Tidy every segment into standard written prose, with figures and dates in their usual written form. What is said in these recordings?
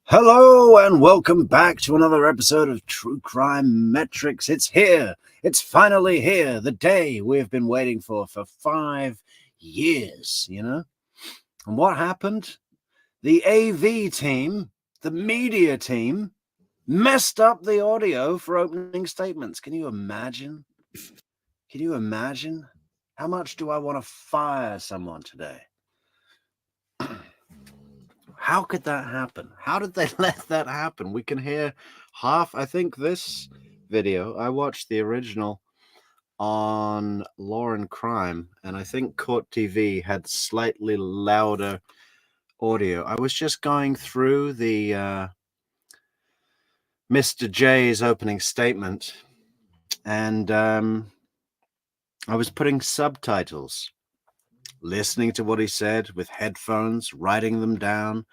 Hello and welcome back to another episode of True Crime Metrix. It's here. It's finally here. The day we've been waiting for 5 years, you know? And what happened? The AV team, the media team, messed up the audio for opening statements. Can you imagine? Can you imagine? How much do I want to fire someone today? How could that happen? How did they let that happen? We can hear half. I think this video, I watched the original on Law and Crime, and I think Court TV had slightly louder audio. I was just going through the Mr. J's opening statement, and I was putting subtitles, listening to what he said with headphones, writing them down,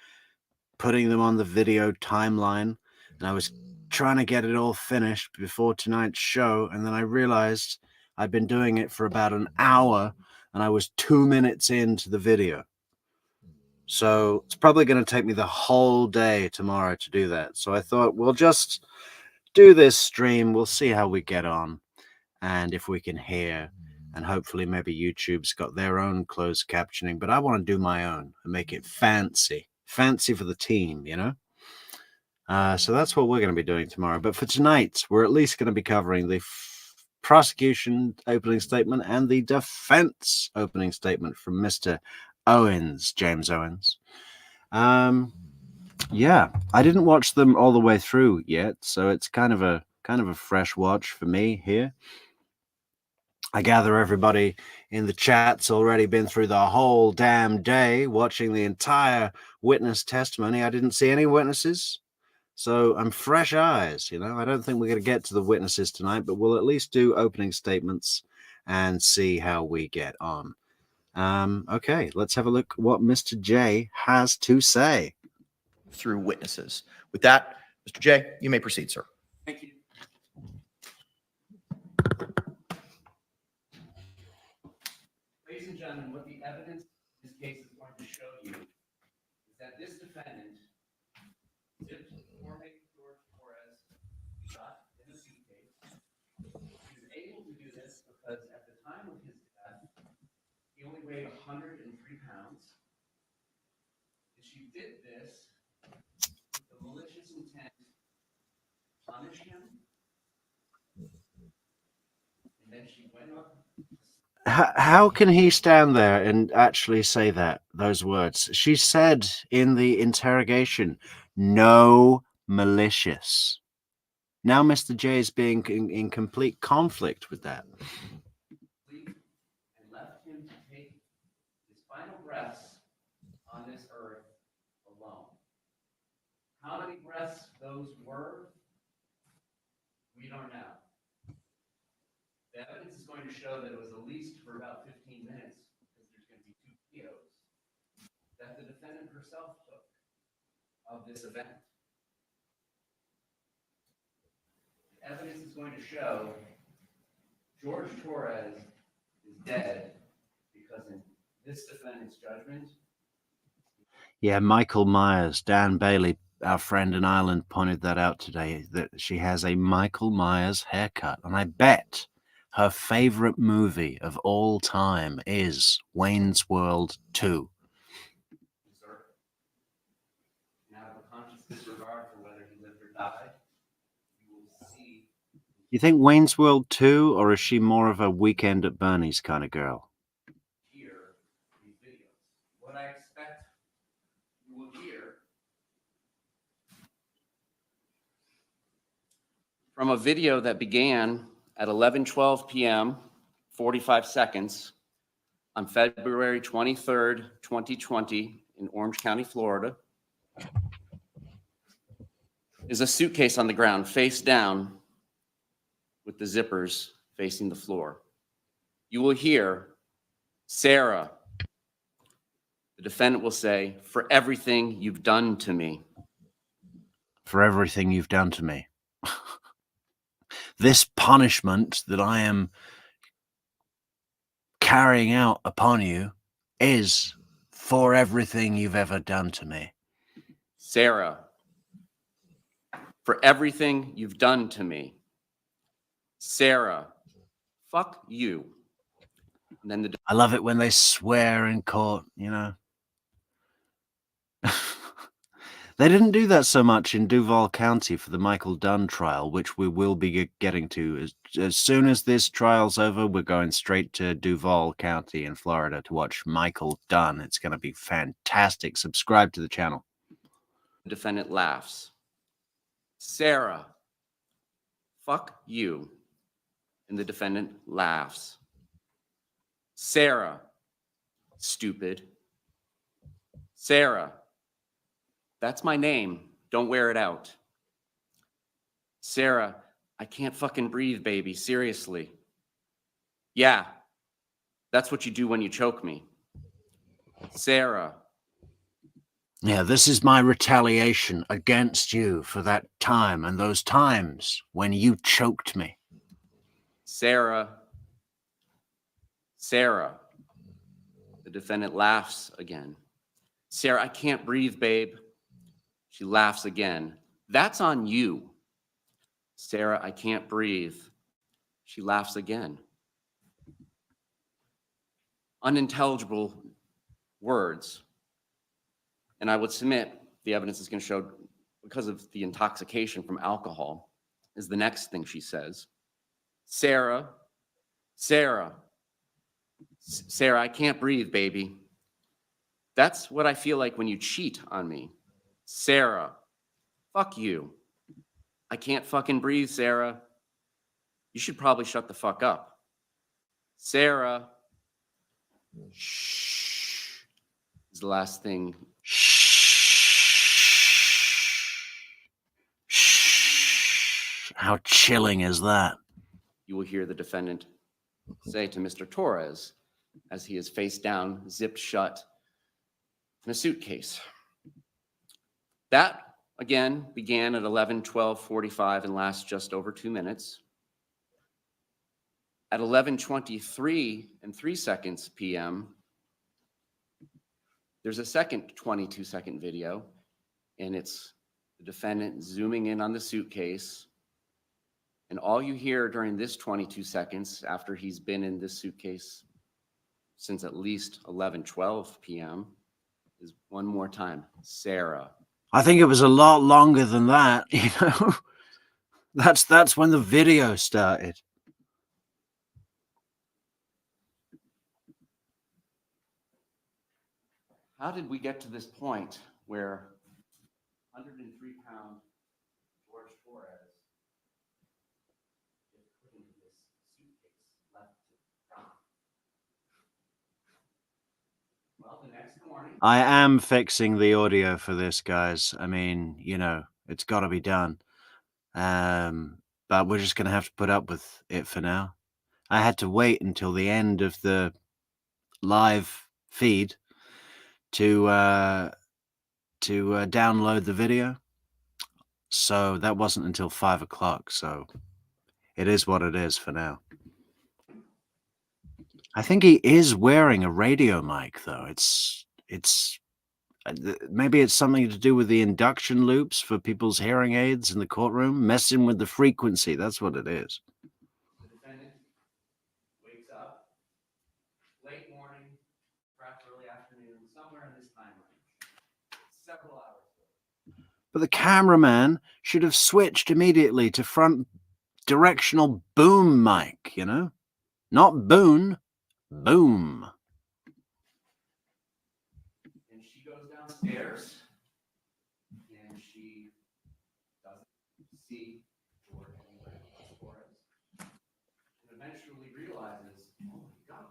putting them on the video timeline, and I was trying to get it all finished before tonight's show, and then I realized I'd been doing it for about an hour, and I was 2 minutes into the video. So it's probably going to take me the whole day tomorrow to do that. So I thought we'll just do this stream. We'll see how we get on, and if we can hear, and hopefully maybe YouTube's got their own closed captioning, but I want to do my own and make it fancy for the team, you know? So that's what we're going to be doing tomorrow. But for tonight, we're at least going to be covering the prosecution opening statement and the defense opening statement from Mr. Owens, James Owens. Yeah, I didn't watch them all the way through yet, so it's kind of a fresh watch for me here. I gather everybody in the chat's already been through the whole damn day watching the entire witness testimony. I didn't see any witnesses, so I'm fresh eyes, you know. I don't think we're going to get to the witnesses tonight, but we'll at least do opening statements and see how we get on. Okay, let's have a look what Mr. J has to say. Through witnesses. With that, Mr. J, you may proceed, sir. Thank you. Ladies and gentlemen, what the evidence in this case is going to show you is that this defendant zipped Jorge Torres shot in a suitcase. He was able to do this because at the time of his death, he only weighed 103 pounds. And she did this with the malicious intent to punish him. And then she went up. How can he stand there and actually say those words? She said in the interrogation, no malicious. Now Mr. J is being in complete conflict with that. And left him to take his final breaths on this earth alone. How many breaths those were, we don't know. The evidence is going to show that it was at least for about 15 minutes, because there's going to be 2 POs that the defendant herself took of this event. The evidence is going to show George Torres is dead because in this defendant's judgment. Yeah, Michael Myers, Dan Bailey, our friend in Ireland, pointed that out today, that she has a Michael Myers haircut. And I bet her favorite movie of all time is Wayne's World 2. Now, a conscious disregard for whether he lived or died, you will see. You think Wayne's World 2, or is she more of a Weekend at Bernie's kind of girl? Hear these videos. What I expect you will hear from a video that began at 11:12 p.m., 45 seconds, on February 23rd, 2020, in Orange County, Florida, is a suitcase on the ground, face down, with the zippers facing the floor. You will hear Sarah The defendant will say, "For everything you've done to me." For everything you've done to me. This punishment that I am carrying out upon you is for everything you've ever done to me. Sarah, for everything you've done to me. Sarah, fuck you. And then I love it when they swear in court, you know. They didn't do that so much in Duval County for the Michael Dunn trial, which we will be getting to. As soon as this trial's over, we're going straight to Duval County in Florida to watch Michael Dunn. It's going to be fantastic. Subscribe to the channel. the defendant laughs. Sarah, fuck you. And the defendant laughs. Sarah, stupid. Sarah, that's my name. Don't wear it out. Sarah, I can't fucking breathe, baby. Seriously. Yeah, that's what you do when you choke me. Sarah. Yeah, this is my retaliation against you for that time and those times when you choked me. Sarah. Sarah. The defendant laughs again. Sarah, I can't breathe, babe. She laughs again. That's on you. Sarah, I can't breathe. She laughs again. Unintelligible words. And I would submit the evidence is going to show, because of the intoxication from alcohol, is the next thing she says. Sarah, Sarah, Sarah, I can't breathe, baby. That's what I feel like when you cheat on me. Sarah, fuck you. I can't fucking breathe, Sarah. You should probably shut the fuck up. Sarah, shh, is the last thing. Shh. How chilling is that? You will hear the defendant say to Mr. Torres as he is face down, zipped shut in a suitcase. That, again, began at 11:12:45 and lasts just over 2 minutes. At 11:23 and 3 seconds p.m., there's a second 22-second video, and it's the defendant zooming in on the suitcase. And all you hear during this 22 seconds, after he's been in this suitcase since at least 11:12 p.m., is one more time, Sarah. I think it was a lot longer than that, you know. That's when the video started. How did we get to this point where 103-pound George Torres is put into this suitcase left to rot? Well, the next morning, I am fixing the audio for this, guys. I mean, you know, it's got to be done. But we're just going to have to put up with it for now. I had to wait until the end of the live feed to download the video. So that wasn't until 5 o'clock. So it is what it is for now. I think he is wearing a radio mic, though. It's maybe it's something to do with the induction loops for people's hearing aids in the courtroom, messing with the frequency. That's what it is. the defendant wakes up late morning, perhaps early afternoon, somewhere in this time range, several hours later. But the cameraman should have switched immediately to front directional boom mic, you know? Not boon, boom. And she goes downstairs, and she doesn't see George anywhere, and eventually realizes, oh my God.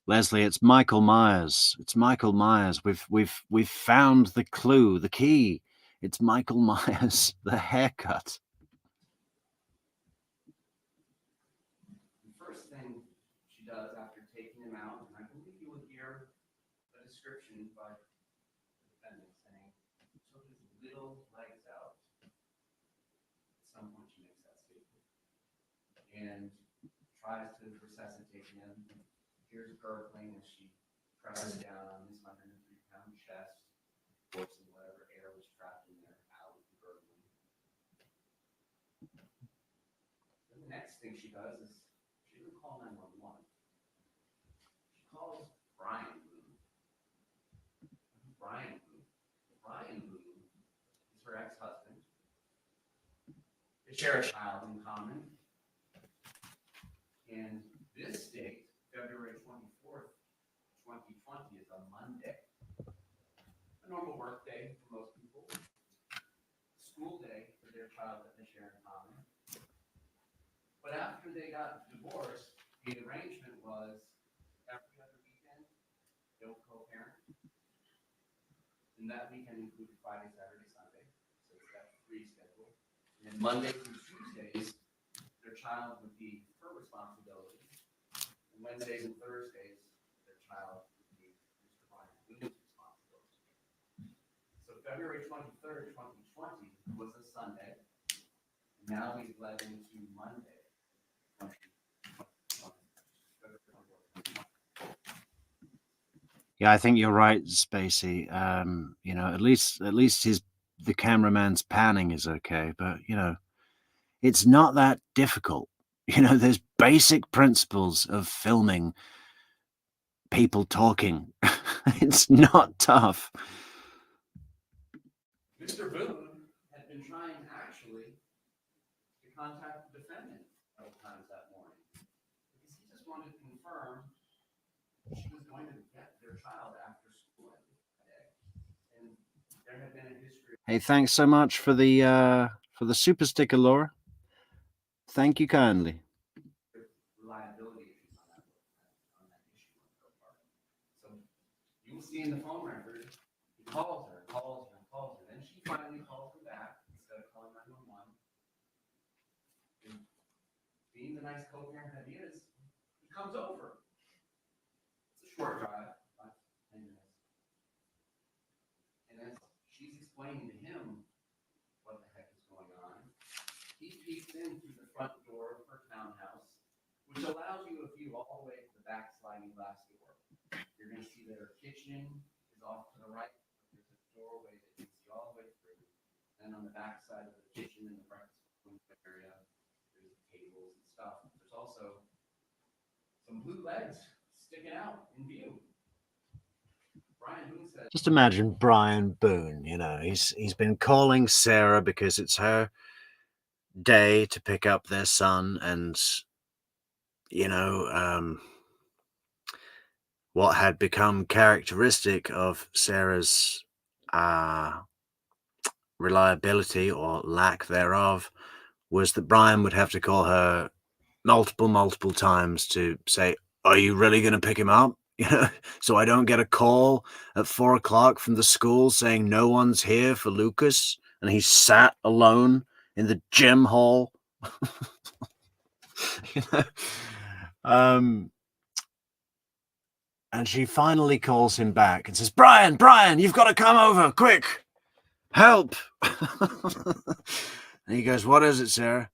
Leslie, it's Michael Myers. It's Michael Myers. We've found the clue, the key. It's Michael Myers, the haircut. The first thing she does after taking him out, and I believe you will hear a description by the defendant saying, took his little legs out. At some point she makes that statement. And tries to resuscitate him. Hears gurgling as she presses down on his 103-pound chest, forcing whatever air was trapped in there out of the gurgling. Then the next thing she does is she doesn't call 911. She calls Brian Boone. Brian Boone. Brian Boone is her ex-husband. They share a child in common. And this date, February 24th, 2020, is a Monday. A normal work day for most people. School day for their child that they share in common. But after they got divorced, the arrangement was every other weekend, they will co-parent. And that weekend included Friday, Saturday, Sunday. So it's that free schedule. And then Monday through Tuesdays, their child would be her responsibility. And Wednesdays and Thursdays, their child would be Mr. Brian Boone's responsibility. So February 23rd, 2020 was a Sunday. And now we've led into Monday. Yeah, I think you're right, Spacey. You know, at least the cameraman's panning is okay, but you know, it's not that difficult. You know, there's basic principles of filming people talking. It's not tough. Mr. Boone had been trying actually to contact the defendant several times that morning because he just wanted to confirm she was going to get their child after school that day. And there had been a history. Hey, thanks so much for the super sticker, Laura. Thank you kindly. Reliability issues on that issue on her part. So you will see in the phone record, he calls her. Then she finally calls him back instead of calling 911. And being the nice co-parent that he is, he comes over. It's a short drive, about 10 minutes. And as she's explaining to him what the heck is going on, he peeks in through the front door of her townhouse, which allows you a view all the way to the back sliding glass door. You're going to see that her kitchen is off to the right. There's a doorway that you can see all the way through. And on the back side of the kitchen in the breakfast room area, there's tables and stuff. There's also some blue legs sticking out in view. Brian Boone said, Just imagine Brian Boone, you know, he's been calling Sarah because it's her day to pick up their son, and you know, what had become characteristic of Sarah's reliability or lack thereof was that Brian would have to call her multiple times to say, are you really going to pick him up? You know, so I don't get a call at 4 o'clock from the school saying no one's here for Lucas and he's sat alone in the gym hall. You know? And she finally calls him back and says, Brian, you've got to come over, quick, help. And he goes, what is it, Sarah?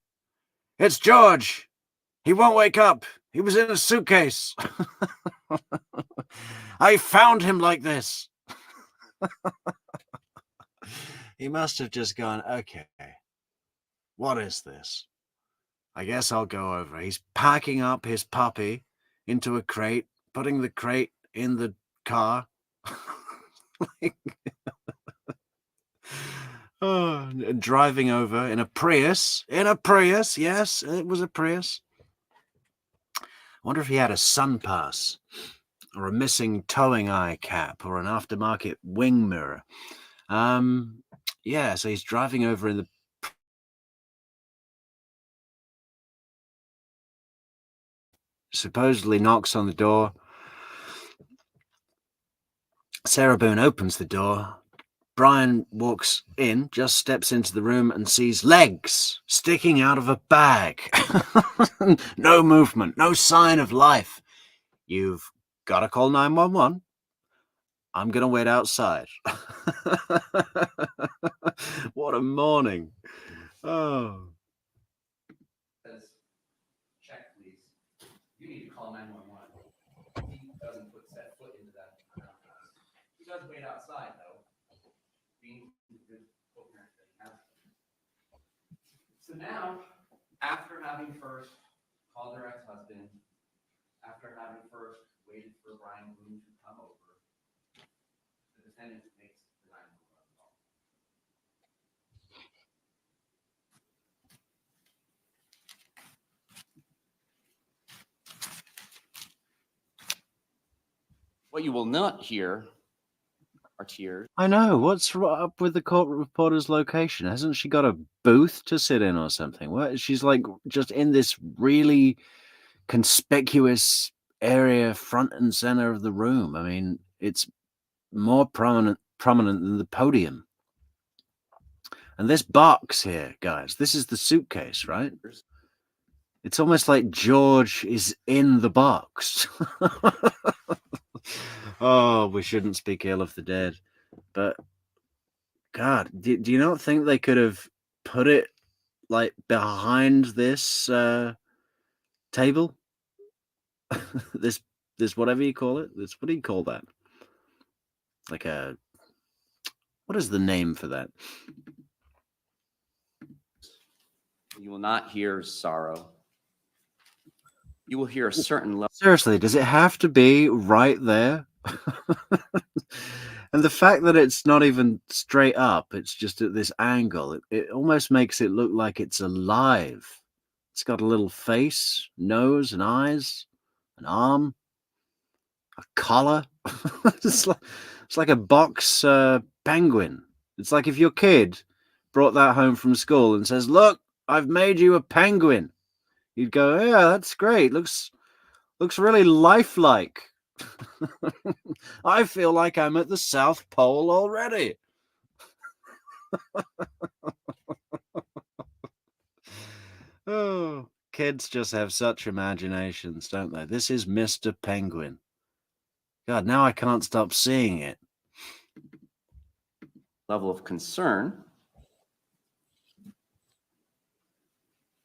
It's George. He won't wake up. He was in a suitcase. I found him like this. He must have just gone, okay, what is this? I guess I'll go over. He's packing up his puppy into a crate, putting the crate in the car. Oh, driving over in a Prius. Yes, it was a Prius. I wonder if he had a sun pass or a missing towing eye cap or an aftermarket wing mirror. Yeah, so he's driving over in the supposedly knocks on the door. Sarah Boone opens the door. Brian walks in, just steps into the room and sees legs sticking out of a bag. No movement, no sign of life You've got to call 911. I'm going to wait outside. What a morning. Oh. Says, check, please. You need to call 911. He doesn't set foot into that house. He does wait outside, though, being the good co-parent that he has. So now, after having first called her ex-husband, after having first waited for Brian Boone to come over, the defendant makes the 911 call. What you will not hear are tears. I know. What's up with the court reporter's location? Hasn't she got a booth to sit in or something? What? She's like just in this really conspicuous area, front and center of the room. I mean, it's more prominent than the podium. And this box here, guys, this is the suitcase, right? It's almost like George is in the box. Oh, we shouldn't speak ill of the dead. But, God, do you not think they could have put it, like, behind this table? this whatever you call it? What do you call that? Like a... What is the name for that? You will not hear sorrow. You will hear a certain level. Seriously, does it have to be right there? And the fact that it's not even straight up, it's just at this angle, it almost makes it look like it's alive. It's got a little face, nose and eyes, an arm, a collar. It's like a box penguin. It's like if your kid brought that home from school and says, "Look, I've made you a penguin." You'd go, "Yeah, that's great. Looks really lifelike." I feel like I'm at the South Pole already. Oh, kids just have such imaginations, don't they? This is Mr. Penguin. God, now I can't stop seeing it. Level of concern.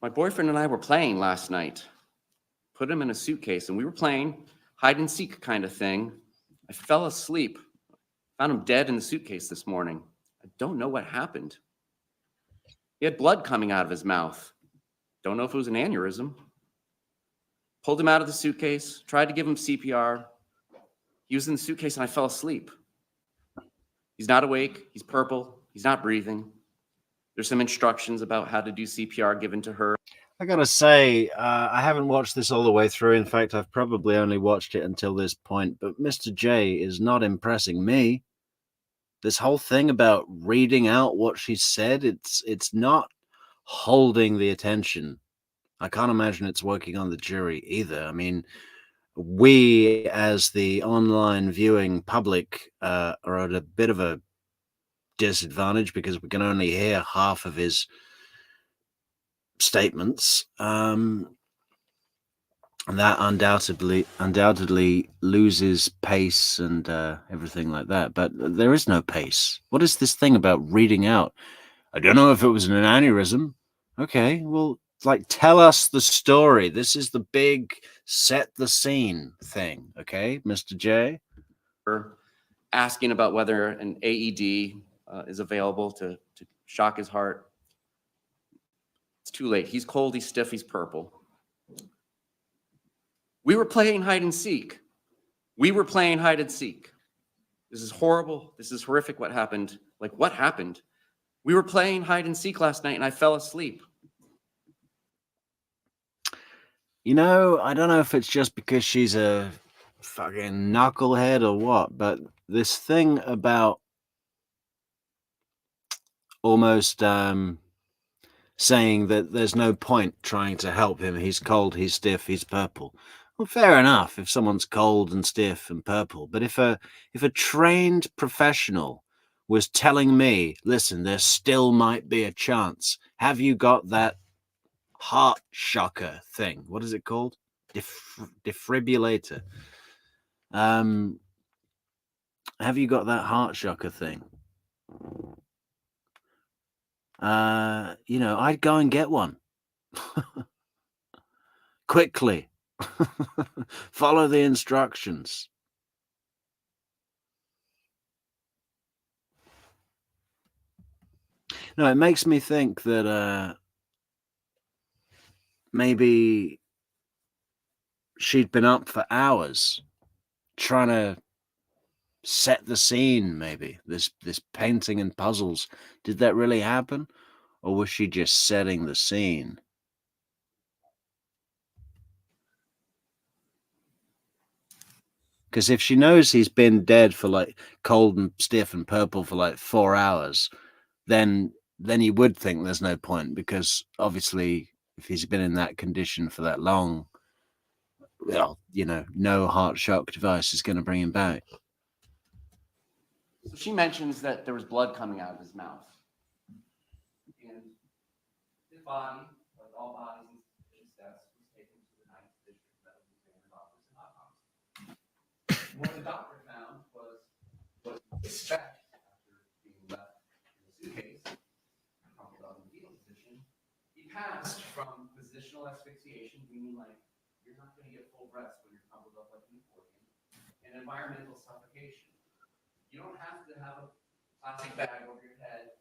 My boyfriend and I were playing last night. Put him in a suitcase, and we were playing hide and seek kind of thing. I fell asleep. Found him dead in the suitcase this morning. I don't know what happened. He had blood coming out of his mouth. Don't know if it was an aneurysm. Pulled him out of the suitcase, tried to give him CPR. He was in the suitcase and I fell asleep. He's not awake. He's purple. He's not breathing. There's some instructions about how to do CPR given to her. I gotta say, I haven't watched this all the way through. In fact, I've probably only watched it until this point, but Mr. J is not impressing me. This whole thing about reading out what she said, it's not holding the attention. I can't imagine it's working on the jury either. I mean, we as the online viewing public are at a bit of a disadvantage because we can only hear half of his statements, and that undoubtedly loses pace and everything like that. But there is no pace. What is this thing about reading out? I don't know if it was an aneurysm. Okay, well, like, tell us the story. This is the big set the scene thing, okay, Mr. J? Asking about whether an AED is available to shock his heart. It's too late. He's cold, he's stiff, he's purple. We were playing hide and seek. We were playing hide and seek. This is horrible. This is horrific what happened. Like, what happened? We were playing hide and seek last night and I fell asleep. You know, I don't know if it's just because she's a fucking knucklehead or what, but this thing about almost saying that there's no point trying to help him. He's cold, he's stiff, he's purple. Well, fair enough if someone's cold and stiff and purple. But if a trained professional was telling me, listen, there still might be a chance. Have you got that heart shocker thing? What is it called? defibrillator. Have you got that heart shocker thing? I'd go and get one. Quickly. Follow the instructions. No, it makes me think that maybe she'd been up for hours trying to set the scene, maybe. This painting and puzzles. Did that really happen? Or was she just setting the scene? Because if she knows he's been dead for like cold and stiff and purple for like 4 hours, then you would think there's no point, because obviously if he's been in that condition for that long, well, no heart shock device is going to bring him back. So she mentions that there was blood coming out of his mouth. And his body, like all bodies in suspicious deaths, was taken to the 9th District Medical Examiner's office and autopsy. What the doctor found was what you expect after being left in the suitcase, crumpled up in the fetal position. He passed from positional asphyxiation, meaning like you're not going to get full breaths when you're crumpled up like an accordion, and environmental suffocation. You don't have to have a plastic bag over your head,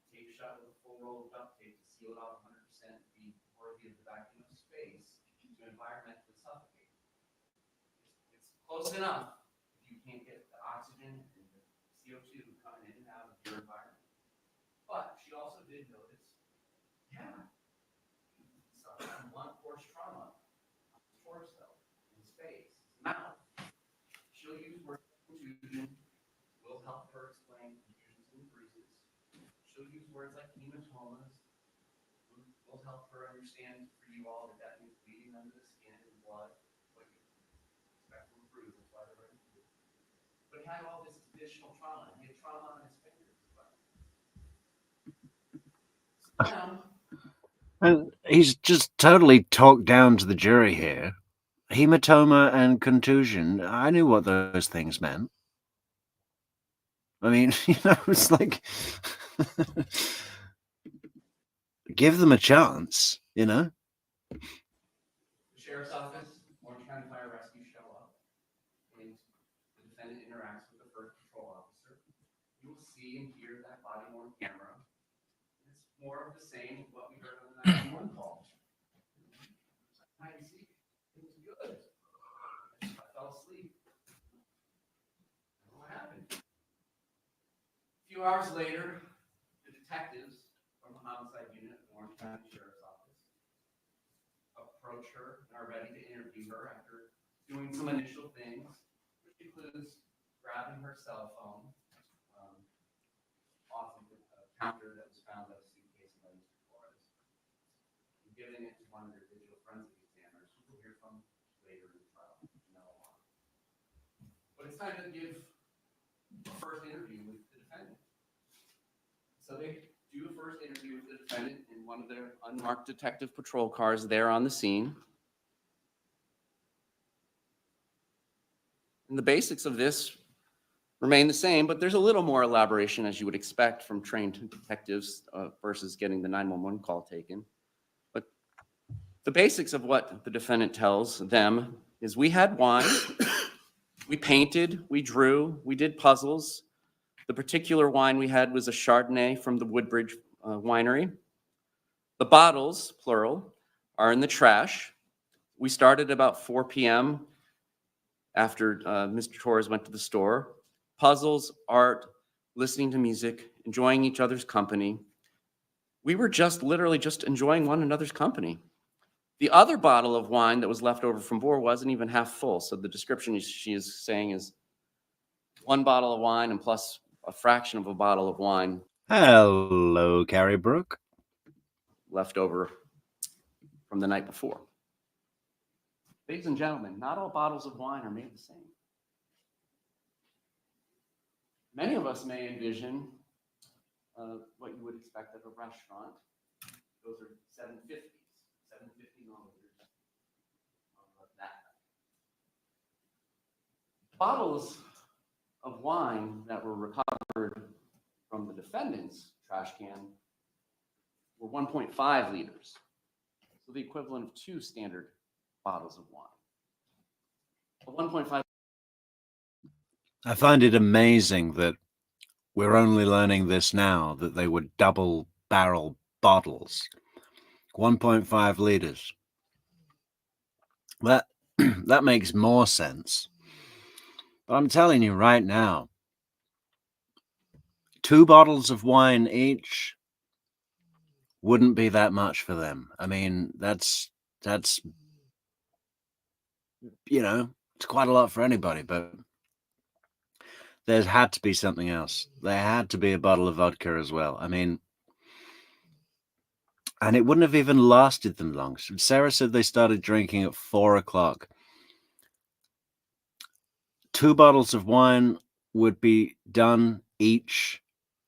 tape shut with a full roll of duct tape to seal it off 100%, be worthy of the vacuum of space to environmentally suffocate. It's close enough if you can't get the oxygen and the CO2 coming in and out of your environment. But she also did notice, he suffered from blunt force trauma on his torso, in his face, his mouth. She'll use words like contusion. Will help her explain confusions and bruises. She'll use words like hematomas. Will help her understand for you all that means bleeding under the skin and blood. What you expect from a bruise, that's why they're running through. But he had all this additional trauma. He had trauma on his fingers as well. So now, And he's just totally talked down to the jury here. Hematoma and contusion, I knew what those things meant. I mean, it's like, give them a chance, the sheriff's office, Orange County Fire Rescue show up, and the defendant interacts with the first patrol officer. You will see and hear that body-worn camera. It's more of the same of what we heard on the 911 call. Hi, you see, things are good. I fell asleep. What happened? A few hours later, the detectives from the homicide unit at the Orange County Sheriff's Office approach her and are ready to interview her after doing some initial things, which includes grabbing her cell phone off of the counter that was found at a suitcase by Mr. Torres, and giving it to one of their digital forensic examiners, who we'll hear from later in the trial. But it's time to give a first interview with the defendant. So they do a first interview with the defendant in one of their unmarked detective patrol cars there on the scene. And the basics of this remain the same, but there's a little more elaboration, as you would expect from trained detectives versus getting the 911 call taken. But the basics of what the defendant tells them is, we had wine, we painted, we drew, we did puzzles. The particular wine we had was a Chardonnay from the Woodbridge winery. The bottles, plural, are in the trash. We started about 4 p.m. after Mr. Torres went to the store. Puzzles, art, listening to music, enjoying each other's company. We were literally just enjoying one another's company. The other bottle of wine that was left over from Boer wasn't even half full. So the description she is saying is 1 bottle of wine and plus a fraction of a bottle of wine Hello, Carrie Brooke. left over from the night before. Ladies and gentlemen, not all bottles of wine are made the same. Many of us may envision what you would expect at a restaurant. Those are 750s, 750 milliliters of Bottles of wine that were recovered from the defendant's trash can were 1.5 liters. So the equivalent of 2 standard bottles of wine. A 1.5. I find it amazing that we're only learning this now, that they were double barrel bottles, 1.5 liters. That that makes more sense. But I'm telling you right now, 2 bottles of wine each wouldn't be that much for them. I mean, that's it's quite a lot for anybody, but there had to be something else. There had to be a bottle of vodka as well. I mean, and it wouldn't have even lasted them long. Sarah said they started drinking at 4 o'clock. 2 bottles of wine would be done each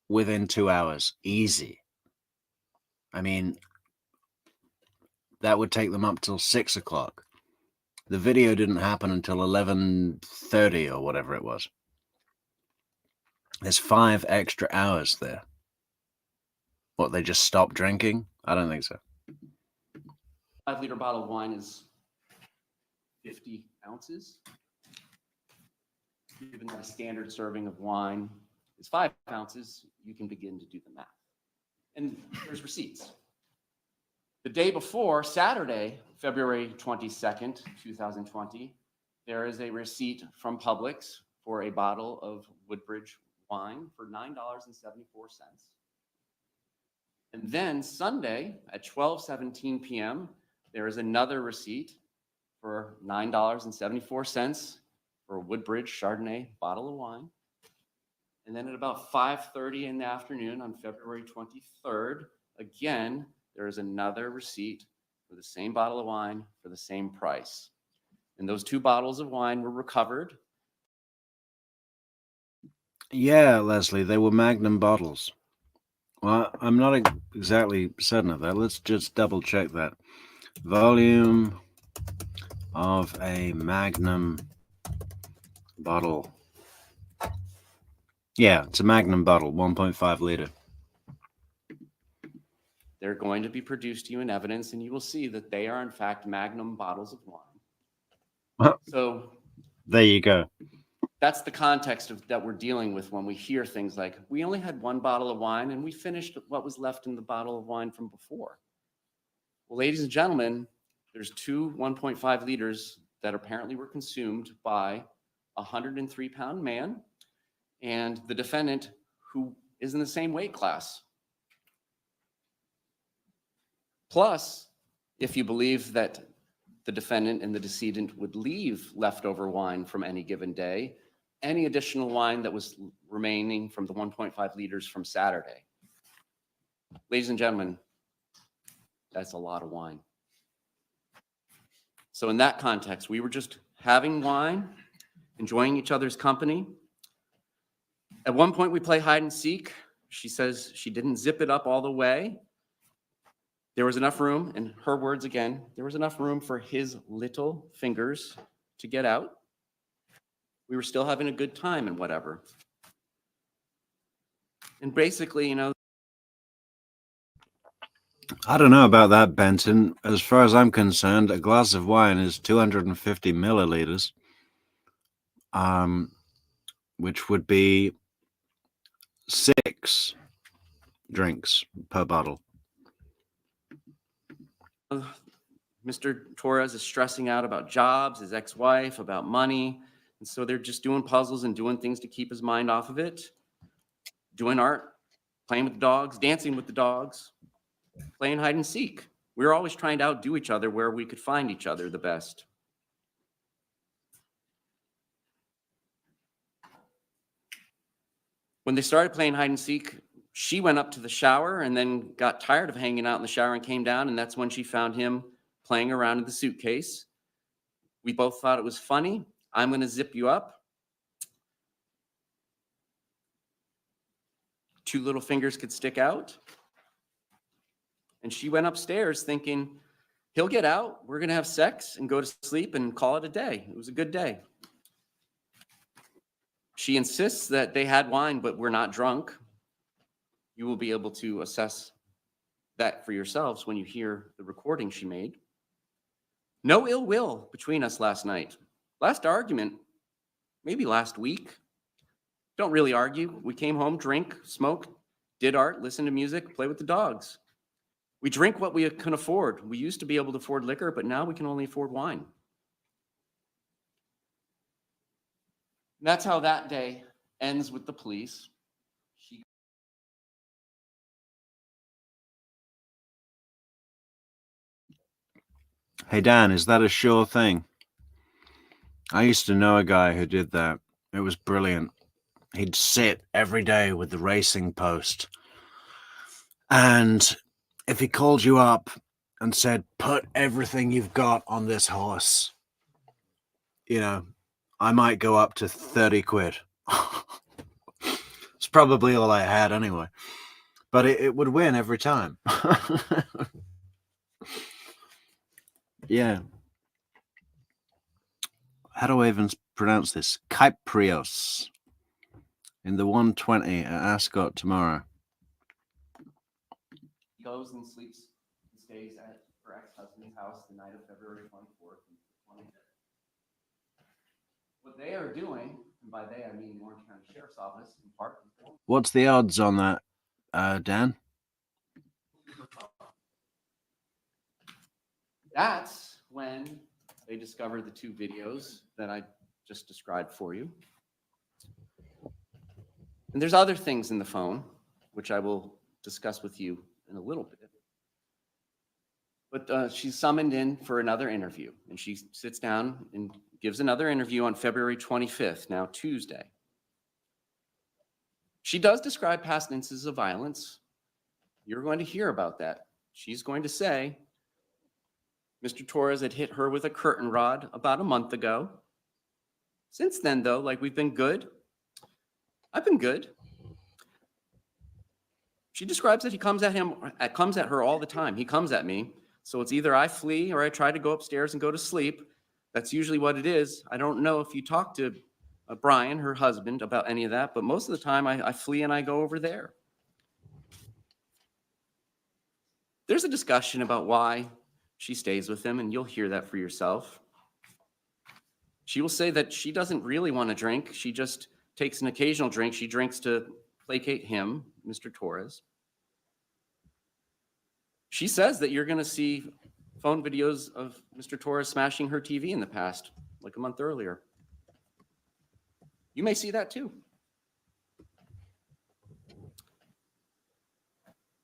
within 2 hours. Easy. I mean, that would take them up till 6 o'clock. The video didn't happen until 11:30 or whatever it was. There's 5 extra hours there. What, they just stopped drinking? I don't think so. 5-liter bottle of wine is 50 ounces. Given that a standard serving of wine is 5 ounces, you can begin to do the math. And there's receipts. The day before, Saturday, February 22nd, 2020, there is a receipt from Publix for a bottle of Woodbridge wine for $9.74. And then Sunday at 12:17 p.m., there is another receipt for $9.74 for a Woodbridge Chardonnay bottle of wine. And then at about 5:30 in the afternoon on February 23rd, again, there is another receipt for the same bottle of wine for the same price. And those 2 bottles of wine were recovered. Yeah, Leslie, they were Magnum bottles. Well, I'm not exactly certain of that. Let's just double check that. Volume of a Magnum bottle. Yeah, it's a Magnum bottle, 1.5 liter. They're going to be produced to you in evidence, and you will see that they are, in fact, Magnum bottles of wine. So there you go. That's the context that we're dealing with when we hear things like, we only had 1 bottle of wine, and we finished what was left in the bottle of wine from before. Well, ladies and gentlemen, there's 2 1.5 liters that apparently were consumed by a 103-pound man and the defendant, who is in the same weight class. Plus, if you believe that the defendant and the decedent would leave leftover wine from any given day, any additional wine that was remaining from the 1.5 liters from Saturday. Ladies and gentlemen, that's a lot of wine. So in that context, we were just having wine, enjoying each other's company. At one point, we play hide and seek. She says she didn't zip it up all the way. There was enough room, in her words again, there was enough room for his little fingers to get out. We were still having a good time and whatever. And basically, I don't know about that, Benton. As far as I'm concerned, a glass of wine is 250 milliliters, which would be 6 drinks per bottle. Mr. Torres is stressing out about jobs, his ex-wife, about money. And so they're just doing puzzles and doing things to keep his mind off of it. Doing art, playing with the dogs, dancing with the dogs, playing hide and seek. We were always trying to outdo each other where we could find each other the best. When they started playing hide and seek, she went up to the shower and then got tired of hanging out in the shower and came down, and that's when she found him playing around in the suitcase. We both thought it was funny. I'm going to zip you up. 2 little fingers could stick out. And she went upstairs thinking, he'll get out, we're going to have sex and go to sleep and call it a day. It was a good day. She insists that they had wine, but were not drunk. You will be able to assess that for yourselves when you hear the recording she made. No ill will between us last night. Last argument, maybe last week. Don't really argue. We came home, drink, smoke, did art, listen to music, play with the dogs. We drink what we can afford. We used to be able to afford liquor, but now we can only afford wine. And that's how that day ends with the police. Hey, Dan, is that a sure thing? I used to know a guy who did that. It was brilliant. He'd sit every day with the racing post. And if he called you up and said, put everything you've got on this horse, you know, I might go up to 30 quid. It's probably all I had anyway. But it would win every time. Yeah. How do I even pronounce this? Kyprios in the 120 at Ascot tomorrow. He goes and sleeps and stays at her ex-husband's house the night of February 24th and 25th. What they are doing, and by they I mean the Orange County Sheriff's Office, in part. What's the odds on that, Dan? That's when they discover the two videos that I just described for you. And there's other things in the phone, which I will discuss with you in a little bit. But she's summoned in for another interview, and she sits down and gives another interview on February 25th, now Tuesday. She does describe past instances of violence. You're going to hear about that. She's going to say, Mr. Torres had hit her with a curtain rod about a month ago. Since then, though, like, we've been good. I've been good. She describes that he comes at her all the time. He comes at me. So it's either I flee or I try to go upstairs and go to sleep. That's usually what it is. I don't know if you talk to Brian, her husband, about any of that, but most of the time I flee and I go over there. There's a discussion about why she stays with him, and you'll hear that for yourself. She will say that she doesn't really want to drink. She just takes an occasional drink. She drinks to placate him, Mr. Torres. She says that you're going to see phone videos of Mr. Torres smashing her TV in the past, like a month earlier. You may see that too.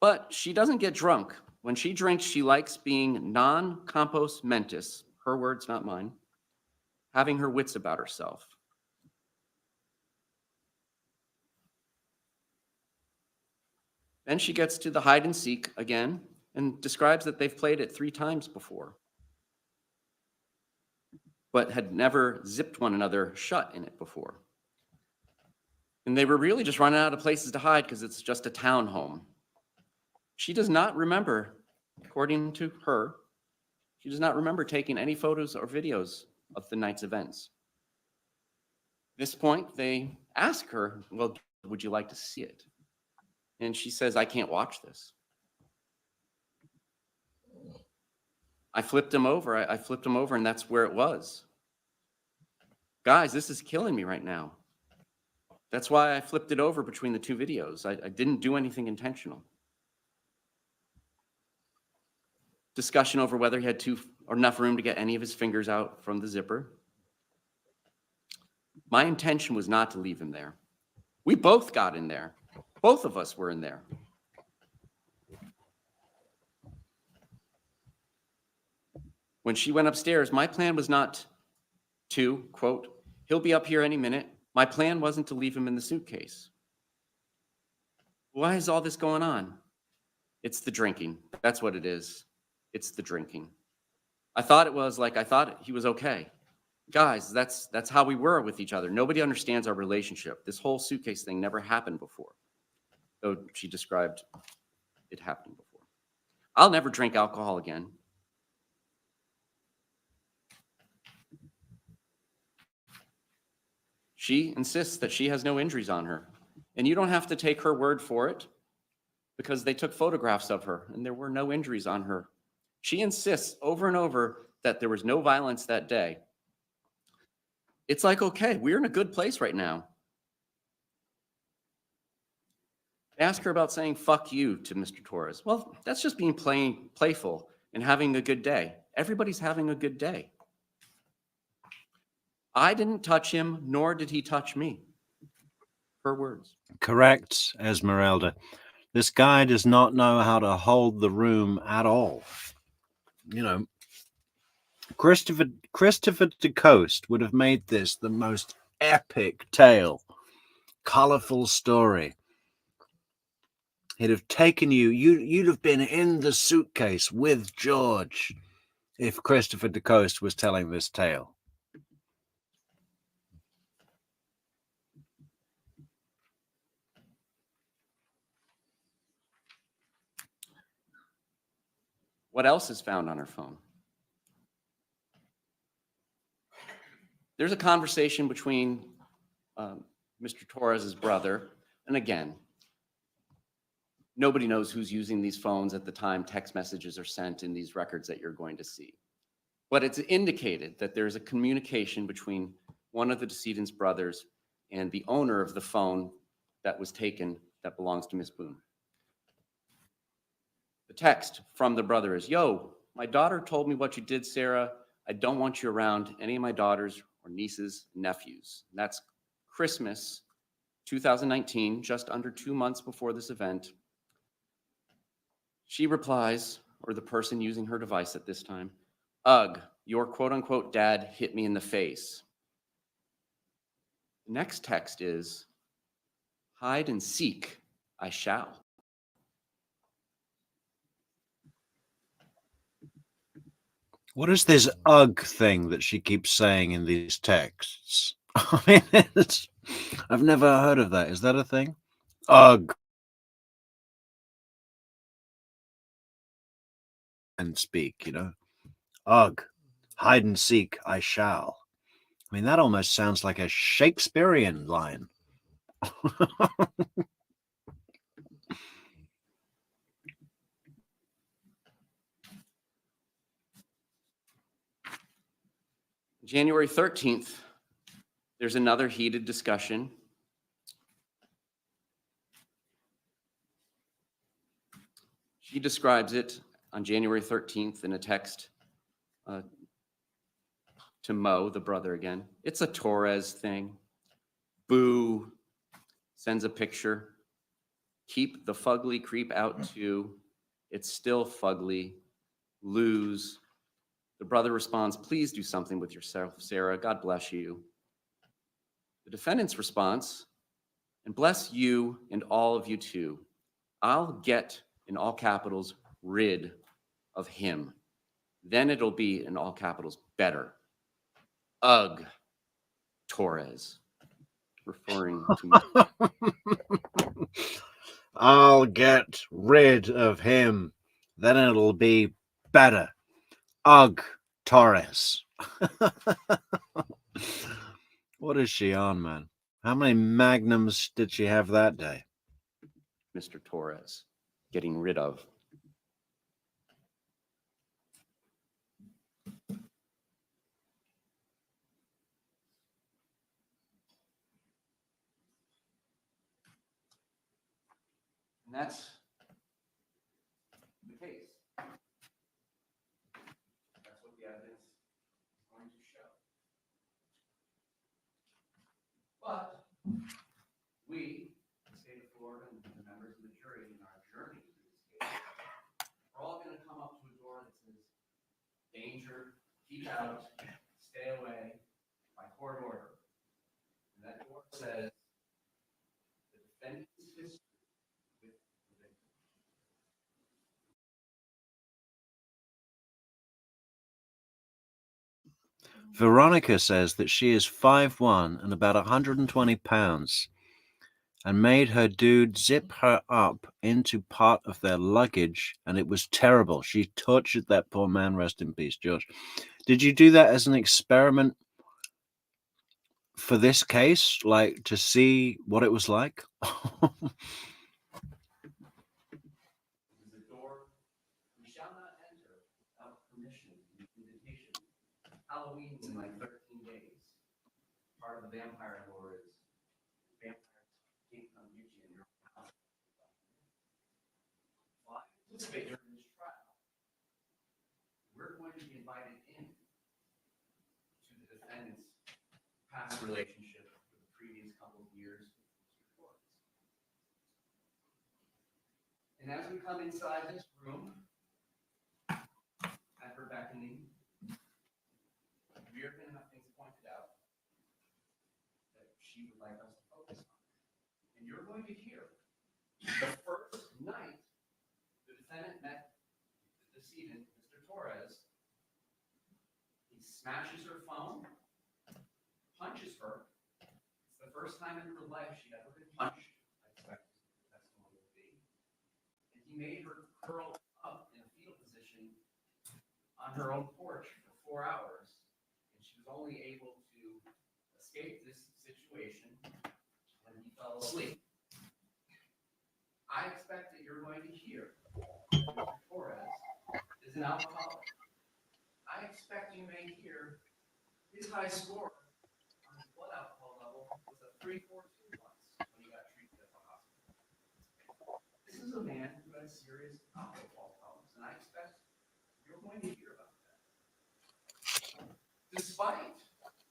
But she doesn't get drunk. When she drinks, she likes being non-compos mentis, her words, not mine, having her wits about herself. Then she gets to the hide and seek again and describes that they've played it 3 times before, but had never zipped one another shut in it before. And they were really just running out of places to hide because it's just a townhome. She does not remember, according to her, she does not remember taking any photos or videos of the night's events. At this point, they ask her, well, would you like to see it? And she says, I can't watch this. I flipped him over. I flipped him over, and that's where it was. Guys, this is killing me right now. That's why I flipped it over between the 2 videos. I didn't do anything intentional. Discussion over whether he had enough room to get any of his fingers out from the zipper. My intention was not to leave him there. We both got in there. Both of us were in there. When she went upstairs, my plan was not to, quote, he'll be up here any minute. My plan wasn't to leave him in the suitcase. Why is all this going on? It's the drinking. That's what it is. It's the drinking. I thought he was okay. Guys, that's how we were with each other. Nobody understands our relationship. This whole suitcase thing never happened before. Though she described it happening before. I'll never drink alcohol again. She insists that she has no injuries on her. And you don't have to take her word for it, because they took photographs of her and there were no injuries on her. She insists over and over that there was no violence that day. It's like, okay, we're in a good place right now. I asked her about saying fuck you to Mr. Torres. Well, that's just being playful and having a good day. Everybody's having a good day. I didn't touch him, nor did he touch me. Her words. Correct, Esmeralda. This guy does not know how to hold the room at all. You know, Christopher DeCoste would have made this the most epic tale, colorful story. He'd have taken you'd have been in the suitcase with George if Christopher DeCoste was telling this tale. What else is found on her phone? There's a conversation between Mr. Torres's brother, and again, nobody knows who's using these phones at the time text messages are sent in these records that you're going to see. But it's indicated that there's a communication between one of the decedent's brothers and the owner of the phone that was taken that belongs to Miss Boone. The text from the brother is, yo, my daughter told me what you did, Sarah. I don't want you around any of my daughters or nieces, nephews. And that's Christmas 2019, just under 2 months before this event. She replies, or the person using her device at this time, ugh, your quote unquote dad hit me in the face. The next text is, hide and seek, I shall. What is this ugh thing that she keeps saying in these texts? I mean, I've never heard of that. Is that a thing? Ugh. And speak, you know. Ugh. Hide and seek, I shall. I mean, that almost sounds like a Shakespearean line. January 13th, there's another heated discussion. She describes it on January 13th in a text to Mo, the brother again. It's a Torres thing. Boo. Sends a picture. Keep the fugly creep out too. It's still fugly. Lose. The brother responds, please do something with yourself, Sarah. God bless you. The defendant's response, and bless you and all of you too. I'll get, in all capitals, rid of him. Then it'll be, in all capitals, better. Ugh, Torres. Referring to me. I'll get rid of him. Then it'll be better. Ugh, Torres. What is she on, man? How many magnums did she have that day? Mr. Torres, getting rid of. And that's the case. That's what the evidence is going to show. But we, the state of Florida, and the members of the jury in our journey through this case, are all going to come up to a door that says, danger, keep out, stay away, by court order. And that door says, the defendant's history with the victim. Veronica says that she is 5'1" and about 120 pounds and made her dude zip her up into part of their luggage, and it was terrible. She tortured that poor man. Rest in peace, George. Did you do that as an experiment for this case, like to see what it was like? This is a door we shall not enter without permission and invitation. Halloween's in like 13 days. Part of the vampire lore is vampires can't come get you in your house. Well, I participate during this trial. We're going to be invited in to the defendant's past relationship with the previous couple of years with Mr. Torres. And as we come inside this room, at her beckoning, we are going to have things pointed out that she would like us to focus on. And you're going to hear the first night the defendant met the decedent, Mr. Torres, he smashes her phone, punches her. It's the first time in her life she'd ever been punched, I expect the testimony to be. And he made her curl up in a fetal position on her own porch for 4 hours, and she was only able to escape this situation when he fell asleep. I expect that you're going to hear that Mr. Torres is an alcoholic. I expect you may hear his high score on his blood alcohol level was a 342 once when he got treated at the hospital. This is a man who has serious alcohol problems, and I expect you're going to hear about that. Despite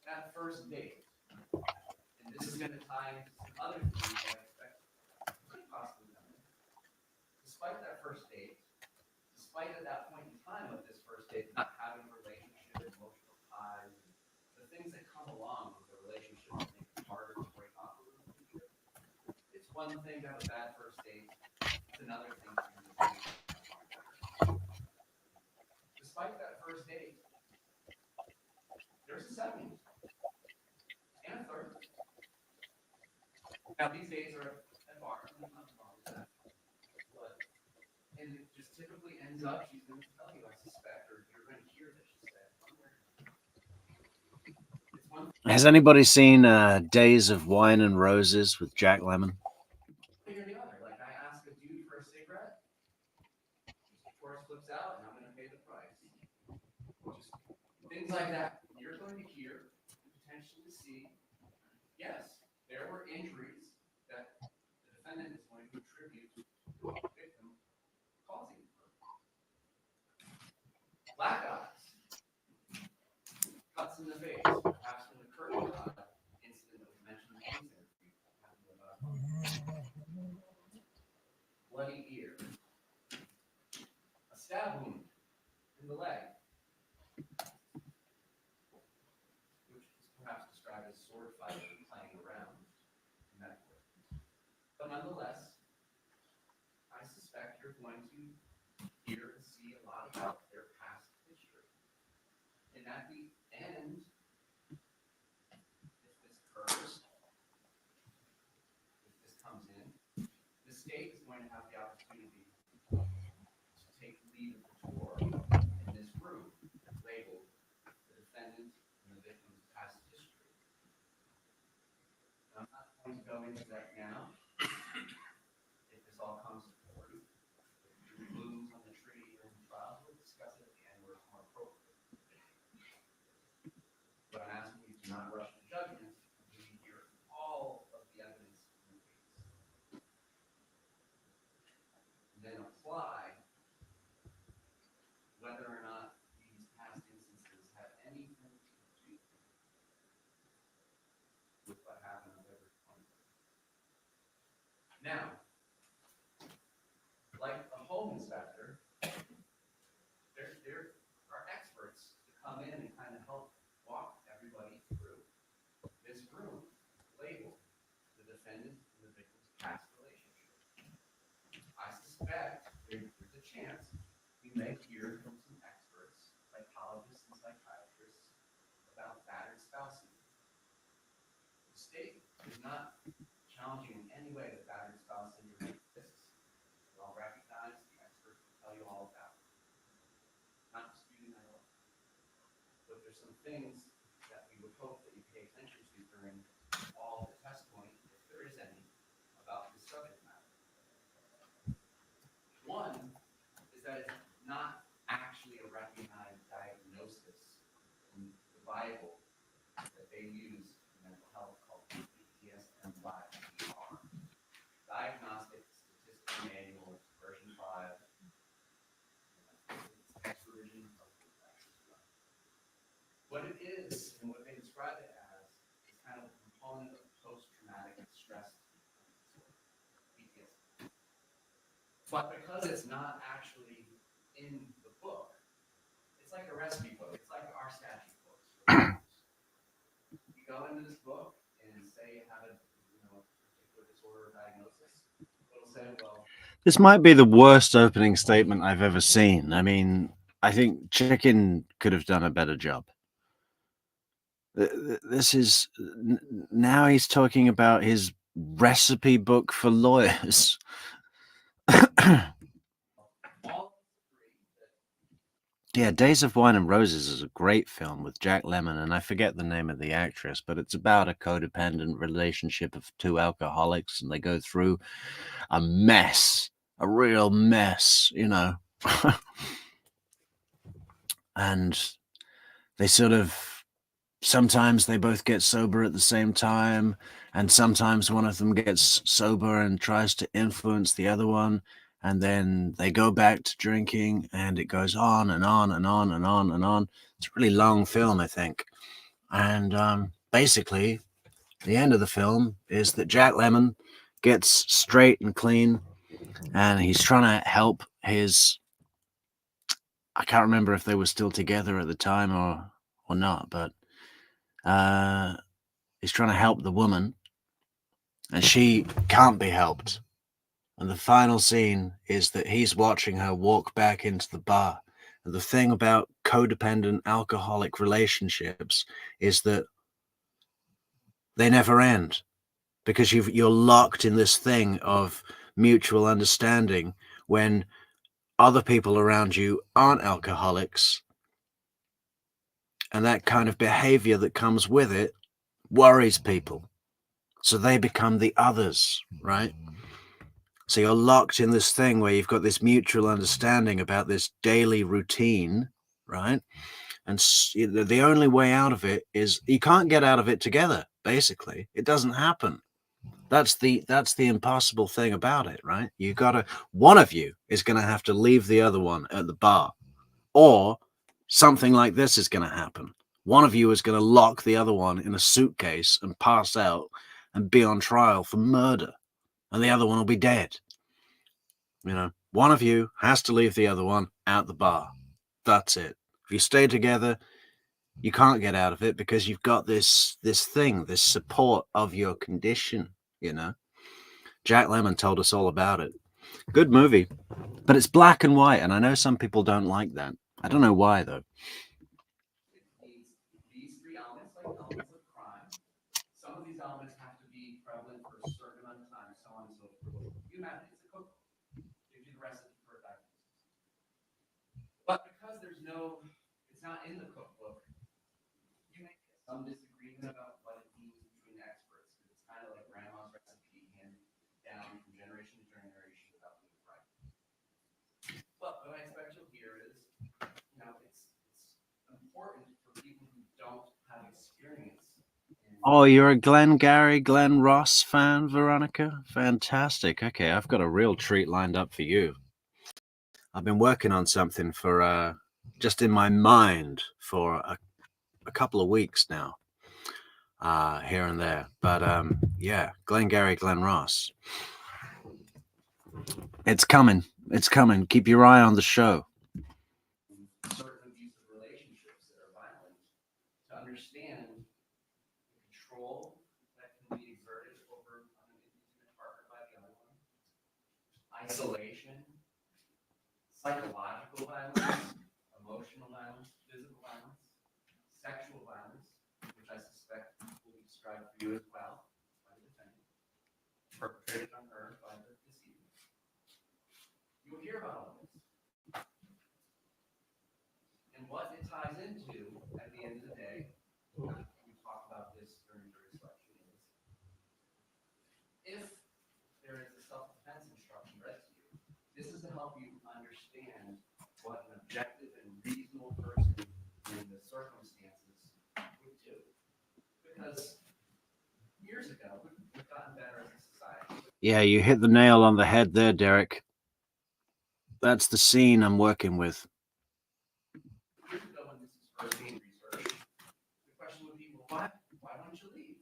that first date, and this is going to tie into some other things that I expect could possibly come in. Despite that first date, despite at that point in time of this first date not having a relationship, emotional ties, the things that come along with a relationship that make it harder to break off a relationship, it's one thing to have a bad first date, it's another thing to have a bad date. Despite that first date, there's a second and a third. Now, these days are at bars, and there's nothing wrong with that. But, and it just typically ends up, she's going to tell you, I suspect, or you're going to hear that she said, it's one Has anybody seen Days of Wine and Roses with Jack Lemmon? thing or the other. Like, I ask a dude for a cigarette, Mr. Torres flips out, and I'm going to pay the price. Just things like that. You're going to hear and potentially see, yes, there were injuries that the defendant is going to attribute to the victim causing her. Black eyes, cuts in the face, perhaps from the curtain incident that was mentioned in the police interview. Happened about a month. Bloody ear, a stab wound in the leg, which is perhaps described as sword fighting, playing around in medical. But nonetheless, I suspect you're going to hear and see a lot about their past history. And at the end, if this occurs, if this comes in, the state is going to have the opportunity to take lead of the tour in this room labeled the defendant and the victim's past history. I'm not going to go into that now. If this all comes forward, the blooms on the tree during the trial, we'll discuss it at the end where it's more appropriate. But I'm asking you to not rush to judgment until you hear all of the evidence in the case. And then apply whether or not these past instances have anything to do with what happened on February 20th. Now, like a home inspector, there are experts to come in and kind of help walk everybody through this room labeled the defendant and the victim's past relationship. I suspect there's a chance we may hear from some experts, psychologists and psychiatrists, about battered spouses. The state is not challenging in any way that battered spouse syndrome exists. We all recognize, the experts will tell you all about it. Not disputing that at all. But there's some things that we would hope that you pay attention to during But because it's not actually in the book, it's like a recipe book. It's like our statute books. You go into this book and say you have a particular disorder or diagnosis. It'll say, well, This might be the worst opening statement I've ever seen. I mean, I think Chicken could have done a better job. This is now he's talking about his recipe book for lawyers. Yeah, Days of Wine and Roses is a great film with Jack Lemmon, and I forget the name of the actress, but it's about a codependent relationship of two alcoholics, and they go through a mess, a real mess, and they sort of, sometimes they both get sober at the same time, and sometimes one of them gets sober and tries to influence the other one, and then they go back to drinking, and it goes on and on and on and on and on. It's a really long film, I think. And basically, the end of the film is that Jack Lemmon gets straight and clean, and he's trying to help his, I can't remember if they were still together at the time or not, but he's trying to help the woman, and she can't be helped. And the final scene is that he's watching her walk back into the bar. And the thing about codependent alcoholic relationships is that they never end, because you're locked in this thing of mutual understanding when other people around you aren't alcoholics. And that kind of behavior that comes with it worries people. So they become the others, right? So you're locked in this thing where you've got this mutual understanding about this daily routine, right? And the only way out of it is you can't get out of it together, basically. It doesn't happen. That's the impossible thing about it, right? One of you is going to have to leave the other one at the bar, or something like this is going to happen. One of you is going to lock the other one in a suitcase and pass out and be on trial for murder, and the other one will be dead. One of you has to leave the other one at the bar. That's it. If you stay together, you can't get out of it because you've got this thing, this support of your condition, Jack Lemmon told us all about it. Good movie, but it's black and white, and I know some people don't like that. I don't know why, though. These three elements, like elements of crime, some of these elements have to be prevalent for a certain amount of time, so on and so forth. You imagine it's a cookbook. Gives you the recipe for a diagnosis. But because it's not in the cookbook, you may get some disagreement about what it means between experts. It's kind of like grandma's recipe handed down from generation to generation without being right. But what I expect you'll hear is, it's important for people who don't have experience. Oh, you're a Glenn Ross fan, Veronica? Fantastic. Okay, I've got a real treat lined up for you. I've been working on something for just in my mind for a couple of weeks now, here and there. But yeah, Glenn Ross. It's coming. It's coming. Keep your eye on the show. Certain abusive relationships that are violent, to understand the control that can be exerted over an intimate partner by the other one, isolation, psychological violence, emotional violence, physical violence, sexual violence, which I suspect will be described for you as well by the defendant, perpetrated on her by the decedent. You will hear about all this. And what it ties into at the end of the day, we talk about this during jury selection, is if there is a self-defense instruction read to you, this is to help you understand what an objective and reasonable person in the circumstances would do. Because years ago, we've gotten better as a society. Yeah, you hit the nail on the head there, Derek. That's the scene I'm working with. Years ago, when this was first being researched, the question would be, well, why don't you leave?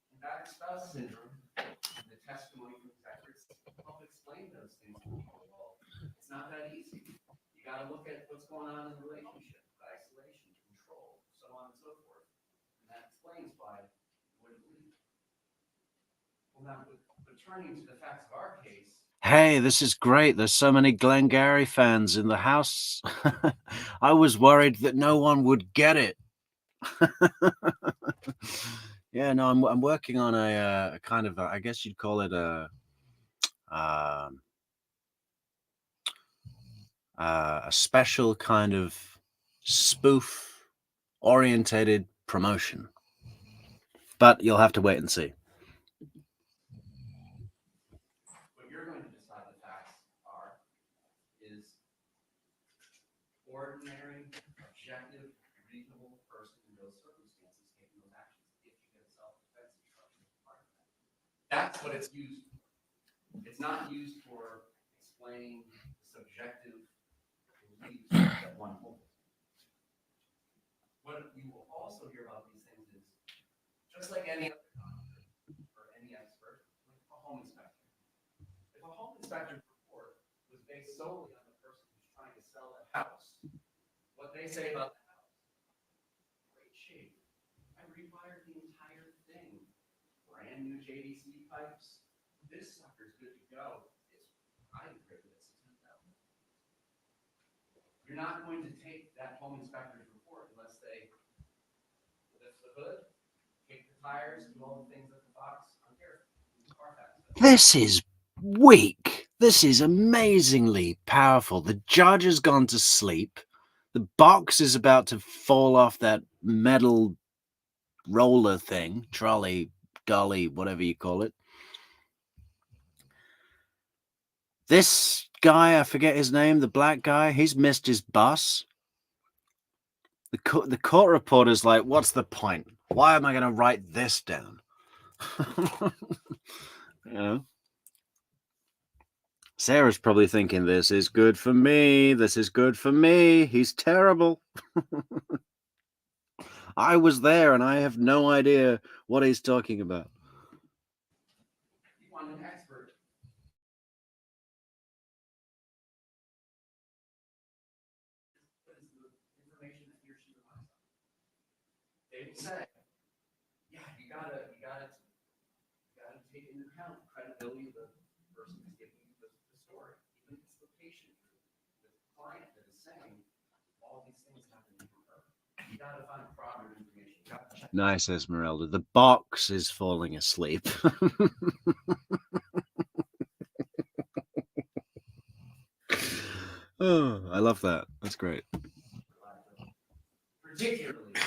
In battered spouse syndrome, the testimony from Metrix help explain explain those things to people, well, it's not that easy. You got to look at what's going on in the relationship, isolation, control, so on and so forth. And that explains why you wouldn't believe. Well, now, but turning to the facts of our case, Hey, this is great. There's so many Glengarry fans in the house. I was worried that no one would get it. Yeah, no, I'm working on a kind of I guess you'd call it um, a special kind of spoof orientated promotion. But you'll have to wait and see. what you're going to decide the facts are is ordinary, objective, reasonable person in those circumstances taking those actions if you get a self-defense instruction as part of that. That's what it's used for. It's not used for explaining subjective beliefs that one holds. What you will also hear about these things is just like any other doctor or any expert, like a home inspector. If a home inspector's report was based solely on the person who's trying to sell that house, what they say about the house, great shape. I rewired the entire thing. Brand new JDC pipes. This sucker's good to go. I'm great with this. You're not going to take that home inspector's report unless they lift the hood, kick the tires, do all the things that the box on here. This is weak. This is amazingly powerful. The judge has gone to sleep. The box is about to fall off that metal roller thing, trolley, dolly, whatever you call it. This guy, I forget his name, the black guy, he's missed his bus. The court reporter's like, what's the point? Why am I going to write this down? You know? Sarah's probably thinking, this is good for me. This is good for me. He's terrible. I was there and I have no idea what he's talking about. You want an expert. What is the information that he or she relies on? They will say, yeah, you gotta take into account the credibility of the person who's giving you the story. Even if it's the patient, the client that is saying all these things happen to her. You gotta find proper information. You gotta check. Nice, Esmeralda. The box is falling asleep. Oh, I love that. That's great. Particularly in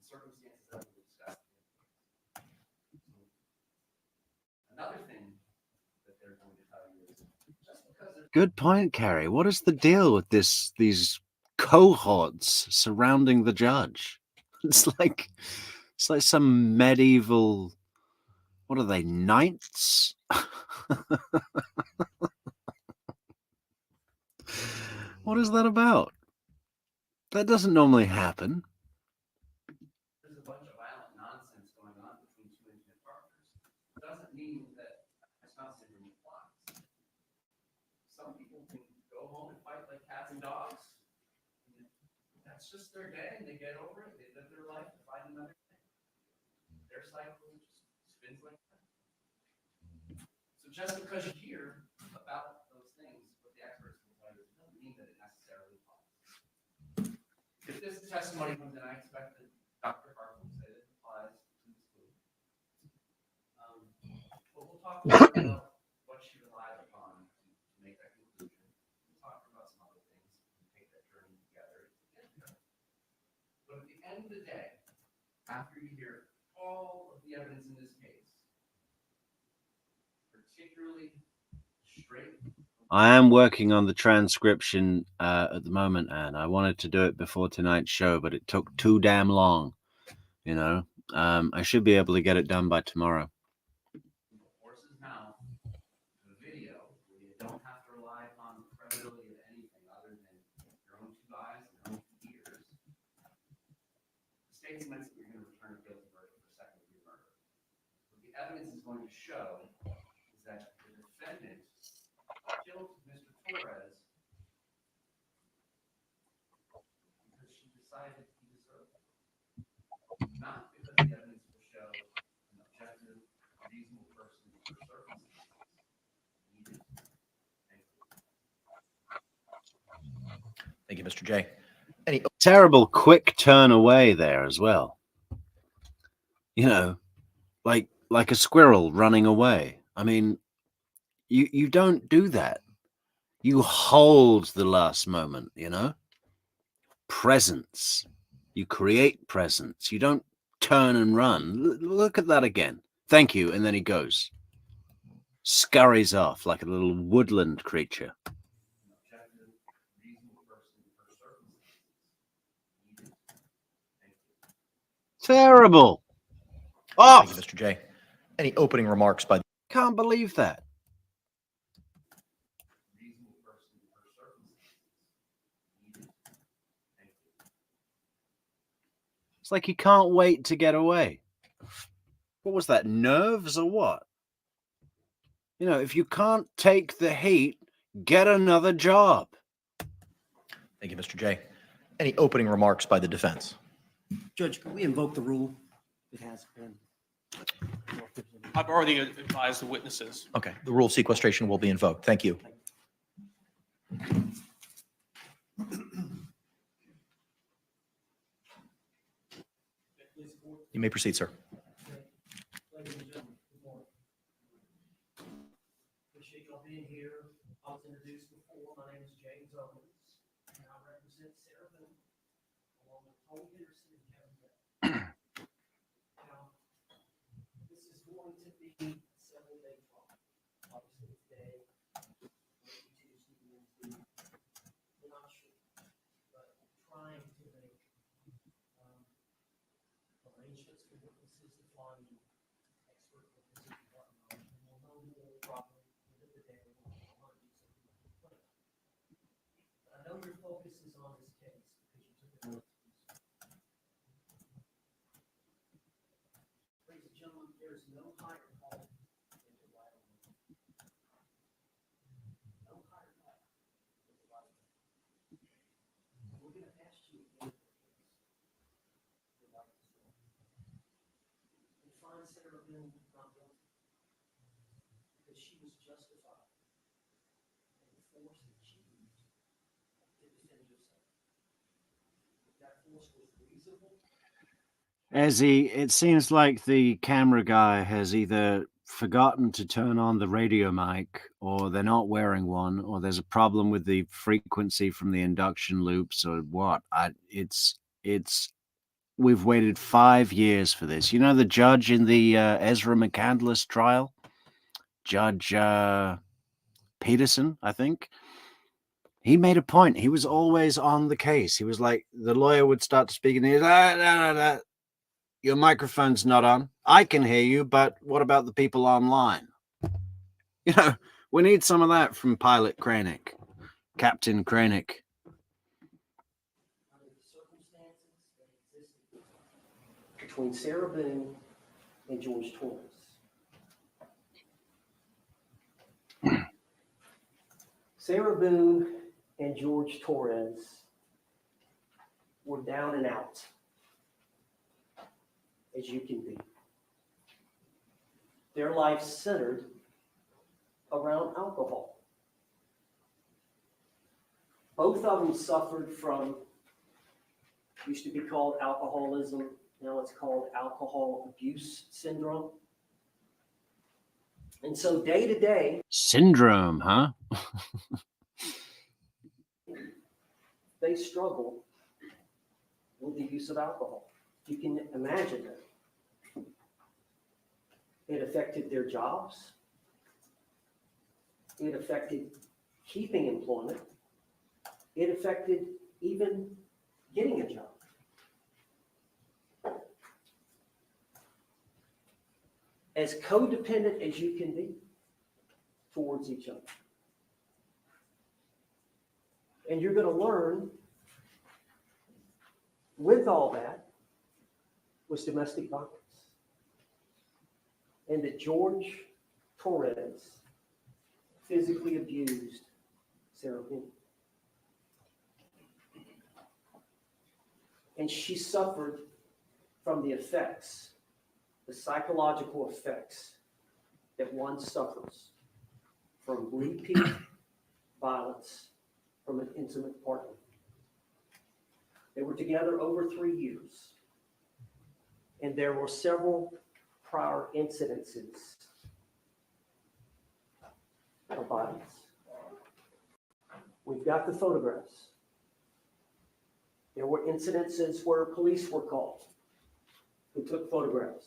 circumstances that we discussed. Another thing that they're going to tell you is just because there's Good point, Carrie. What is the deal with these cohorts surrounding the judge? It's like some medieval, what are they, knights? What is that about? That doesn't normally happen. a bunch of violent nonsense going on between two intimate partners, it doesn't mean that spouse syndrome applies. Some people can go home and fight like cats and dogs. That's just their day, and they get over it. They live their life and find another day. Their cycle just spins like that. So just because you hear about those things, what the experts will tell you, doesn't mean that it necessarily applies. If this testimony comes in, I expect that Dr. Harper will say that it applies to this group. But we'll talk about what she relied upon to make that conclusion. We'll talk about some other things and take that journey together. But at the end of the day, after you hear all of the evidence in this case, particularly straight. I am working on the transcription at the moment, and I wanted to do it before tonight's show, but it took too damn long. You know, I should be able to get it done by tomorrow. Horse's mouth to a video where you don't have to rely upon the credibility of anything other than your own two eyes and your own two ears. The state admits that you're going to return a guilty verdict for second-degree murder. What the evidence is going to show is that the defendant killed Mr. Torres because she decided he deserved it, not because the evidence will show an objective, reasonable person for circumstances needed. Thank you, Mr. J. Any Terrible quick turn away there as well. You know, like a squirrel running away. I mean, you don't do that. You hold the last moment, you know? Presence. You create presence. You don't turn and run. Look at that again. Thank you. And then he goes. Scurries off like a little woodland creature. Terrible. Thank you, Off. Mr. J. Any opening remarks by Can't believe that. It's like he can't wait to get away. What was that, nerves or what? You know, if you can't take the heat, get another job. Thank you, Mr. J. Any opening remarks by the defense? Judge, can we invoke the rule? It has been. I've already advised the witnesses. Okay, the rule of sequestration will be invoked. Thank you. You may proceed, sir. Ladies and gentlemen, good morning. Appreciate y'all being here. I was introduced before. My name is James Owens, and I represent Sarah Boone, along with Tony Henderson and Kevin Beck. Now, this is going to be a several-day trial. Obviously, today, Tuesday, Wednesday, we're not sure, but trying to make arrangements for witnesses to fly in, expert witnesses to fly in, and we'll know more probably end of the day when we're on to something like that. But I know your focus is on this case because you took an oath. Ladies and gentlemen, there is no higher calling than to write a will. No higher calling than to write a will. And we're going to ask you again to write this will. And find Sarah Boone not guilty because she was justified in the force that she used to defend herself. If that force was reasonable, It seems like the camera guy has either forgotten to turn on the radio mic, or they're not wearing one, or there's a problem with the frequency from the induction loops, or what. We've waited 5 years for this. You know, the judge in the Ezra McCandless trial, Judge Peterson, I think. He made a point. He was always on the case. He was like, the lawyer would start to speak, and he was, your microphone's not on. I can hear you, but what about the people online? You know, we need some of that from Pilot Kranick, Captain Kranick. under the circumstances that existed between Sarah Boone and George Torres. Sarah Boone and George Torres were down and out, as you can be. Their life centered around alcohol. Both of them suffered from, used to be called alcoholism, now it's called alcohol abuse syndrome. And so day to day, Syndrome, huh? they struggle with the use of alcohol. You can imagine that. It affected their jobs. It affected keeping employment. It affected even getting a job. As codependent as you can be towards each other. And you're going to learn with all that was domestic violence. And that George Torres physically abused Sarah Boone. And she suffered from the effects, the psychological effects that one suffers from repeat violence from an intimate partner. They were together over 3 years, and there were several prior incidences of violence. We've got the photographs. There were incidences where police were called who took photographs.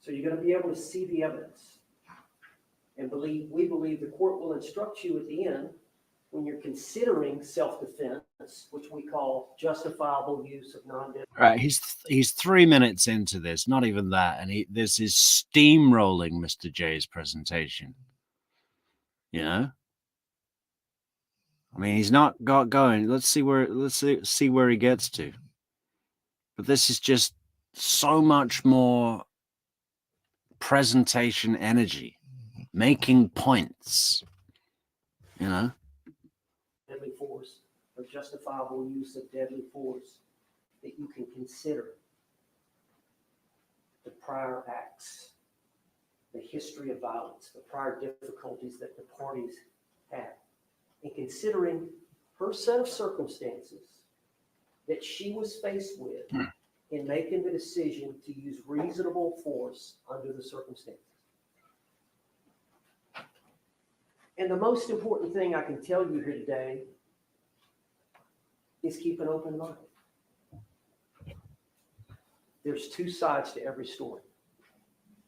So you're going to be able to see the evidence. And we believe the court will instruct you at the end when you're considering self-defense, which we call justifiable use of non-deadly. Right, he's 3 minutes into this, not even that, and this is steamrolling Mr. J's presentation. You know, I mean, he's not got going. Let's see where he gets to. But this is just so much more presentation energy, making points. You know, Deadly force or justifiable use of deadly force that you can consider the prior acts, the history of violence, the prior difficulties that the parties had, and considering her set of circumstances that she was faced with in making the decision to use reasonable force under the circumstances. And the most important thing I can tell you here today is keep an open mind. There's two sides to every story.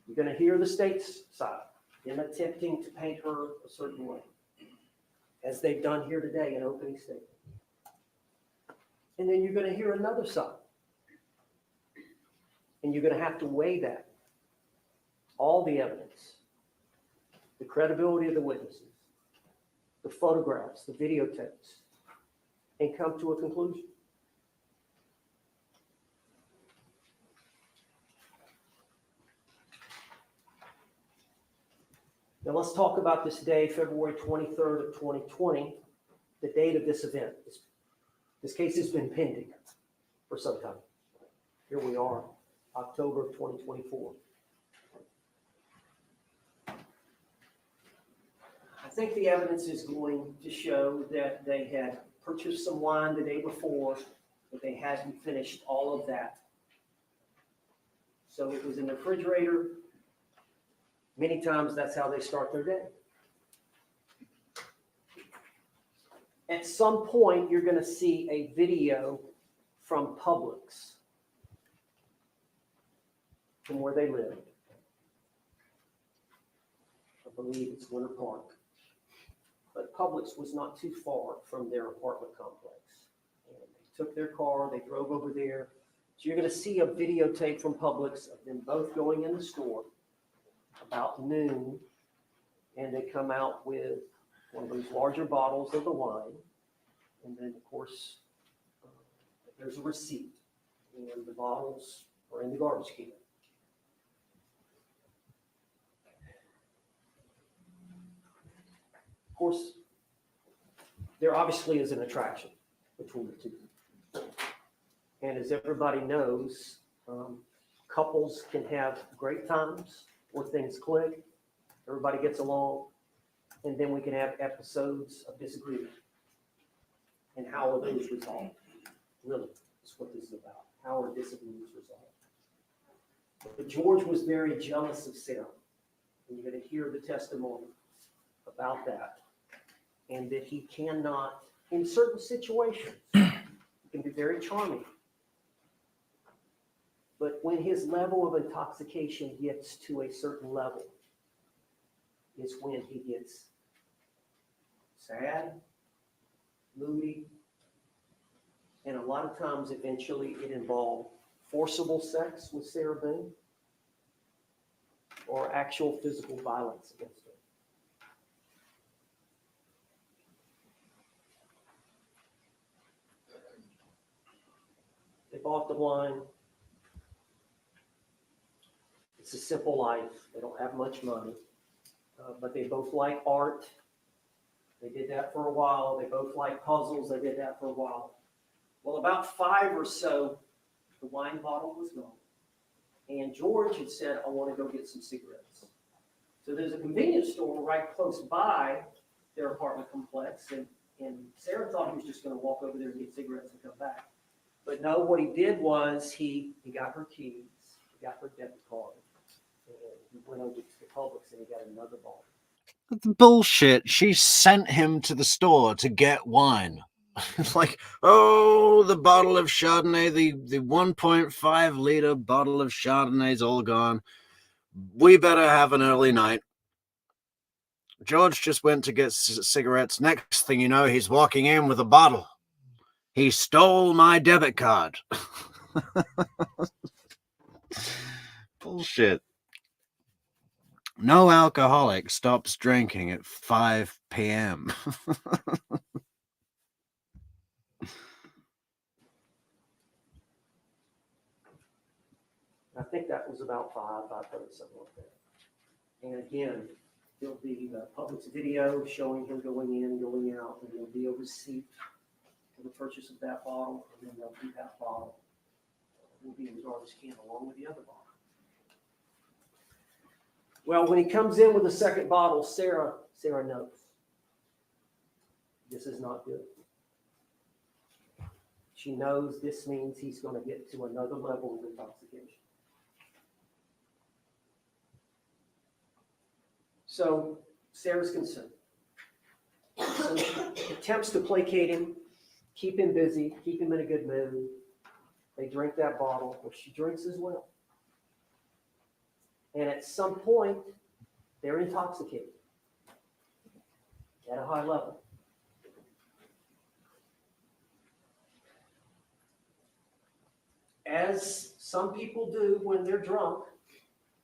You're going to hear the state's side, them attempting to paint her a certain way, as they've done here today in opening statement. And then you're going to hear another side. And you're going to have to weigh that, all the evidence, the credibility of the witnesses, the photographs, the videotapes, and come to a conclusion. Now let's talk about this day, February 23rd of 2020, the date of this event. This case has been pending for some time. Here we are, October of 2024. I think the evidence is going to show that they had purchased some wine the day before, but they hadn't finished all of that. So it was in the refrigerator. Many times that's how they start their day. At some point, you're going to see a video from Publix, from where they live. I believe it's Winter Park. But Publix was not too far from their apartment complex. And they took their car, they drove over there. So you're going to see a videotape from Publix of them both going in the store about noon, and they come out with one of those larger bottles of the wine. And then, of course, there's a receipt, and the bottles are in the garbage can. Of course, there obviously is an attraction between the two. And as everybody knows, couples can have great times where things click, everybody gets along, and then we can have episodes of disagreement. And how are those resolved? Really, is what this is about. How are disagreements resolved? But George was very jealous of Sarah. And you're going to hear the testimony about that. And that he cannot, in certain situations, he can be very charming. But when his level of intoxication gets to a certain level, is when he gets sad, moody, and a lot of times eventually it involved forcible sex with Sarah Boone or actual physical violence against her. They bought the wine. It's a simple life. They don't have much money. but they both like art. They did that for a while. They both like puzzles. They did that for a while. Well, about 5 or so, the wine bottle was gone. And George had said, I want to go get some cigarettes. So there's a convenience store right close by their apartment complex. And Sarah thought he was just going to walk over there and get cigarettes and come back. But no, what he did was he got her keys, he got her debit card, and he went over to Publix and he got another bottle. Bullshit. She sent him to the store to get wine. It's like, oh, the bottle of Chardonnay, the 1.5 liter bottle of Chardonnay's all gone. We better have an early night. George just went to get cigarettes. Next thing you know, he's walking in with a bottle. He stole my debit card. Bullshit. No alcoholic stops drinking at 5 p.m. I think that was about 5:30, something like that. And again, there'll be the Publix video showing him going in, going out, and there'll be a receipt for the purchase of that bottle, and then they'll keep that bottle. Will be in the garbage can along with the other bottle. Well, when he comes in with the second bottle, Sarah knows this is not good. She knows this means he's going to get to another level of intoxication. So Sarah's concerned. So she attempts to placate him, keep him busy, keep him in a good mood. They drink that bottle, which she drinks as well. And at some point, they're intoxicated at a high level. As some people do when they're drunk,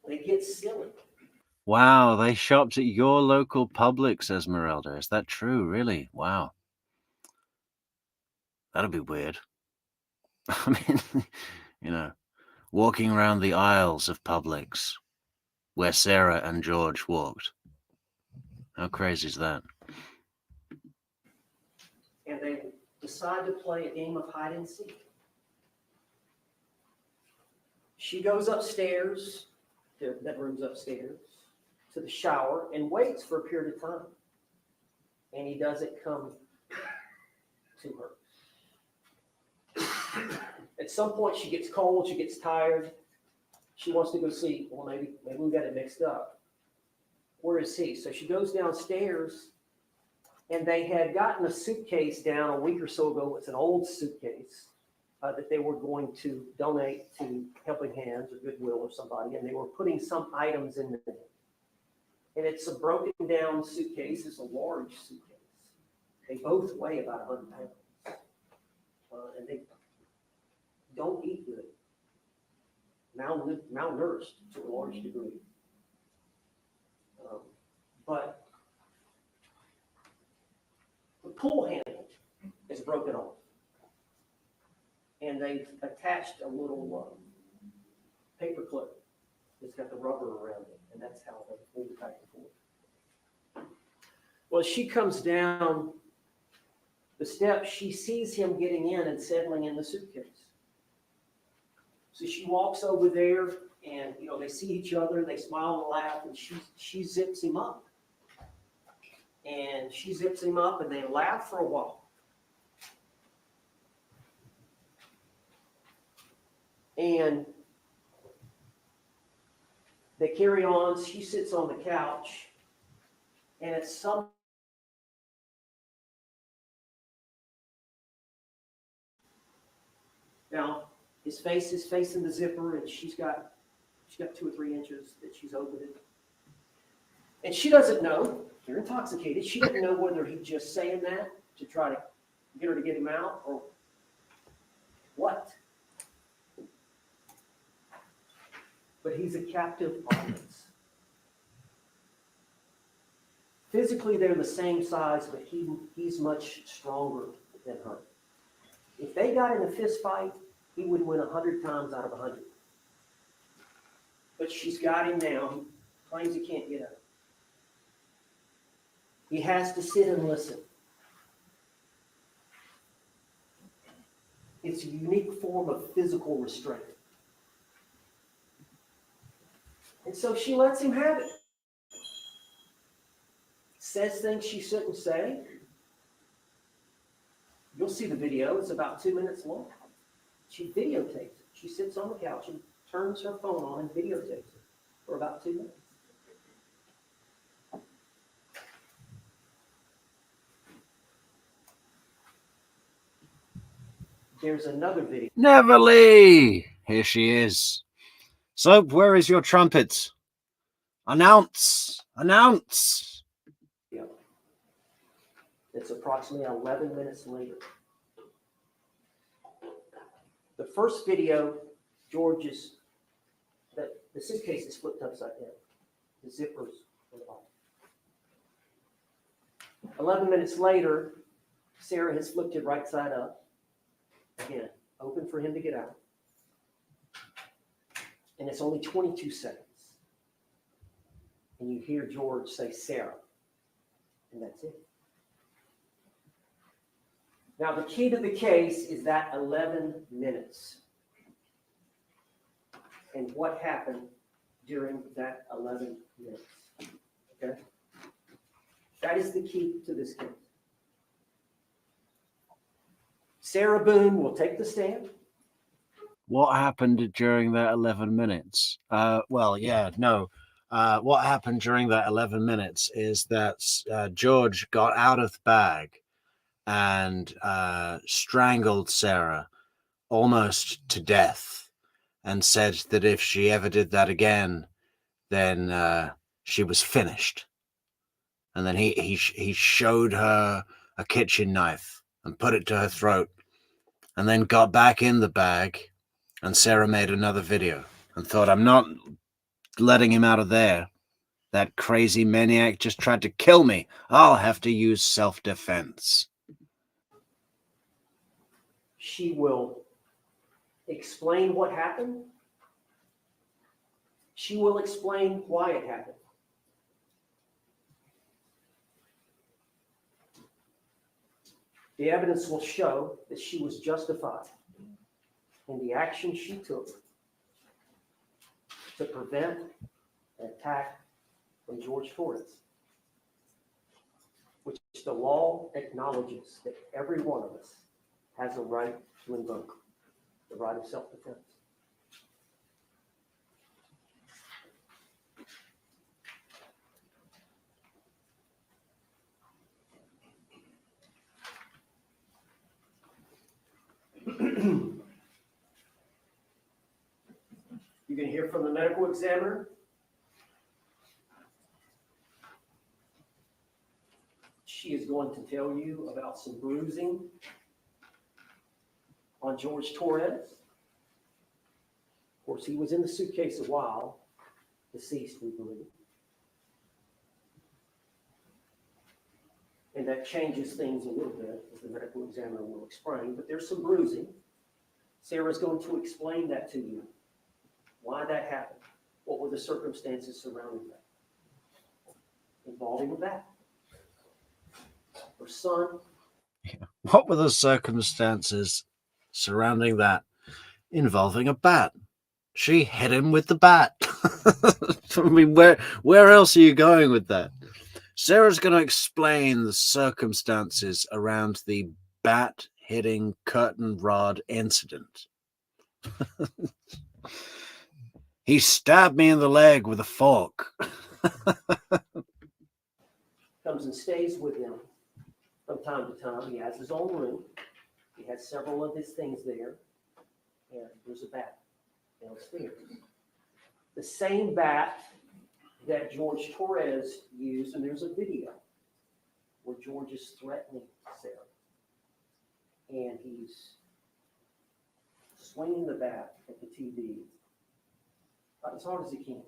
they get silly. Wow, they shopped at your local Publix, Esmeralda. Is that true, really? Wow. That'd be weird. I mean, walking around the aisles of Publix where Sarah and George walked. How crazy is that? And they decide to play a game of hide and seek. She goes upstairs, their bedroom's upstairs, to the shower and waits for a period of time. And he doesn't come to her. At some point, she gets cold, she gets tired. She wants to go see, well, maybe we got it mixed up. Where is he? So she goes downstairs, and they had gotten a suitcase down a week or so ago. It's an old suitcase that they were going to donate to Helping Hands or Goodwill or somebody, and they were putting some items in there. And it's a broken down suitcase. It's a large suitcase. They both weigh about 100 pounds. And they don't eat good. Malnourished to a large degree. But the pull handle is broken off. And they've attached a little paper clip that's got the rubber around it. And that's how they hold it back and forth. Well, she comes down the steps. She sees him getting in and settling in the suitcase. So she walks over there, and they see each other, they smile and laugh, and she zips him up. And she zips him up, and they laugh for a while. And they carry on. She sits on the couch, and at some now his face is facing the zipper, and she's got 2 or 3 inches that she's opened it. And she doesn't know. They're intoxicated. She doesn't know whether he's just saying that to try to get her to get him out or what. But he's a captive audience. Physically, they're the same size, but he's much stronger than her. If they got in a fist fight, he would win 100 times out of 100. But she's got him now. He claims he can't get up. He has to sit and listen. It's a unique form of physical restraint. And so she lets him have it. Says things she shouldn't say. You'll see the video. It's about 2 minutes long. She videotapes it. She sits on the couch and turns her phone on and videotapes it for about 2 minutes. There's another video. Neverly! Here she is. Soap, where is your trumpet? Announce! Announce! It's approximately 11 minutes later. The first video, George's, the suitcase is flipped upside down. The zippers are off. 11 minutes later, Sarah has flipped it right side up. Again, open for him to get out. And it's only 22 seconds. And you hear George say, Sarah. And that's it. Now, the key to the case is that 11 minutes. And what happened during that 11 minutes. Okay? That is the key to this case. Sarah Boone will take the stand. What happened during that 11 minutes? What happened during that 11 minutes is that George got out of the bag and strangled Sarah almost to death and said that if she ever did that again, then she was finished. And then he showed her a kitchen knife and put it to her throat and then got back in the bag, and Sarah made another video and thought, I'm not letting him out of there. That crazy maniac just tried to kill me. I'll have to use self-defense. She will explain what happened. She will explain why it happened. The evidence will show that she was justified in the action she took to prevent an attack from George Torres, which the law acknowledges that every one of us has a right to invoke, the right of self-defense. You can hear from the medical examiner. She is going to tell you about some bruising on George Torres. Of course, he was in the suitcase a while, deceased, we believe. And that changes things a little bit, as the medical examiner will explain, but there's some bruising. Sarah's going to explain that to you. Why that happened. What were the circumstances surrounding that? Involving a bat. Her son. What were the circumstances surrounding that involving a bat? She hit him with the bat. I mean, where else are you going with that? Sarah's going to explain the circumstances around the bat hitting curtain rod incident. He stabbed me in the leg with a fork. Comes and stays with him from time to time. He has his own room. He has several of his things there. And there's a bat downstairs. The same bat that George Torres used, and there's a video where George is threatening Sarah. And he's swinging the bat at the TV about as hard as he can.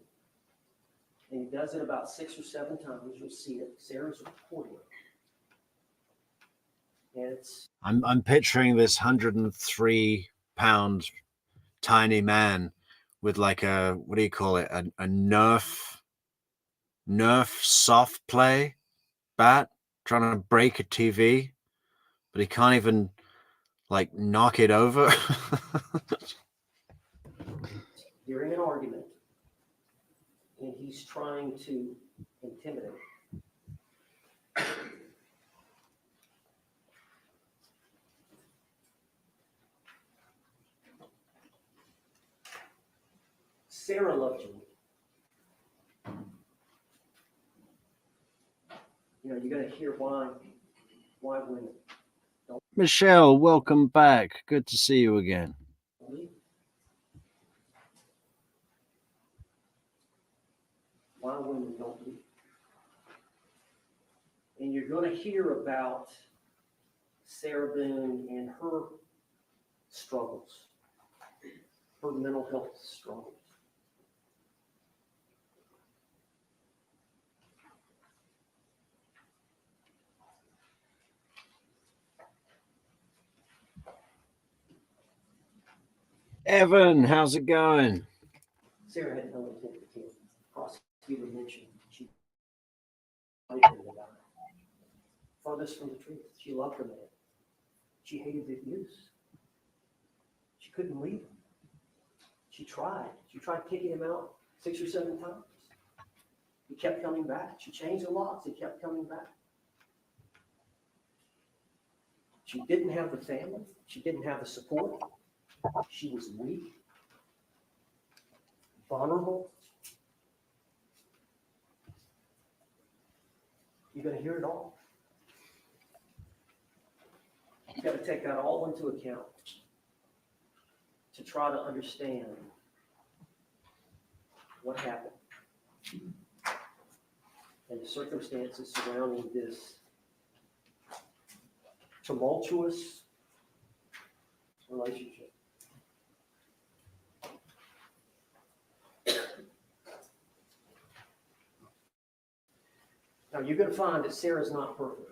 And he does it about 6 or 7 times. You'll see it. Sarah's recording it. And it's... I'm picturing this 103-pound tiny man with like a, what do you call it? A Nerf soft play bat trying to break a TV, but he can't even like knock it over. During an argument, and he's trying to intimidate. Sarah loved you. You know, you're going to hear why women Michelle, welcome back. Good to see you again. leave. Why women don't leave. And you're going to hear about Sarah Boone and her struggles, her mental health struggles. Evan, how's it going? Sarah had no intent to kill. Prosecutor mentioned she liked him to die. Farthest from the truth. She loved her man. She hated the abuse. She couldn't leave him. She tried. She tried kicking him out 6 or 7 times. He kept coming back. She changed the locks. He kept coming back. She didn't have the family. She didn't have the support. She was weak, vulnerable. You're going to hear it all. You've got to take that all into account to try to understand what happened and the circumstances surrounding this tumultuous relationship. Now, you're going to find that Sarah's not perfect.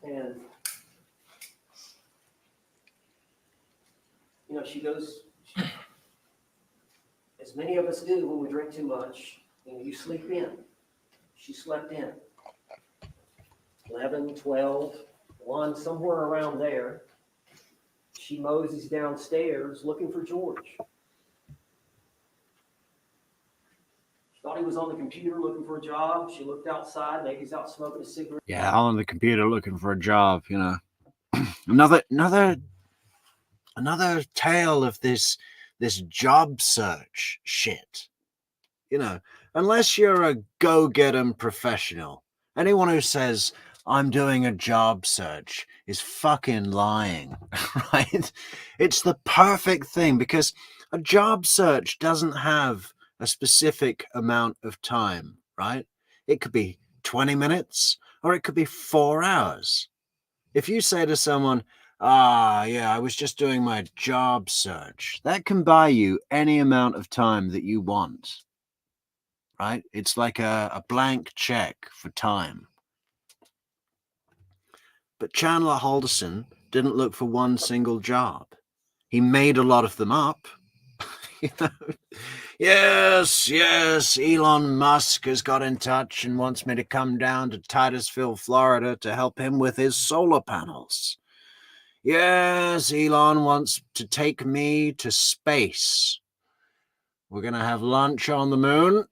And, you know, she goes, as many of us do when we drink too much, you know, you sleep in. She slept in. 11, 12, 1, somewhere around there. She moseys downstairs looking for George. Thought he was on the computer looking for a job. She looked outside. Maybe he's out smoking a cigarette. Yeah, I'm on the computer looking for a job, you know. another tale of this job search shit. You know, unless you're a go-get-'em professional, anyone who says I'm doing a job search is fucking lying, right? It's the perfect thing because a job search doesn't have a specific amount of time, right? It could be 20 minutes or it could be 4 hours. If you say to someone, yeah, I was just doing my job search, that can buy you any amount of time that you want, right? It's like a blank check for time. But Chandler Halderson didn't look for one single job. He made a lot of them up. You know? Yes, Elon Musk has got in touch and wants me to come down to Titusville, Florida to help him with his solar panels. Yes, Elon wants to take me to space. We're going to have lunch on the moon,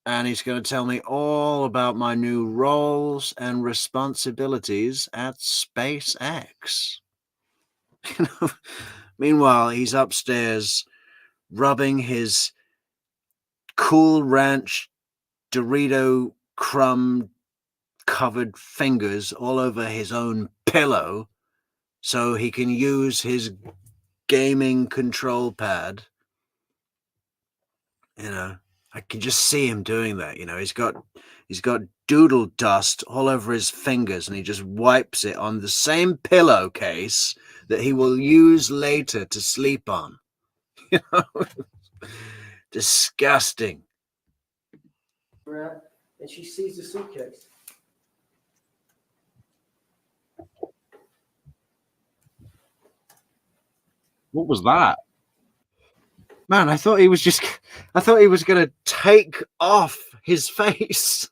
and he's going to tell me all about my new roles and responsibilities at SpaceX. You know? Meanwhile, he's upstairs rubbing his Cool Ranch Dorito crumb covered fingers all over his own pillow so he can use his gaming control pad. You know, I can just see him doing that. You know, he's got doodle dust all over his fingers and he just wipes it on the same pillowcase that he will use later to sleep on. You know, disgusting. And she sees the suitcase. What was that? Man, I thought he was going to take off his face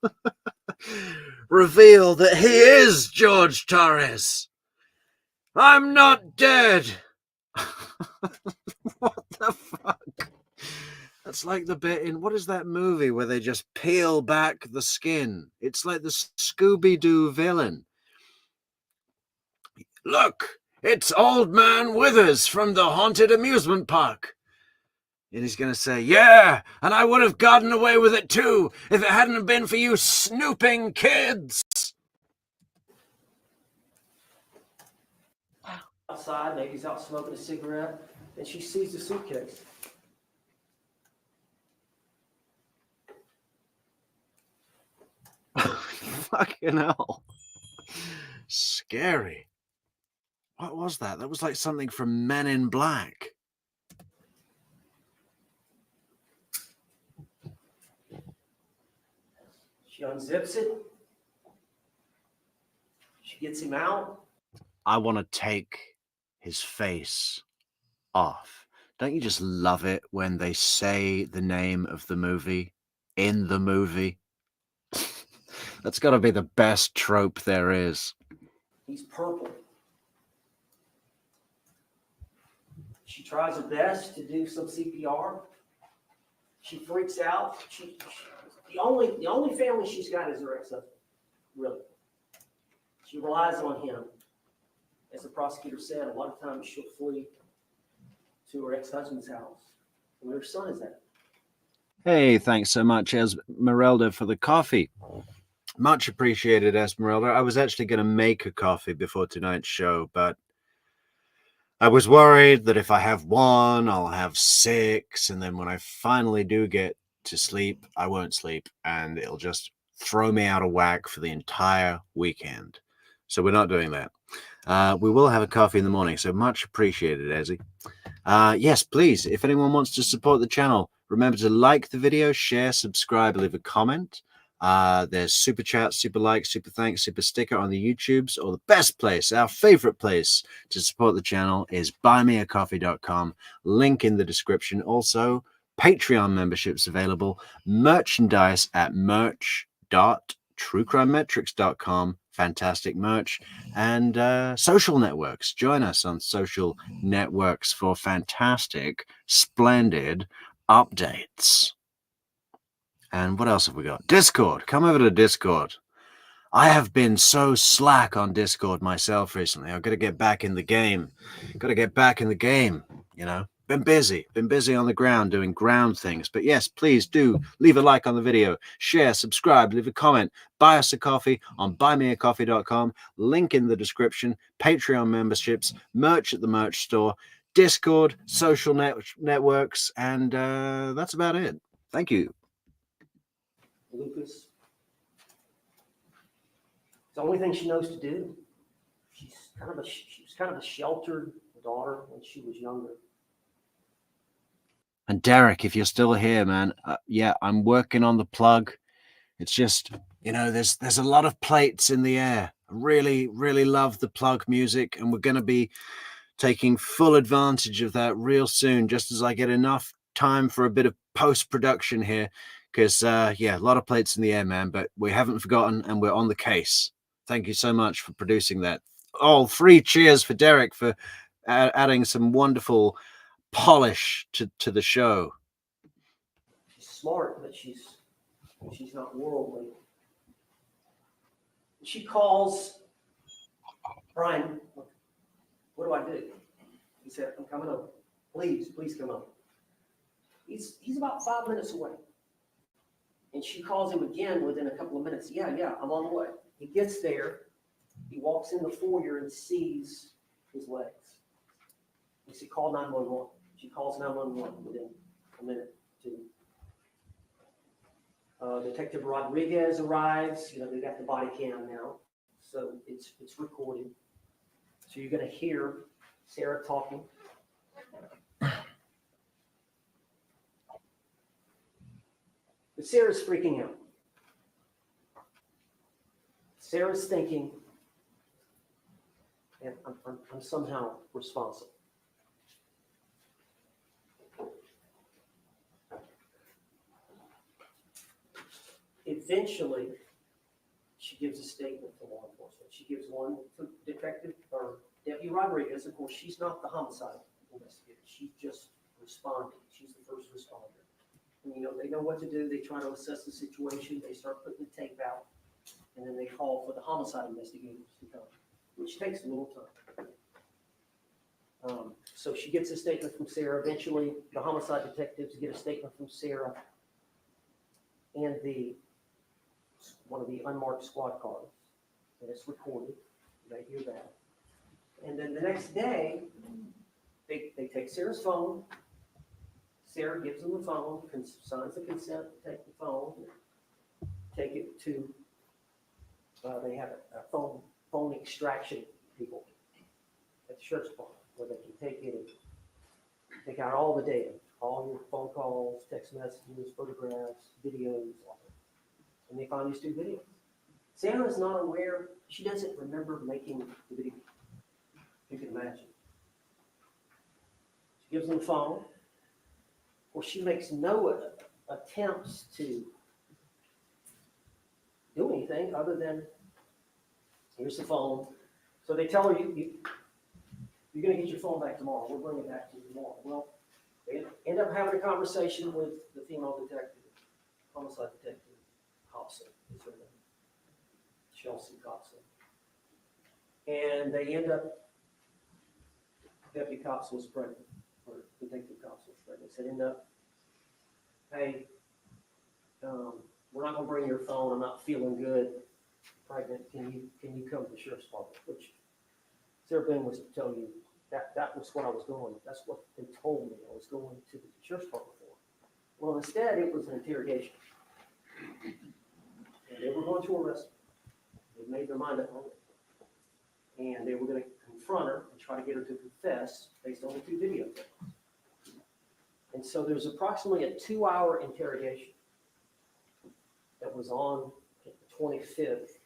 reveal that he is George Torres. I'm not dead. What the fuck? That's like the bit in, what is that movie where they just peel back the skin? It's like the Scooby-Doo villain. Look, it's Old Man Withers from the Haunted Amusement Park. And he's going to say, yeah, and I would have gotten away with it too if it hadn't been for you snooping kids. Outside, maybe he's out smoking a cigarette, and she sees the suitcase. Fucking hell. Scary. What was that? That was like something from Men in Black. She unzips it. She gets him out. I want to take his face off. Don't you just love it when they say the name of the movie in the movie? That's got to be the best trope there is. He's purple. She tries her best to do some CPR. She freaks out. The only family she's got is her ex-husband, really. She relies on him. As the prosecutor said, a lot of times she'll flee to her ex-husband's house, where her son is at. Hey, thanks so much, Esmeralda, for the coffee. Much appreciated, Esmeralda. I was actually going to make a coffee before tonight's show, but I was worried that if I have one, I'll have 6, and then when I finally do get to sleep, I won't sleep, and it'll just throw me out of whack for the entire weekend. So we're not doing that. We will have a coffee in the morning, so much appreciated, Ezzy. Yes, please, if anyone wants to support the channel, remember to like the video, share, subscribe, leave a comment. There's super chat, super like, super thanks, super sticker on the YouTubes, or the best place, our favorite place to support the channel is buymeacoffee.com. Link in the description. Also, Patreon memberships available, merchandise at merch.truecrimemetrics.com. Fantastic merch, and social networks. Join us on social networks for fantastic, splendid updates. And what else have we got? Discord. Come over to Discord. I have been so slack on Discord myself recently. I've got to get back in the game. You know. Been busy on the ground doing ground things. But yes, please do leave a like on the video, share, subscribe, leave a comment, buy us a coffee on buymeacoffee.com. Link in the description, Patreon memberships, merch at the merch store, Discord, social networks, and that's about it. Thank you. Lucas. It's the only thing she knows to do. She was kind of a sheltered daughter when she was younger. And Derek, if you're still here, man, yeah, I'm working on the plug. It's just, you know, there's a lot of plates in the air. I really, really love the plug music, and we're going to be taking full advantage of that real soon, just as I get enough time for a bit of post-production here, because, yeah, a lot of plates in the air, man, but we haven't forgotten, and we're on the case. Thank you so much for producing that. Oh, 3 cheers for Derek for adding some wonderful polish to the show. She's smart, but she's not worldly. She calls Brian. What do I do? He said, I'm coming over. Please come over. He's about 5 minutes away. And she calls him again within a couple of minutes. Yeah, I'm on the way. He gets there. He walks in the foyer and sees his legs. He said, call 911. She calls 911 within a minute, 2. Detective Rodriguez arrives. You know, they got the body cam now, so it's recorded. So you're going to hear Sarah talking. But Sarah's freaking out. Sarah's thinking, and I'm somehow responsible. eventually, she gives a statement to law enforcement. She gives one to Detective or Deputy Rodriguez. Of course, she's not the homicide investigator. She's just responding. She's the first responder. And, they know what to do. They try to assess the situation. They start putting the tape out. And then they call for the homicide investigators to come, which takes a little time. So she gets a statement from Sarah. Eventually, the homicide detectives get a statement from Sarah and one of the unmarked squad cars. And it's recorded. They hear that. And then the next day, they take Sarah's phone. Sarah gives them the phone, signs the consent to take the phone, take it to, they have a phone extraction people at the sheriff's department where they can take it and take out all the data, all your phone calls, text messages, photographs, videos, all that. And they find these 2 videos. Sarah's not aware, she doesn't remember making the video. You can imagine. She gives them the phone. Well, she makes no attempts to do anything other than, here's the phone. So they tell her, you're going to get your phone back tomorrow. We'll bring it back to you tomorrow. Well, they end up having a conversation with the female detective, homicide detective, Hobson is her name, Chelsea Hobson. And they end up, Deputy Cops was pregnant, or Detective Cops was pregnant. They end up, hey, we're not going to bring your phone. I'm not feeling good, pregnant. Can you come to the sheriff's department? Which Sarah Boone was to tell you that was what I was going. That's what they told me I was going to the sheriff's department for. Well, instead, it was an interrogation. And they were going to arrest her. They made their mind up on it. And they were going to confront her and try to get her to confess based on the 2 videotapes. And so there's approximately a 2-hour interrogation that was on the 25th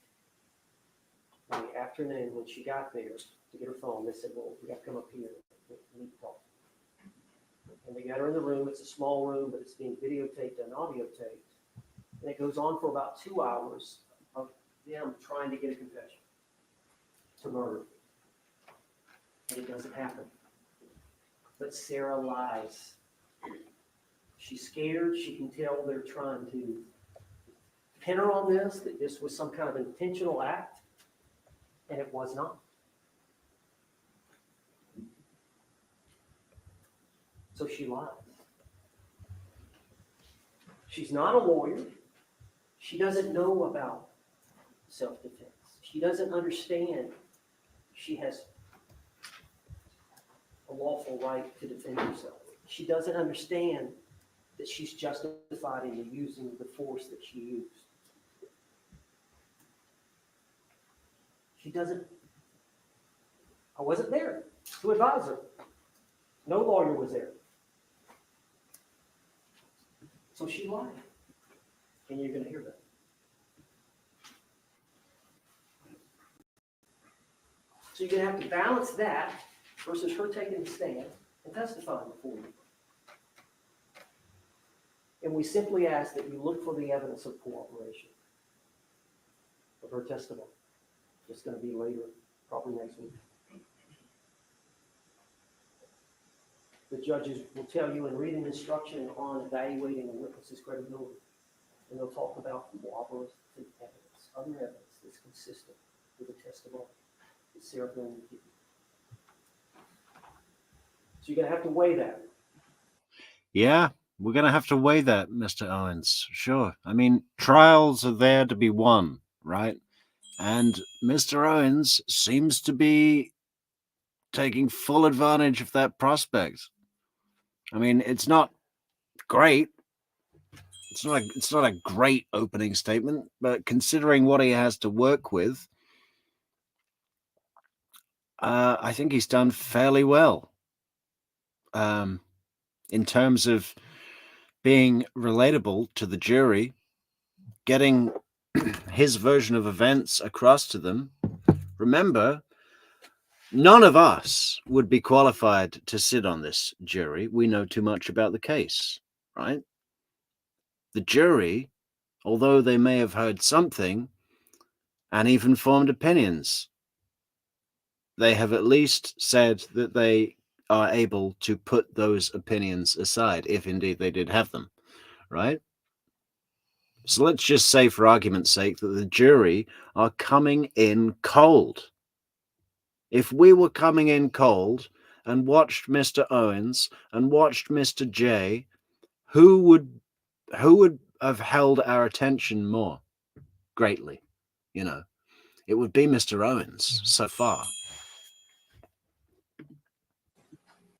in the afternoon when she got there to get her phone. They said, well, we got to come up here. We need to talk. And they got her in the room. It's a small room, but it's being videotaped and audio taped. And it goes on for about 2 hours of them trying to get a confession to murder. And it doesn't happen. But Sarah lies. She's scared. She can tell they're trying to pin her on this, that this was some kind of intentional act, and it was not. So she lies. She's not a lawyer. She doesn't know about self-defense. She doesn't understand she has a lawful right to defend herself. She doesn't understand that she's justified in using the force that she used. She doesn't. I wasn't there to advise her. No lawyer was there. So she lied. And you're going to hear that. So you're going to have to balance that versus her taking the stand and testifying before you. And we simply ask that you look for the evidence of cooperation of her testimony. It's going to be later, probably next week. The judges will tell you in reading instruction on evaluating a witness's credibility. And they'll talk about cooperative evidence, other evidence that's consistent with the testimony that Sarah Boone will give you. So you're going to have to weigh that. Yeah, we're going to have to weigh that, Mr. Owens. Sure. I mean, trials are there to be won, right? And Mr. Owens seems to be taking full advantage of that prospect. I mean, it's not great. It's not a great opening statement, but considering what he has to work with, I think he's done fairly well in terms of being relatable to the jury, getting his version of events across to them. Remember, none of us would be qualified to sit on this jury. We know too much about the case, right? The jury although they may have heard something and even formed opinions. They have at least said that they are able to put those opinions aside, if indeed they did have them, right? So let's just say, for argument's sake, that the jury are coming in cold. If we were coming in cold and watched Mr. Owens and watched Mr. J, who would have held our attention more greatly? You know, it would be Mr. Owens so far.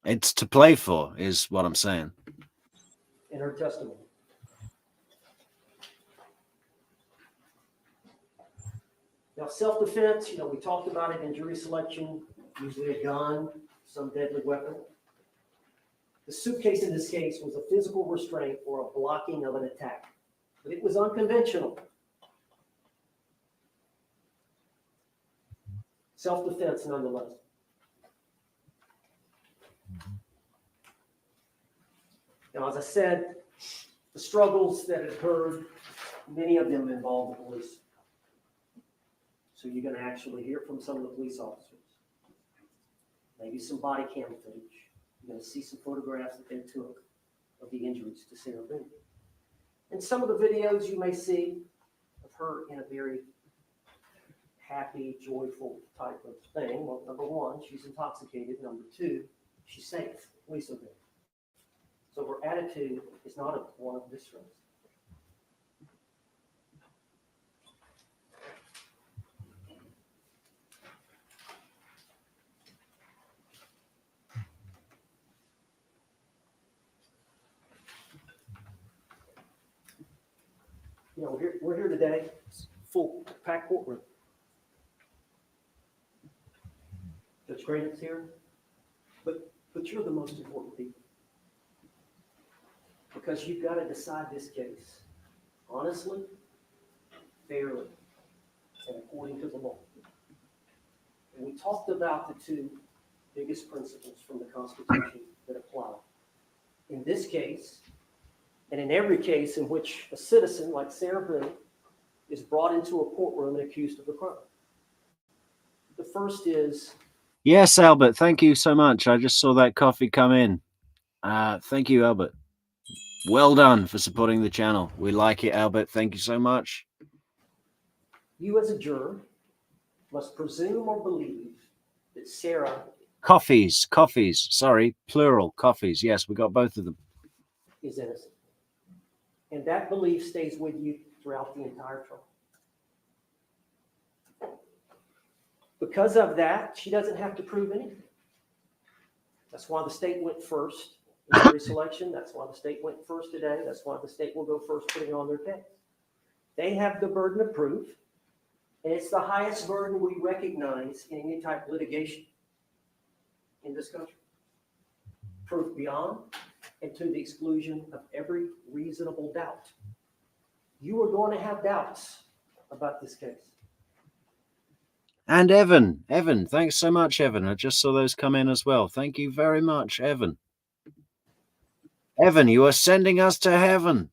It's to play for, is what I'm saying. In her testimony. Now, self-defense, we talked about it in jury selection, usually a gun, some deadly weapon. The suitcase in this case was a physical restraint or a blocking of an attack, but it was unconventional. Self-defense, nonetheless. Now, as I said, the struggles that occurred, many of them involved the police. So you're going to actually hear from some of the police officers. Maybe some body cam footage. You're going to see some photographs that they took of the injuries to Sarah Boone. And some of the videos you may see of her in a very happy, joyful type of thing. Well, number one, she's intoxicated. Number two, she's safe. Police are there. So her attitude is not one of distress. We're here today, full packed courtroom. Judge Grant's here, but you're the most important people. Because you've got to decide this case honestly, fairly, and according to the law. And we talked about the two biggest principles from the Constitution that apply. In this case, and in every case in which a citizen like Sarah Boone is brought into a courtroom and accused of a crime. The first is... Yes, Albert, thank you so much. I just saw that coffee come in. Thank you, Albert. Well done for supporting the channel. We like it, Albert. Thank you so much. You as a juror must presume or believe that Sarah... Coffees. Sorry, plural, coffees. Yes, we got both of them. ...is innocent. And that belief stays with you throughout the entire trial. Because of that, she doesn't have to prove anything. That's why the state went first in jury selection. That's why the state went first today. That's why the state will go first putting on their case. They have the burden of proof, and it's the highest burden we recognize in any type of litigation in this country. Proof beyond and to the exclusion of every reasonable doubt. You are going to have doubts about this case. And Evan, thanks so much, Evan. I just saw those come in as well. Thank you very much, Evan. Evan, you are sending us to heaven.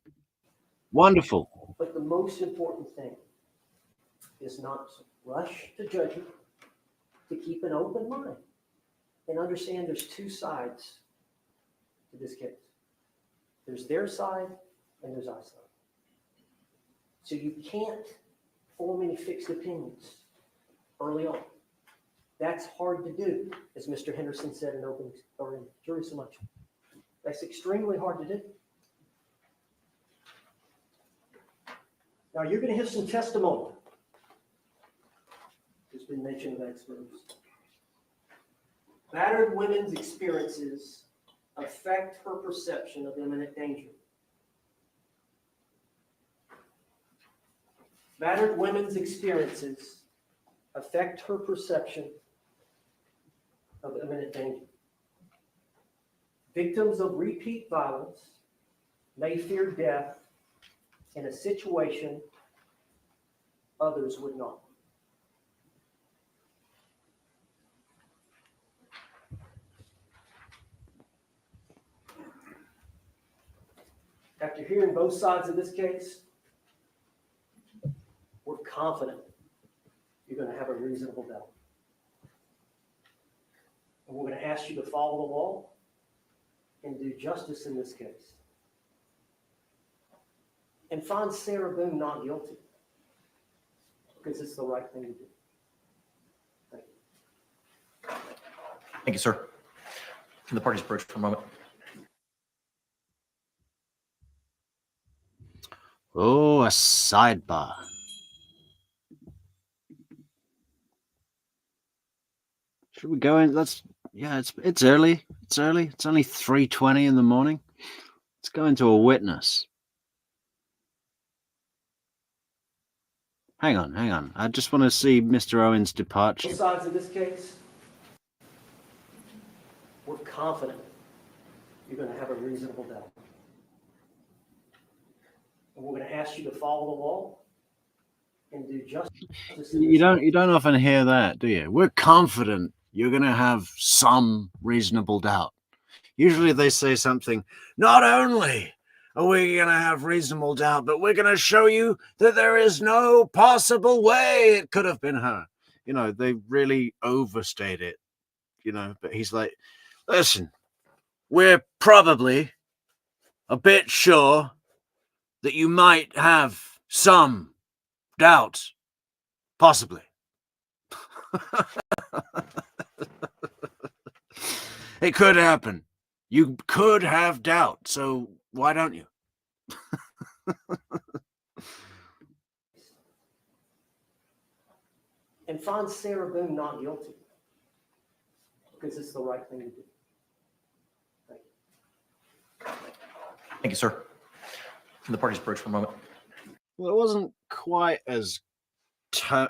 Wonderful. But the most important thing is not to rush to judgment, to keep an open mind and understand there's two sides to this case. There's their side and there's our side. So you can't form any fixed opinions early on. That's hard to do, as Mr. Henderson said in jury selection. That's extremely hard to do. Now you're going to hear some testimony. There's been mention of experts. Battered women's experiences affect her perception of imminent danger. Battered women's experiences affect her perception of imminent danger. Victims of repeat violence may fear death in a situation others would not. After hearing both sides of this case, confident you're going to have a reasonable doubt. And we're going to ask you to follow the law and do justice in this case. And find Sarah Boone not guilty, because it's the right thing to do. Thank you. Thank you, sir. Can the parties approach for a moment? Oh, a sidebar. Should we go in? Yeah, it's early. It's early. It's only 3:20 in the morning. Let's go into a witness. Hang on. I just want to see Mr. Owen's departure. Both sides of this case, we're confident you're going to have a reasonable doubt. And we're going to ask you to follow the law and do justice. You don't often hear that, do you? We're confident you're going to have some reasonable doubt. Usually they say something, not only are we going to have reasonable doubt, but we're going to show you that there is no possible way it could have been her. You know, they really overstate it, you know, but he's like, listen, we're probably a bit sure that you might have some doubt, possibly. It could happen. You could have doubt, so why don't you? And find Sarah Boone not guilty, because it's the right thing to do. Thank you. Thank you, sir. Can the parties approach for a moment? Well, it wasn't quite as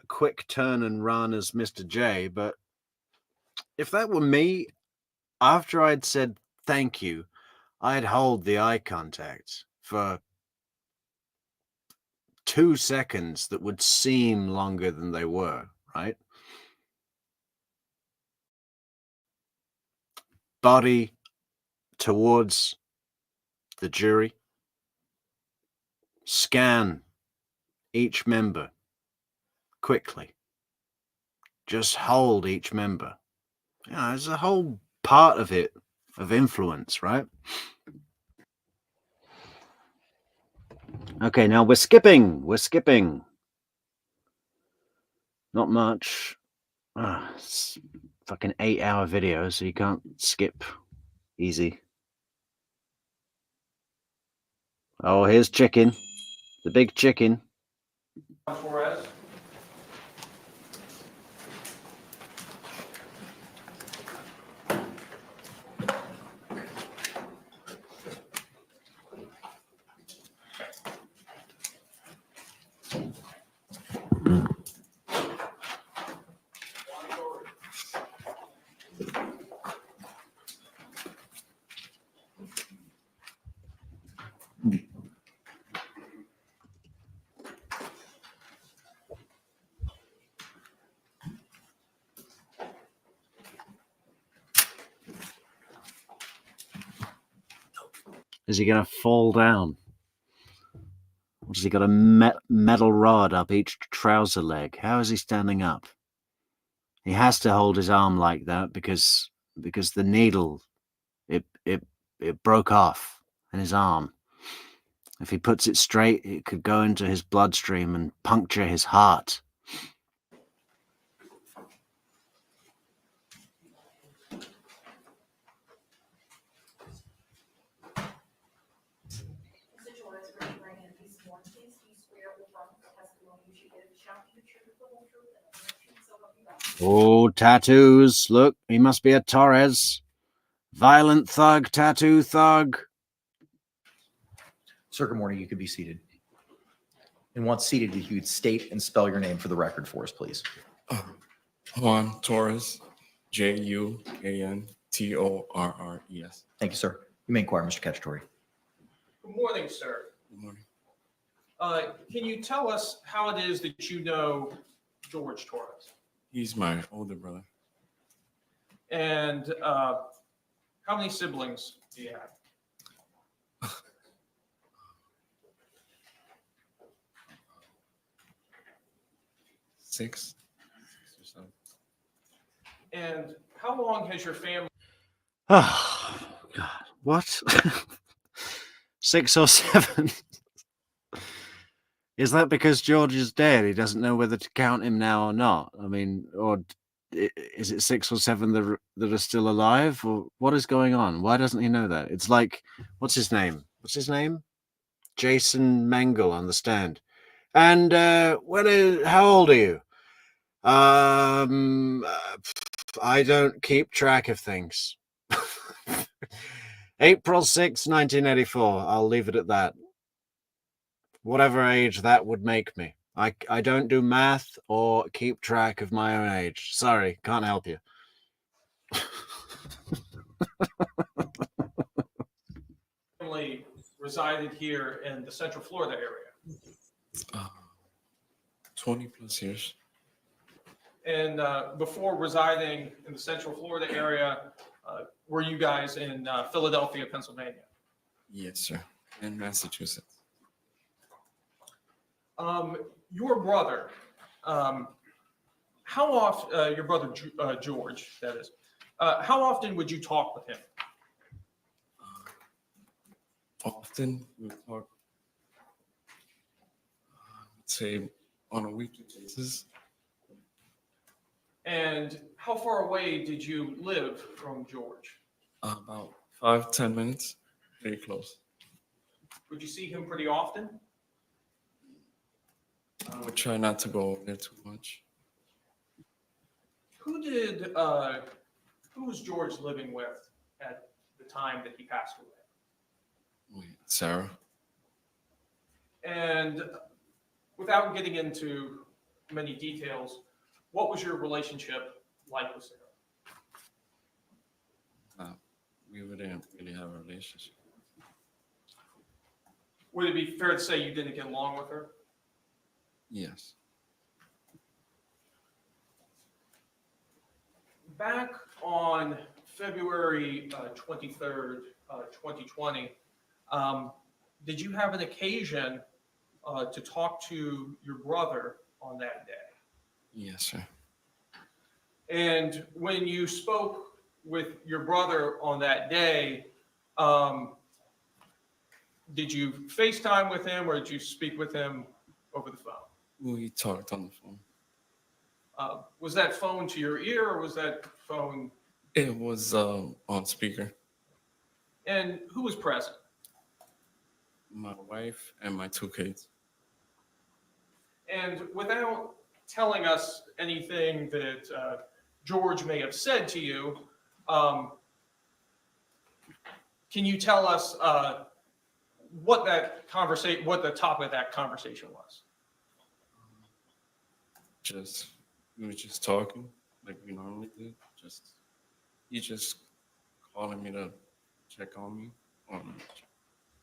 quick turn and run as Mr. J, but if that were me, after I'd said thank you, I'd hold the eye contact for 2 seconds that would seem longer than they were, right? Body towards the jury. Scan each member quickly. Just hold each member. You know, there's a whole part of it of influence, right? Okay, now we're skipping. Not much. It's fucking 8-hour video, so you can't skip easy. Oh, here's chicken. The big chicken. Torres. Is he going to fall down? Or has he got a metal rod up each trouser leg? How is he standing up? He has to hold his arm like that because the needle it broke off in his arm. If he puts it straight, it could go into his bloodstream and puncture his heart. Oh, tattoos. Look, he must be a Torres. Violent thug, tattoo thug. Sir, good morning. You could be seated. And once seated, if you'd state and spell your name for the record for us, please. Juan Torres, Juantorres. Thank you, sir. You may inquire, Mr. Cacciatore. Good morning, sir. Good morning. Can you tell us how it is that you know George Torres? He's my older brother. And how many siblings do you have? 6 or 7. And how long has your family Oh, God. What? 6 or 7? Is that because George is dead? He doesn't know whether to count him now or not. I mean, or is it 6 or 7 that are still alive, or what is going on? Why doesn't he know that? It's like, what's his name? What's his name? Jason Mangle on the stand. And how old are you? I don't keep track of things. April 6, 1984. I'll leave it at that. Whatever age that would make me. I don't do math or keep track of my own age. Sorry, can't help you. resided here in the Central Florida area? 20 plus years. And before residing in the Central Florida area, were you guys in Philadelphia, Pennsylvania? Yes, sir. In Massachusetts. Your brother, how often, your brother George, that is, how often would you talk with him? Often we talk, I'd say, on a weekly basis. And how far away did you live from George? About 5-10 minutes. Very close. Would you see him pretty often? I would try not to go over there too much. Who was George living with at the time that he passed away? Wait, Sarah? And without getting into many details, what was your relationship like with Sarah? We wouldn't really have a relationship. Would it be fair to say you didn't get along with her? Yes. Back on February 23rd, 2020, did you have an occasion to talk to your brother on that day? Yes, sir. And when you spoke with your brother on that day, did you FaceTime with him or did you speak with him over the phone? We talked on the phone. Was that phone to your ear or was that phone? It was on speaker. And who was present? My wife and my 2 kids. And without telling us anything that George may have said to you, can you tell us what the topic of that conversation was? We were just talking like we normally did. He just calling me to check on me.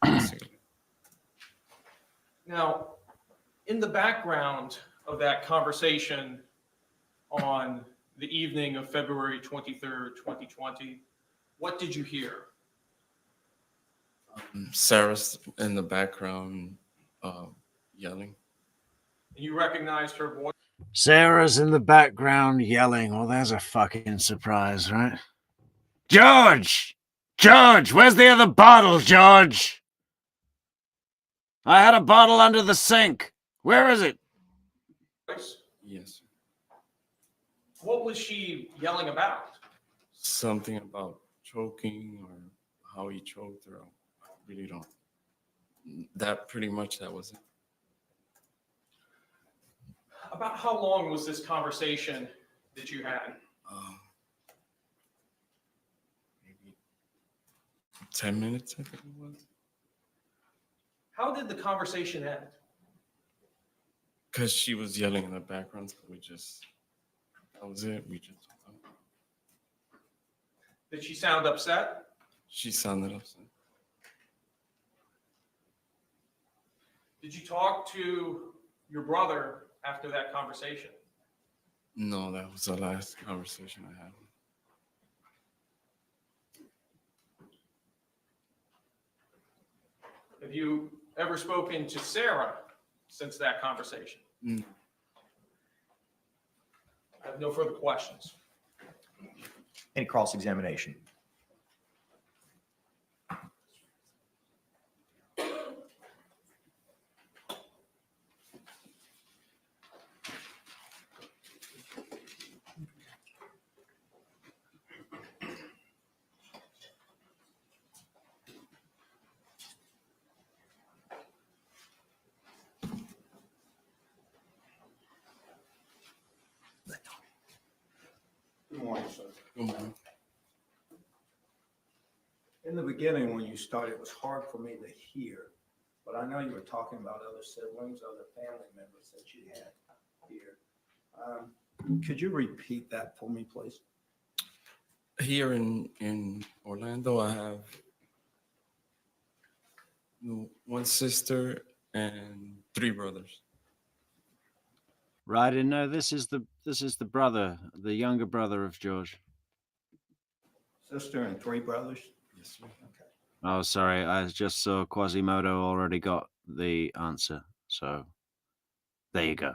Basically. Now, in the background of that conversation on the evening of February 23rd, 2020, what did you hear? Sarah's in the background yelling. And you recognized her voice? Sarah's in the background yelling. Well, there's a fucking surprise, right? George! George, where's the other bottle, George? I had a bottle under the sink. Where is it? Yes. What was she yelling about? Something about choking or how he choked her. I really don't. That was it. About how long was this conversation that you had? Maybe 10 minutes, I think it was. How did the conversation end? Because she was yelling in the background, so that was it. We just, Did she sound upset? she sounded upset. Did you talk to your brother after that conversation? No, that was the last conversation I had. Have you ever spoken to Sarah since that conversation? No. have no further questions. Any cross-examination? Good morning, sir. Good morning. In the beginning, when you started, it was hard for me to hear, but I know you were talking about other siblings, other family members that you had here. Could you repeat that for me, please? Here in Orlando, I have one sister and 3 brothers. Right, and no, this is the brother, the younger brother of George. Sister and 3 brothers? Yes, sir. Okay. Oh, sorry, I just saw Quasimodo already got the answer, so there you go.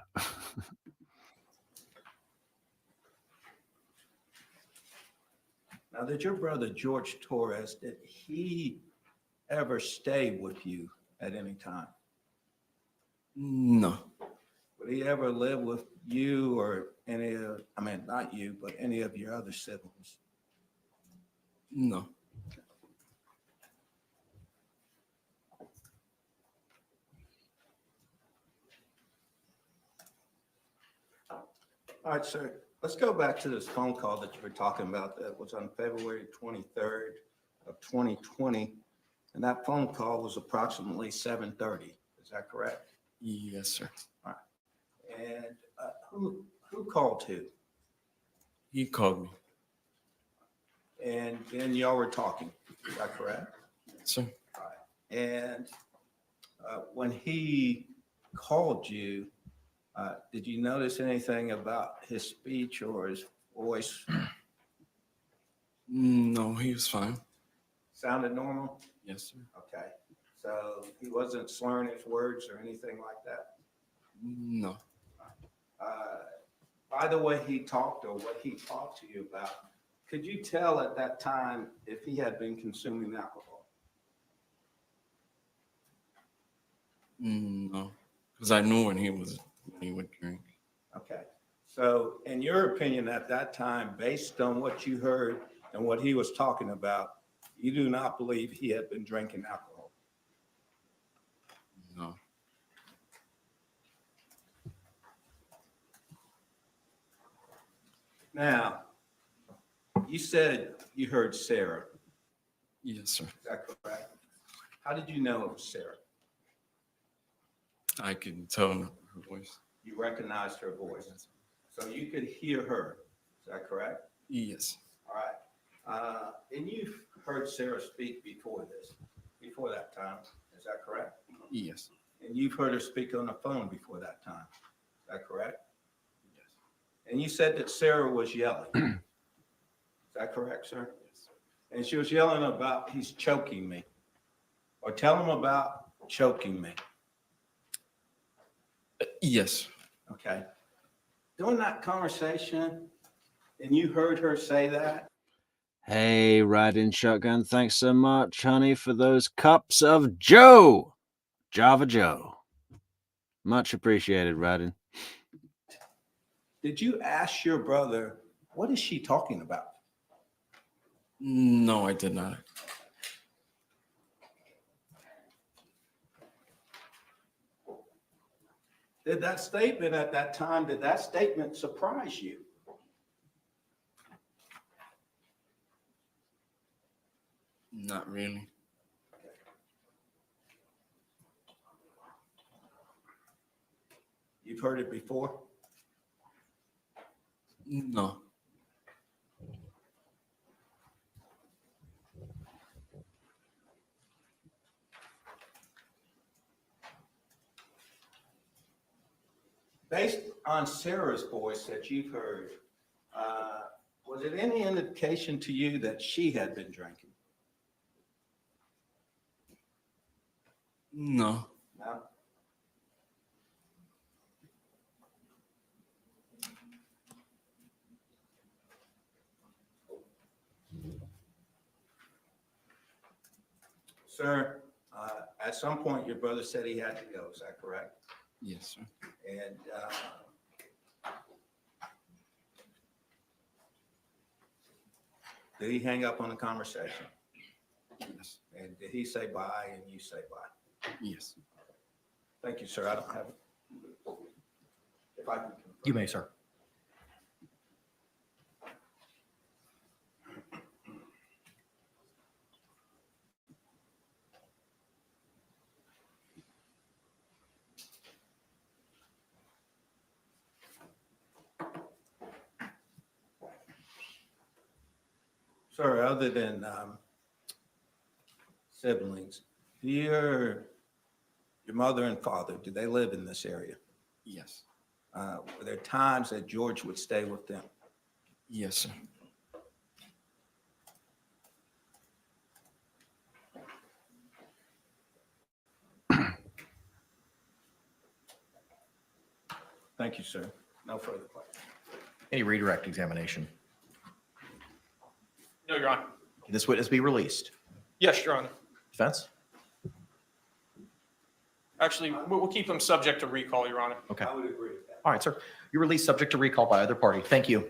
Now, did your brother George Torres, did he ever stay with you at any time? No, Would he ever live with you or any of, I mean, not you, but any of your other siblings? no. All right, sir, let's go back to this phone call that you were talking about that was on February 23rd of 2020. And that phone call was approximately 7:30. Is that correct? Yes, sir. And who called who? He called me. And then y'all were talking. Is that correct? Sir. And when he called you, did you notice anything about his speech or his voice? No, he was fine. Sounded normal? Yes, sir. Okay. So he wasn't slurring his words or anything like that? No. By the way he talked or what he talked to you about, could you tell at that time if he had been consuming alcohol? No, because I knew when he would drink. Okay. So in your opinion at that time, based on what you heard and what he was talking about, you do not believe he had been drinking alcohol? No. Now, you said you heard Sarah. Yes, sir. Is that correct? How did you know it was Sarah? I can tell her voice. You recognized her voice. So you could hear her. Is that correct? Yes. All right. And you've heard Sarah speak before that time. Is that correct? Yes. And you've heard her speak on the phone before that time. Is that correct? Yes. And you said that Sarah was yelling. Is that correct, sir? Yes. And she was yelling about, he's choking me. Or tell him about choking me. Yes. Okay. During that conversation, and you heard her say that, Hey, Riding Shotgun, thanks so much, honey, for those cups of Joe. Java Joe. Much appreciated, Riding. did you ask your brother, what is she talking about? No, I did not. Did that statement at that time, did that statement surprise you? Not really. You've heard it before? No. Based on Sarah's voice that you've heard, was it any indication to you that she had been drinking? No. No? Sir, at some point, your brother said he had to go, is that correct? Yes, sir. And did he hang up on the conversation? Yes. And did he say bye and you say bye? Yes. Thank you, sir. I don't have it. If I can confirm. You may, sir. Sir, other than siblings, your mother and father, do they live in this area? Yes. Were there times that George would stay with them? Yes, sir. Thank you, sir. No further questions. Any redirect examination? No, Your Honor. Can this witness be released? Yes, Your Honor. Defense? Actually, we'll keep him subject to recall, Your Honor. Okay. I would agree with that. All right, sir. You're released subject to recall by either party. Thank you.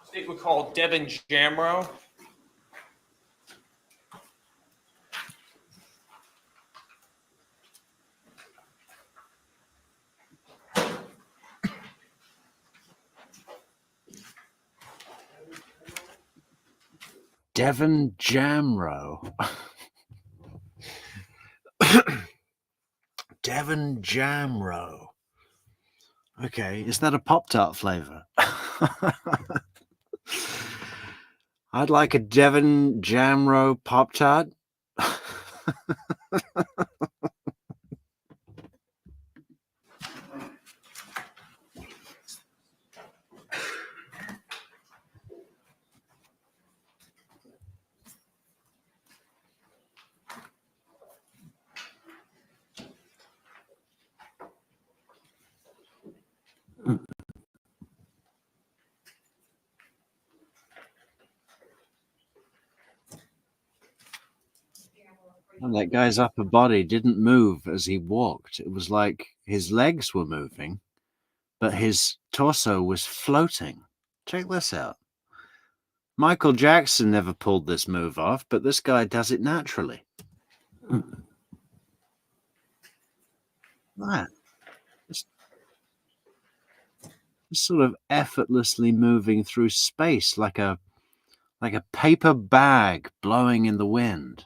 State would call Devin Jamro. Devon Jamro. Devon Jamro. Okay, is that a Pop-Tart flavor? I'd like a Devon Jamro Pop-Tart. And that guy's upper body didn't move as he walked. It was like his legs were moving, but his torso was floating. Check this out. Michael Jackson never pulled this move off, but this guy does it naturally. That. Just sort of effortlessly moving through space like a paper bag blowing in the wind.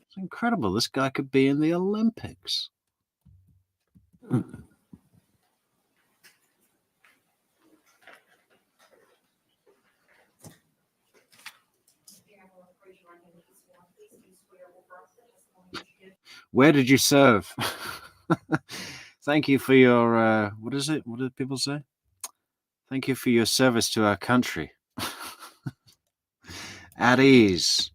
It's incredible. This guy could be in the Olympics. Where did you serve? Thank you for your, what is it? What do people say? Thank you for your service to our country. At ease.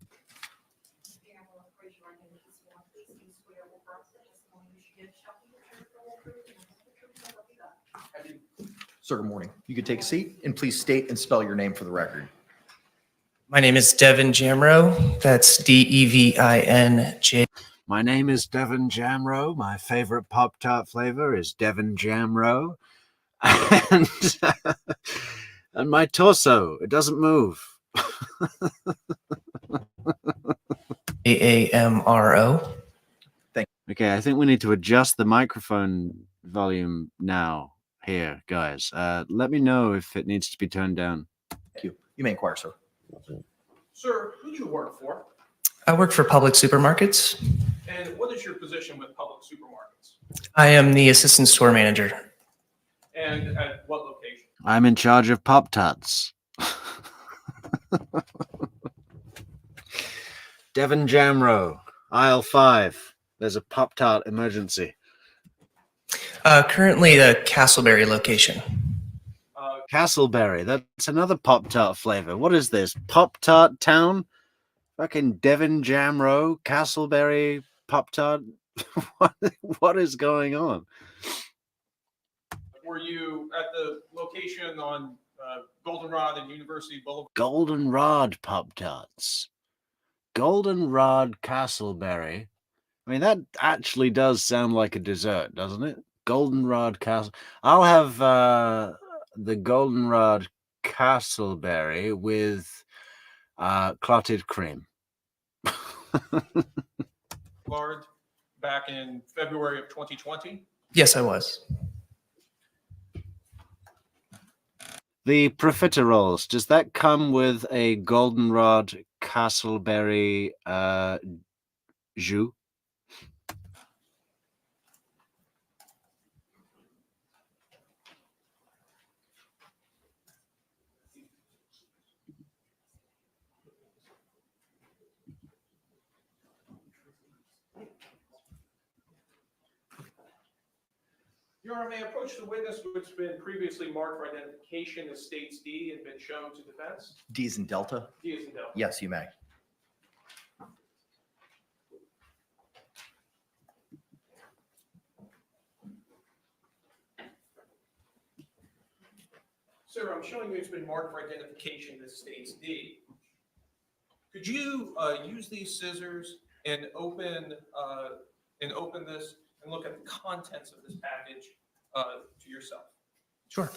Sir, good morning. You could take a seat and please state and spell your name for the record. My name is Devin Jamro. That's Devinj. My name is Devon Jamro. My favorite Pop-Tart flavor is Devon Jamro. And my torso, it doesn't move. AAMRO. Okay, I think we need to adjust the microphone volume now here, guys. Let me know if it needs to be turned down. Thank you. You may inquire, sir. Sir, who do you work for? I work for Publix Supermarkets. And what is your position with Publix Supermarkets? I am the assistant store manager. And at what location? I'm in charge of Pop-Tarts. Devon Jamro, aisle 5. There's a Pop-Tart emergency. Currently the Castleberry location. Castleberry, that's another Pop-Tart flavor. What is this? Pop-Tart Town? Fucking Devon Jamro, Castleberry, Pop-Tart. What is going on? Were you at the location on Goldenrod and University Boulevard? Goldenrod Pop Tarts. Goldenrod Castleberry. I mean, that actually does sound like a dessert, doesn't it? Goldenrod Castle. I'll have the Goldenrod Castleberry with clotted cream. Boulevard back in February of 2020? Yes, I was. The profiteroles, does that come with a Goldenrod Castleberry jus? Your Honor, may I approach the witness which has been previously marked for identification as states D and been shown to defense? D is in Delta? D is in Delta. Yes, you may. Sir, I'm showing you it's been marked for identification as states D. Could you use these scissors and open this and look at the contents of this package to yourself? Sure.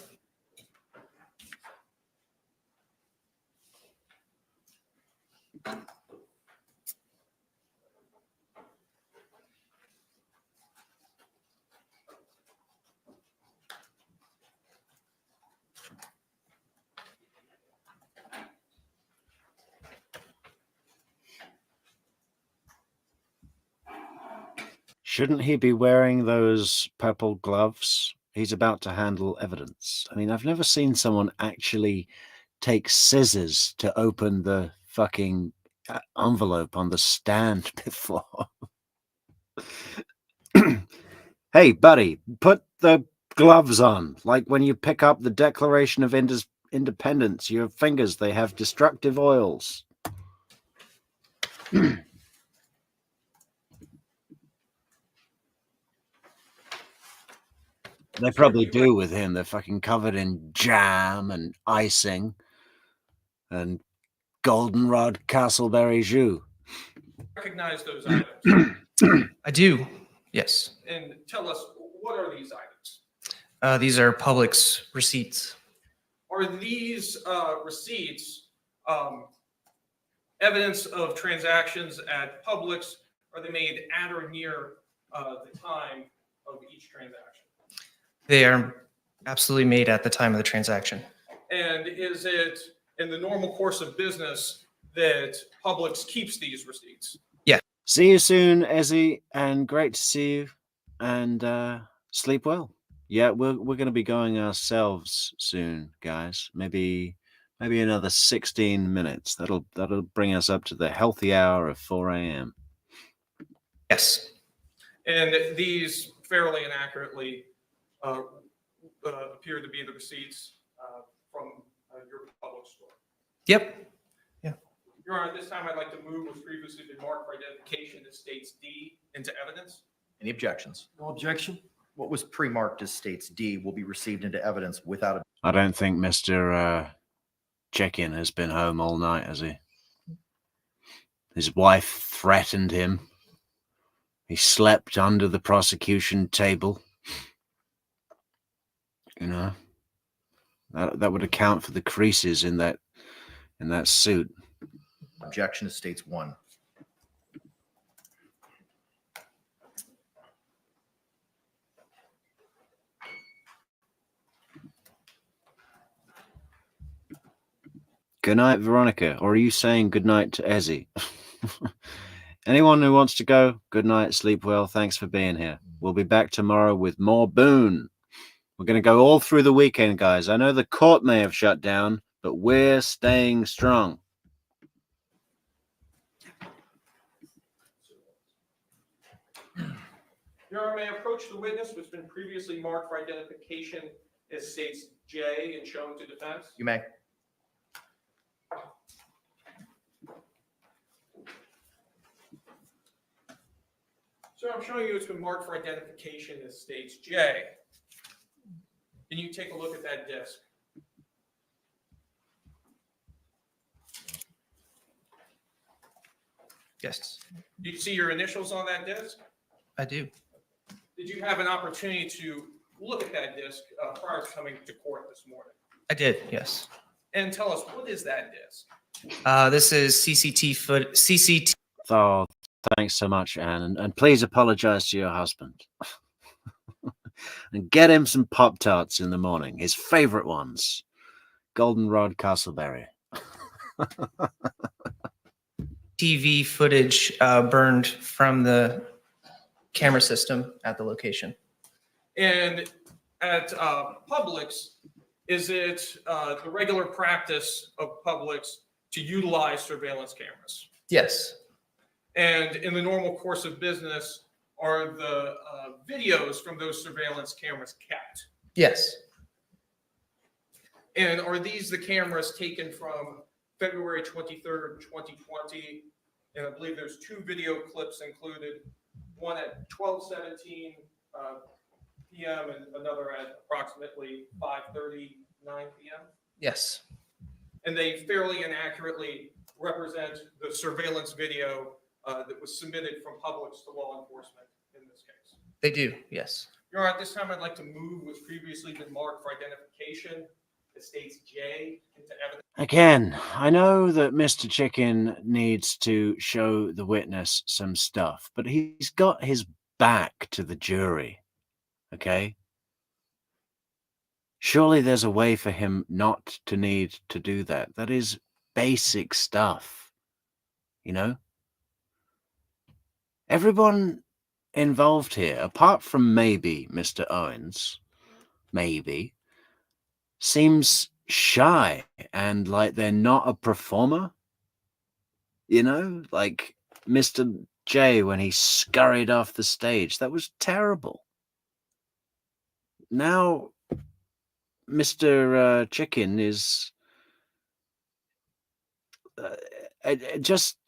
Shouldn't he be wearing those purple gloves? He's about to handle evidence. I mean, I've never seen someone actually take scissors to open the fucking envelope on the stand before. Hey, buddy, put the gloves on. Like when you pick up the Declaration of Independence, your fingers, they have destructive oils. They probably do with him. They're fucking covered in jam and icing and goldenrod Castleberry jus. Recognize those items I do. Yes. and tell us, what are these items? These are Publix receipts. Are these receipts evidence of transactions at Publix? Are they made at or near the time of each transaction? They are absolutely made at the time of the transaction. And is it in the normal course of business that Publix keeps these receipts? See you soon, Ezzy, and great to see you. And sleep well. Yeah, we're going to be going ourselves soon, guys. Maybe another 16 minutes. That'll bring us up to the healthy hour of 4 a.m. Yes. And these fairly and accurately appear to be the receipts from your Publix store. Yep. Your Honor, at this time, I'd like to move what's previously been marked for identification as states D into evidence. Any objections? No objection? What was pre-marked as states D will be received into evidence without a I don't think Mr. Check-in has been home all night, has he? His wife threatened him. He slept under the prosecution table. You know, that would account for the creases in that suit. objection to states 1. Good night, Veronica. Or are you saying good night to Ezzy? Anyone who wants to go, good night, sleep well. Thanks for being here. We'll be back tomorrow with more Boone. We're going to go all through the weekend, guys. I know the court may have shut down, but we're staying strong. Your Honor, may I approach the witness who's been previously marked for identification as states J and shown to defense? You may. So I'm showing you it's been marked for identification as states J. Can you take a look at that disc? Yes, Do you see your initials on that disc? I do. Did you have an opportunity to look at that disc prior to coming to court this morning? I did, yes. And tell us, what is that disc? This is CCT. Oh, thanks so much, Anne. And please apologize to your husband. And get him some Pop-Tarts in the morning, his favorite ones. Goldenrod Castleberry. TV footage burned from the camera system at the location. And at Publix, is it the regular practice of Publix to utilize surveillance cameras? Yes, And in the normal course of business, are the videos from those surveillance cameras kept? yes, And are these the cameras taken from February 23rd, 2020? And I believe there's 2 video clips included, one at 12:17 p.m. and another at approximately 5:39 p.m. yes, And they fairly and accurately represent the surveillance video that was submitted from Publix to law enforcement in this case. they do, yes. Your Honor, at this time, I'd like to move what's previously been marked for identification, the state's J, into evidence. Again, I know that Mr. Chicken needs to show the witness some stuff, but he's got his back to the jury, okay? Surely there's a way for him not to need to do that. That is basic stuff, you know? Everyone involved here, apart from maybe Mr. Owens, maybe, seems shy and like they're not a performer. You know, like Mr. J when he scurried off the stage. That was terrible. Now, Mr. Chicken is...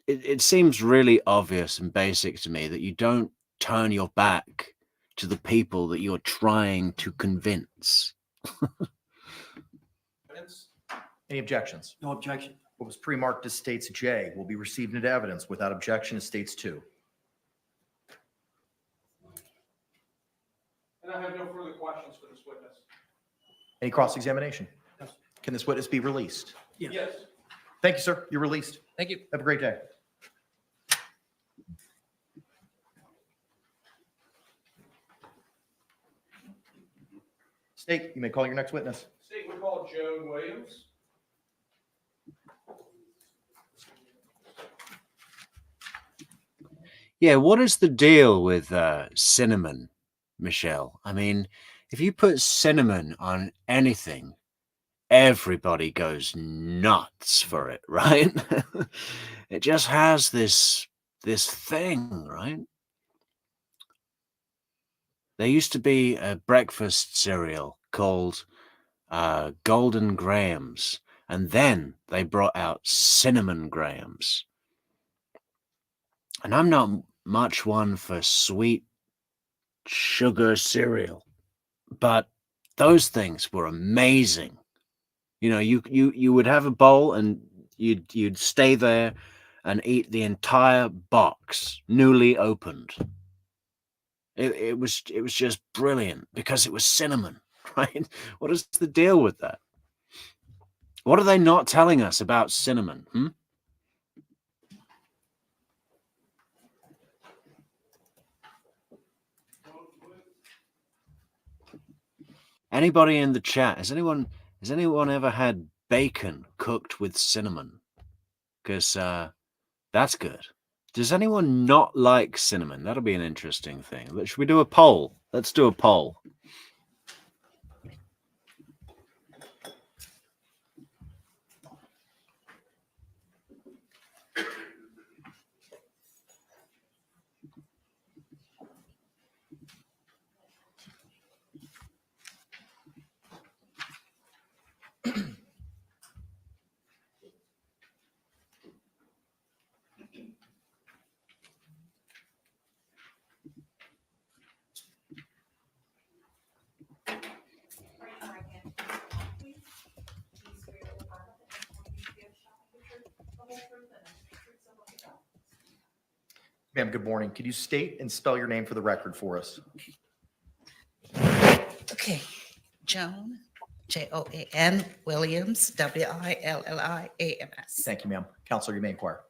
it seems really obvious and basic to me that you don't turn your back to the people that you're trying to convince. Any objections? No objection. What was pre-marked as states J will be received into evidence without objection as states 2. And I have no further questions for this witness. Any cross-examination? Can this witness be released? Yes. Thank you, sir. You're released. Thank you. Have a great day. State, you may call your next witness. State would call Joan Williams. Yeah, what is the deal with cinnamon, Michelle? I mean, if you put cinnamon on anything, everybody goes nuts for it, right? It just has this thing, right? There used to be a breakfast cereal called Golden Grahams, and then they brought out Cinnamon Grahams. And I'm not much one for sweet sugar cereal, but those things were amazing. You know, you would have a bowl and you'd stay there and eat the entire box, newly opened. It was just brilliant because it was cinnamon, right? What is the deal with that? What are they not telling us about cinnamon? Anybody in the chat? Has anyone ever had bacon cooked with cinnamon? Because that's good. Does anyone not like cinnamon? That'll be an interesting thing. Should we do a poll? Let's do a poll. Ma'am, good morning. Could you state and spell your name for the record for us? Okay, Joan, Joan Williams, Williams. Thank you, ma'am. Counselor, you may inquire.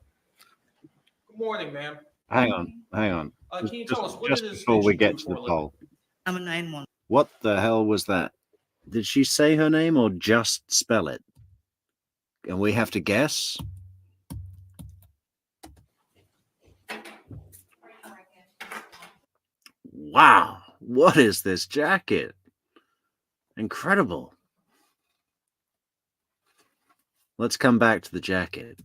Good morning, ma'am. Hang on. Can you tell us what Just it is before that we you get do to for the a living? poll, I'm a 911. what the hell was that? Did she say her name or just spell it? And we have to guess? Wow. What is this jacket? Incredible. Let's come back to the jacket.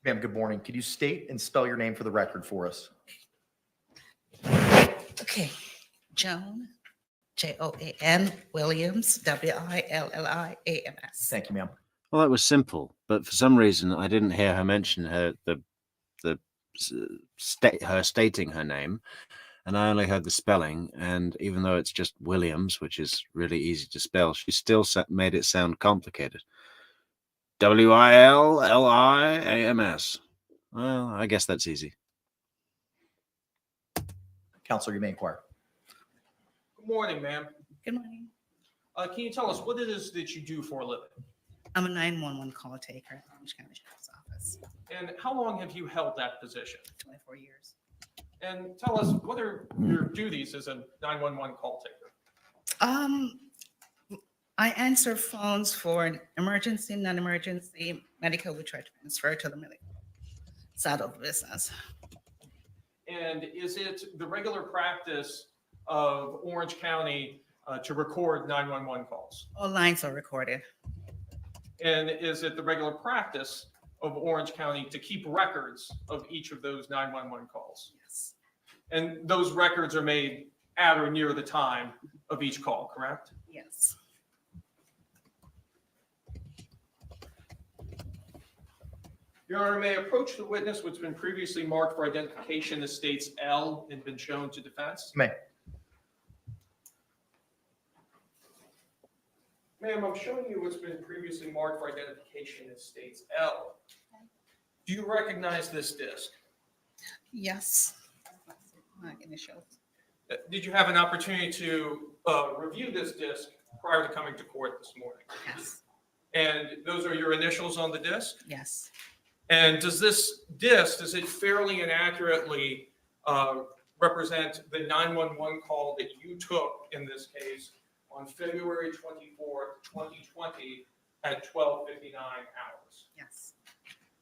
Ma'am, good morning. Could you state and spell your name for the record for us? Okay, Joan, Joan Williams, Williams. Thank you, ma'am. Well, that was simple, but for some reason I didn't hear her mention her her stating her name, and I only heard the spelling. And even though it's just Williams, which is really easy to spell, she still made it sound complicated. Williams. Well, I guess that's easy. Counselor, you may inquire. Good morning, ma'am. Good morning. Can you tell us what it is that you do for a living? I'm a 911 call taker at the Orange County Sheriff's Office, And how long have you held that position? 24 years. And tell us, what are your duties as a 911 call taker? I answer phones for an emergency, non-emergency, medical. We try to transfer to the medical side of the business. And is it the regular practice of Orange County to record 911 calls? All lines are recorded. And is it the regular practice of Orange County to keep records of each of those 911 calls? Yes. And those records are made at or near the time of each call, correct? Yes. Your Honor, may I approach the witness what's been previously marked for identification as states L and been shown to defense? You may. Ma'am, I'm showing you what's been previously marked for identification as states L. Do you recognize this disc? Yes. My initials. Did you have an opportunity to review this disc prior to coming to court this morning? Yes. And those are your initials on the disc? Yes. And does this disc, does it fairly and accurately represent the 911 call that you took in this case on February 24th, 2020 at 12:59 hours? Yes.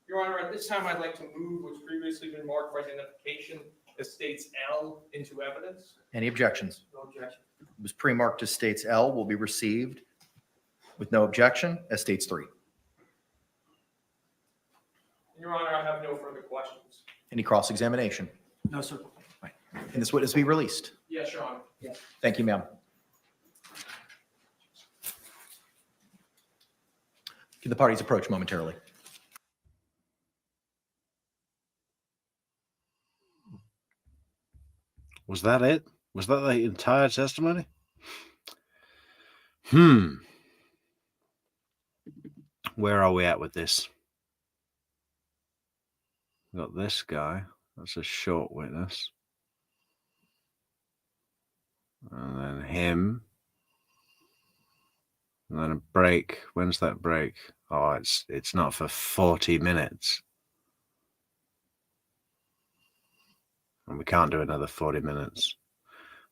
Your Honor, at this time, I'd like to move what's previously been marked for identification as states L into evidence. Any objections? No objection. It was pre-marked as states L will be received with no objection as states 3. Your Honor, I have no further questions. Any cross-examination? No, sir. Can this witness be released? Yes, Your Honor. Thank you, ma'am. Can the parties approach momentarily? Was that it? Was that the entire testimony? Where are we at with this? Got this guy. That's a short witness. And then him. And then a break. When's that break? Oh, it's not for 40 minutes. And we can't do another 40 minutes.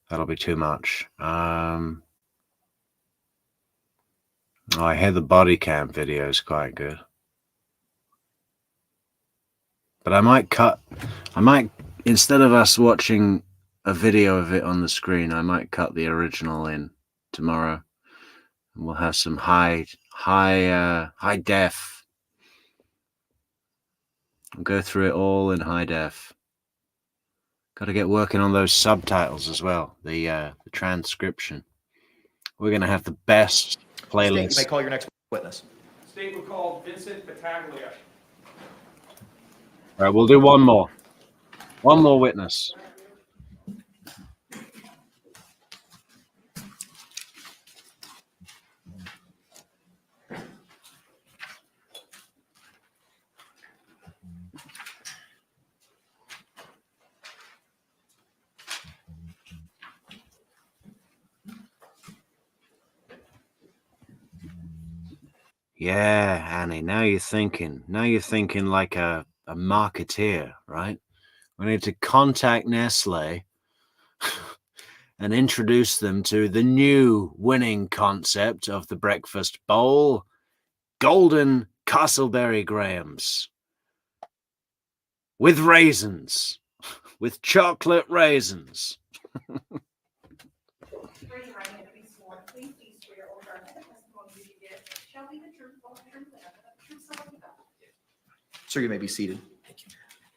That'll be too much. I hear the body cam video is quite good. But I might, instead of us watching a video of it on the screen, I might cut the original in tomorrow. And we'll have some high def. We'll go through it all in high def. Got to get working on those subtitles as well, the transcription. We're going to have the best playlist. State, you may call your next witness. State will call Vincent Battaglia. All right, we'll do one more. One more witness. Yeah, Annie, now you're thinking. Now you're thinking like a marketeer, right? We need to contact Nestle and introduce them to the new winning concept of the breakfast bowl, golden Castleberry Grahams. With raisins. With chocolate raisins. Raise your right hand and be sworn. Please do swear or affirm that the testimony you give shall be the truth, whole truth, and nothing but the truth, so help you God. Sir, you may be seated.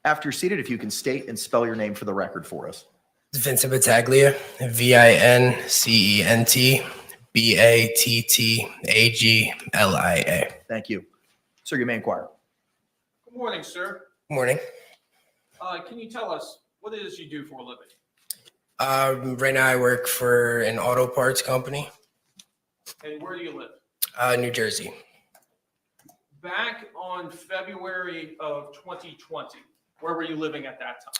After you're seated, if you can state and spell your name for the record for us. Vincent Battaglia, Vincent Battaglia. Thank you. Sir, you may inquire. Good morning, sir. Morning. Can you tell us what it is you do for a living? Right now I work for an auto parts company, And where do you live? New Jersey. Back on February of 2020, where were you living at that time?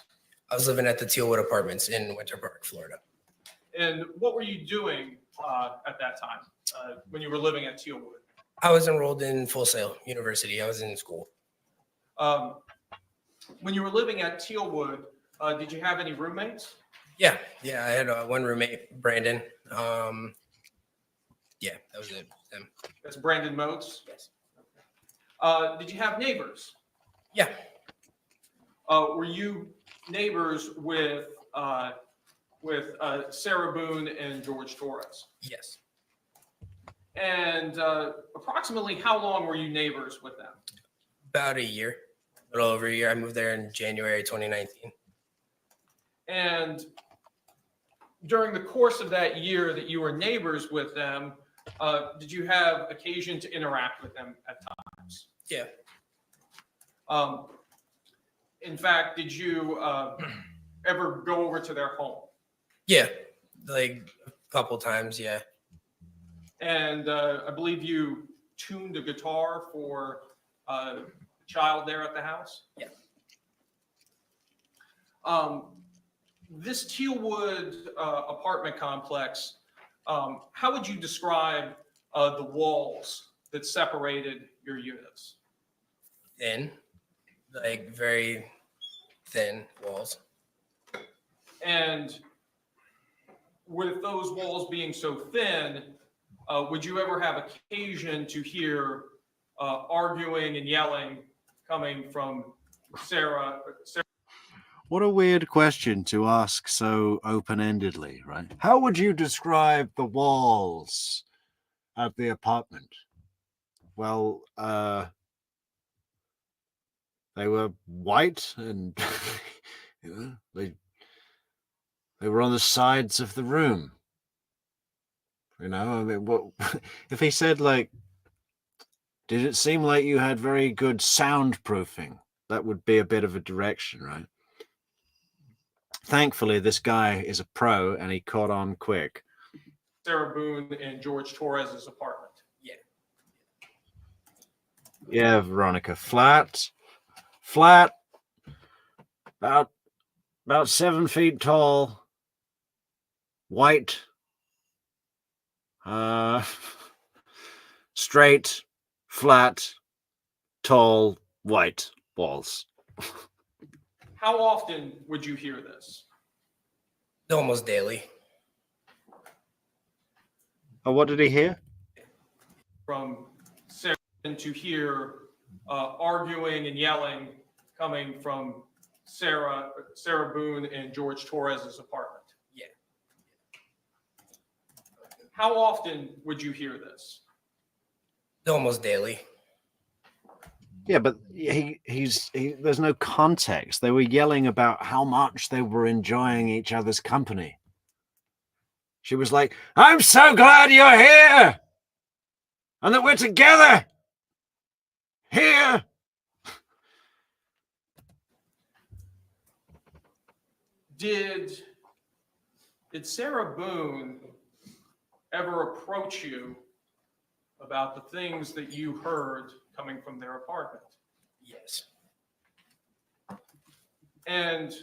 I was living at the Tealwood Apartments in Winter Park, Florida. And what were you doing at that time when you were living at Tealwood? I was enrolled in Full Sail University. I was in school. When you were living at Tealwood, did you have any roommates? Yeah, I had one roommate, Brandon. Yeah, that was it. Him. That's Brandon Motes. Yes. Did you have neighbors? Yeah. Were you neighbors with Sarah Boone and George Torres? Yes. And approximately how long were you neighbors with them? About a year, a little over a year. I moved there in January 2019. And during the course of that year that you were neighbors with them, did you have occasion to interact with them at times? Yeah. In fact, did you ever go over to their home? Yeah, like a couple times, yeah. And I believe you tuned a guitar for a child there at the house? Yeah. This Tealwood apartment complex, how would you describe the walls that separated your units? Thin, like very thin walls. And with those walls being so thin, would you ever have occasion to hear arguing and yelling coming from Sarah? What a weird question to ask so open-endedly, right? How would you describe the walls at the apartment? Well, they were white and they were on the sides of the room. You know, I mean, what if he said, like, did it seem like you had very good soundproofing? That would be a bit of a direction, right? Thankfully, this guy is a pro and he caught on quick. Sarah Boone and George Torres's apartment. Yeah, Veronica. Flat, about 7 feet tall, white, straight, flat, tall, white walls. How often would you hear this? Almost daily. Oh, what did he hear? From Sarah to hear arguing and yelling coming from Sarah Boone and George Torres's apartment? Yeah. How often would you hear this? Almost daily. Yeah, but there's no context. They were yelling about how much they were enjoying each other's company. She was like, I'm so glad you're here and that we're together here. Did Sarah Boone ever approach you about the things that you heard coming from their apartment? Yes. And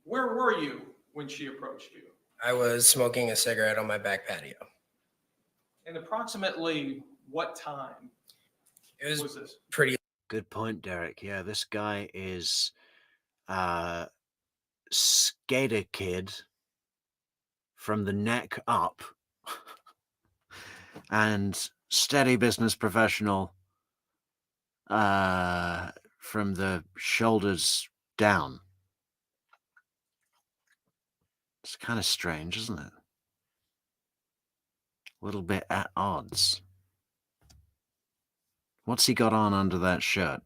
where were you when she approached you? I was smoking a cigarette on my back patio. And approximately what time? It was Was this? pretty. Good point, Derek. Yeah, this guy is skater kid from the neck up and steady business professional from the shoulders down. It's kind of strange, isn't it? A little bit at odds. What's he got on under that shirt?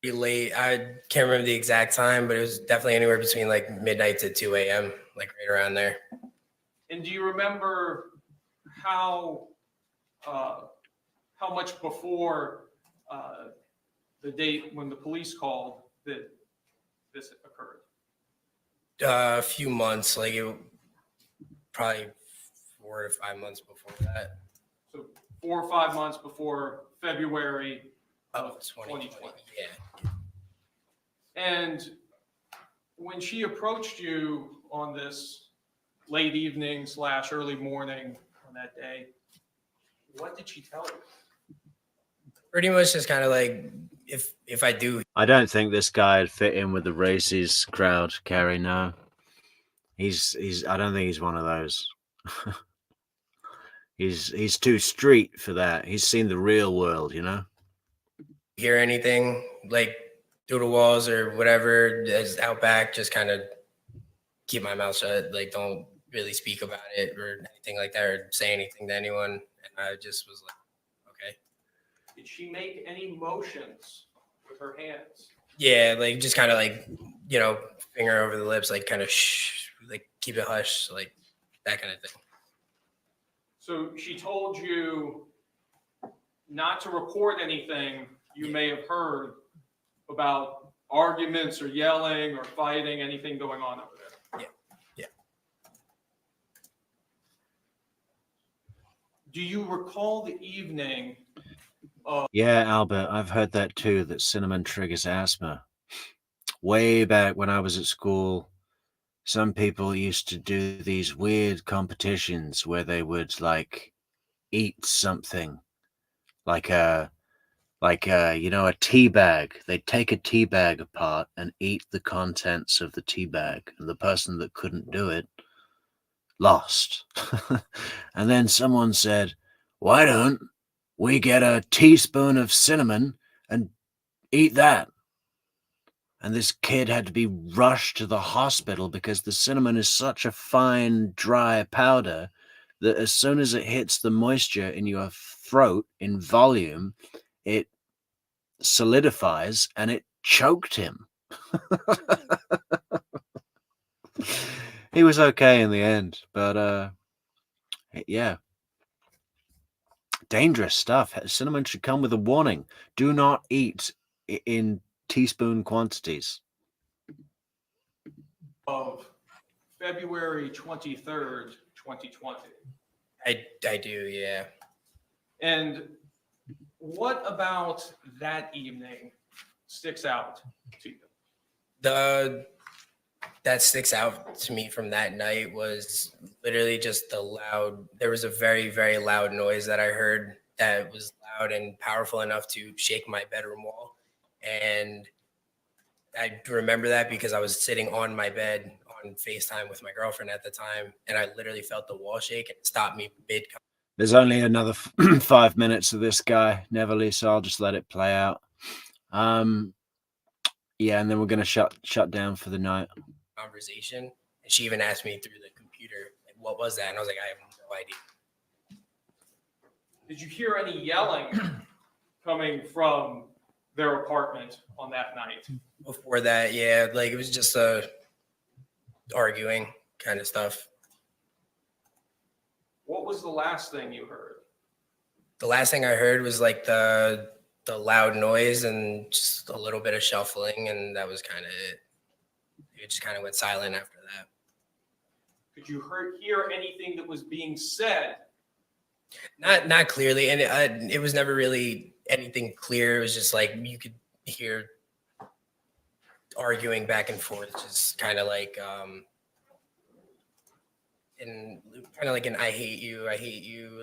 Pretty late. I can't remember the exact time, but it was definitely anywhere between like midnight to 2 a.m., like right around there. And do you remember how much before the date when the police called that this occurred? A few months, like it probably 4 to 5 months before that. So 4 or 5 months before February Of of 2020. 2020. Yeah. And when she approached you on this late evening / early morning on that day, what did she tell you? Pretty much just kind of like, if I do, I don't think this guy would fit in with the races crowd, Kerry. No, he's. I don't think he's one of those. He's too street for that. He's seen the real world, you know. hear anything like through the walls or whatever is out back, just kind of keep my mouth shut. Like, don't really speak about it or anything like that or say anything to anyone. And I just was like, okay. Did she make any motions with her hands? Yeah, like just kind of like, you know, finger over the lips, like kind of shh, like keep it hush, like that kind of thing. So she told you not to report anything you may have heard about arguments or yelling or fighting, anything going on over there? Yeah. Do you recall the evening? Yeah, Albert, I've heard that too. That cinnamon triggers asthma. Way back when I was at school, some people used to do these weird competitions where they would like eat something, like a a tea bag. They'd take a tea bag apart and eat the contents of the tea bag, and the person that couldn't do it lost. And then someone said, "Why don't we get a teaspoon of cinnamon and eat that?" And this kid had to be rushed to the hospital because the cinnamon is such a fine, dry powder that as soon as it hits the moisture in your throat in volume, it solidifies and it choked him. He was okay in the end, but yeah. Dangerous stuff. Cinnamon should come with a warning. Do not eat in teaspoon quantities. Of February 23rd, 2020. I do, yeah. And what about that evening sticks out to you? That sticks out to me from that night was literally just there was a very, very loud noise that I heard that was loud and powerful enough to shake my bedroom wall. And I remember that because I was sitting on my bed on FaceTime with my girlfriend at the time, and I literally felt the wall shake and it stopped me mid. There's only another 5 minutes of this guy, Neverly, so I'll just let it play out. Yeah, and then we're gonna shut down for the night. Conversation, and she even asked me through the computer, like, what was that? And I was like, I have no idea. Did you hear any yelling coming from their apartment on that night? Before that, yeah, like it was just arguing kind of stuff. What was the last thing you heard? The last thing I heard was like the loud noise and just a little bit of shuffling, and that was kind of it. It just kind of went silent after that. Could you hear anything that was being said? Not clearly, and it was never really anything clear. It was just like you could hear arguing back and forth, just kind of like and kind of like an I hate you,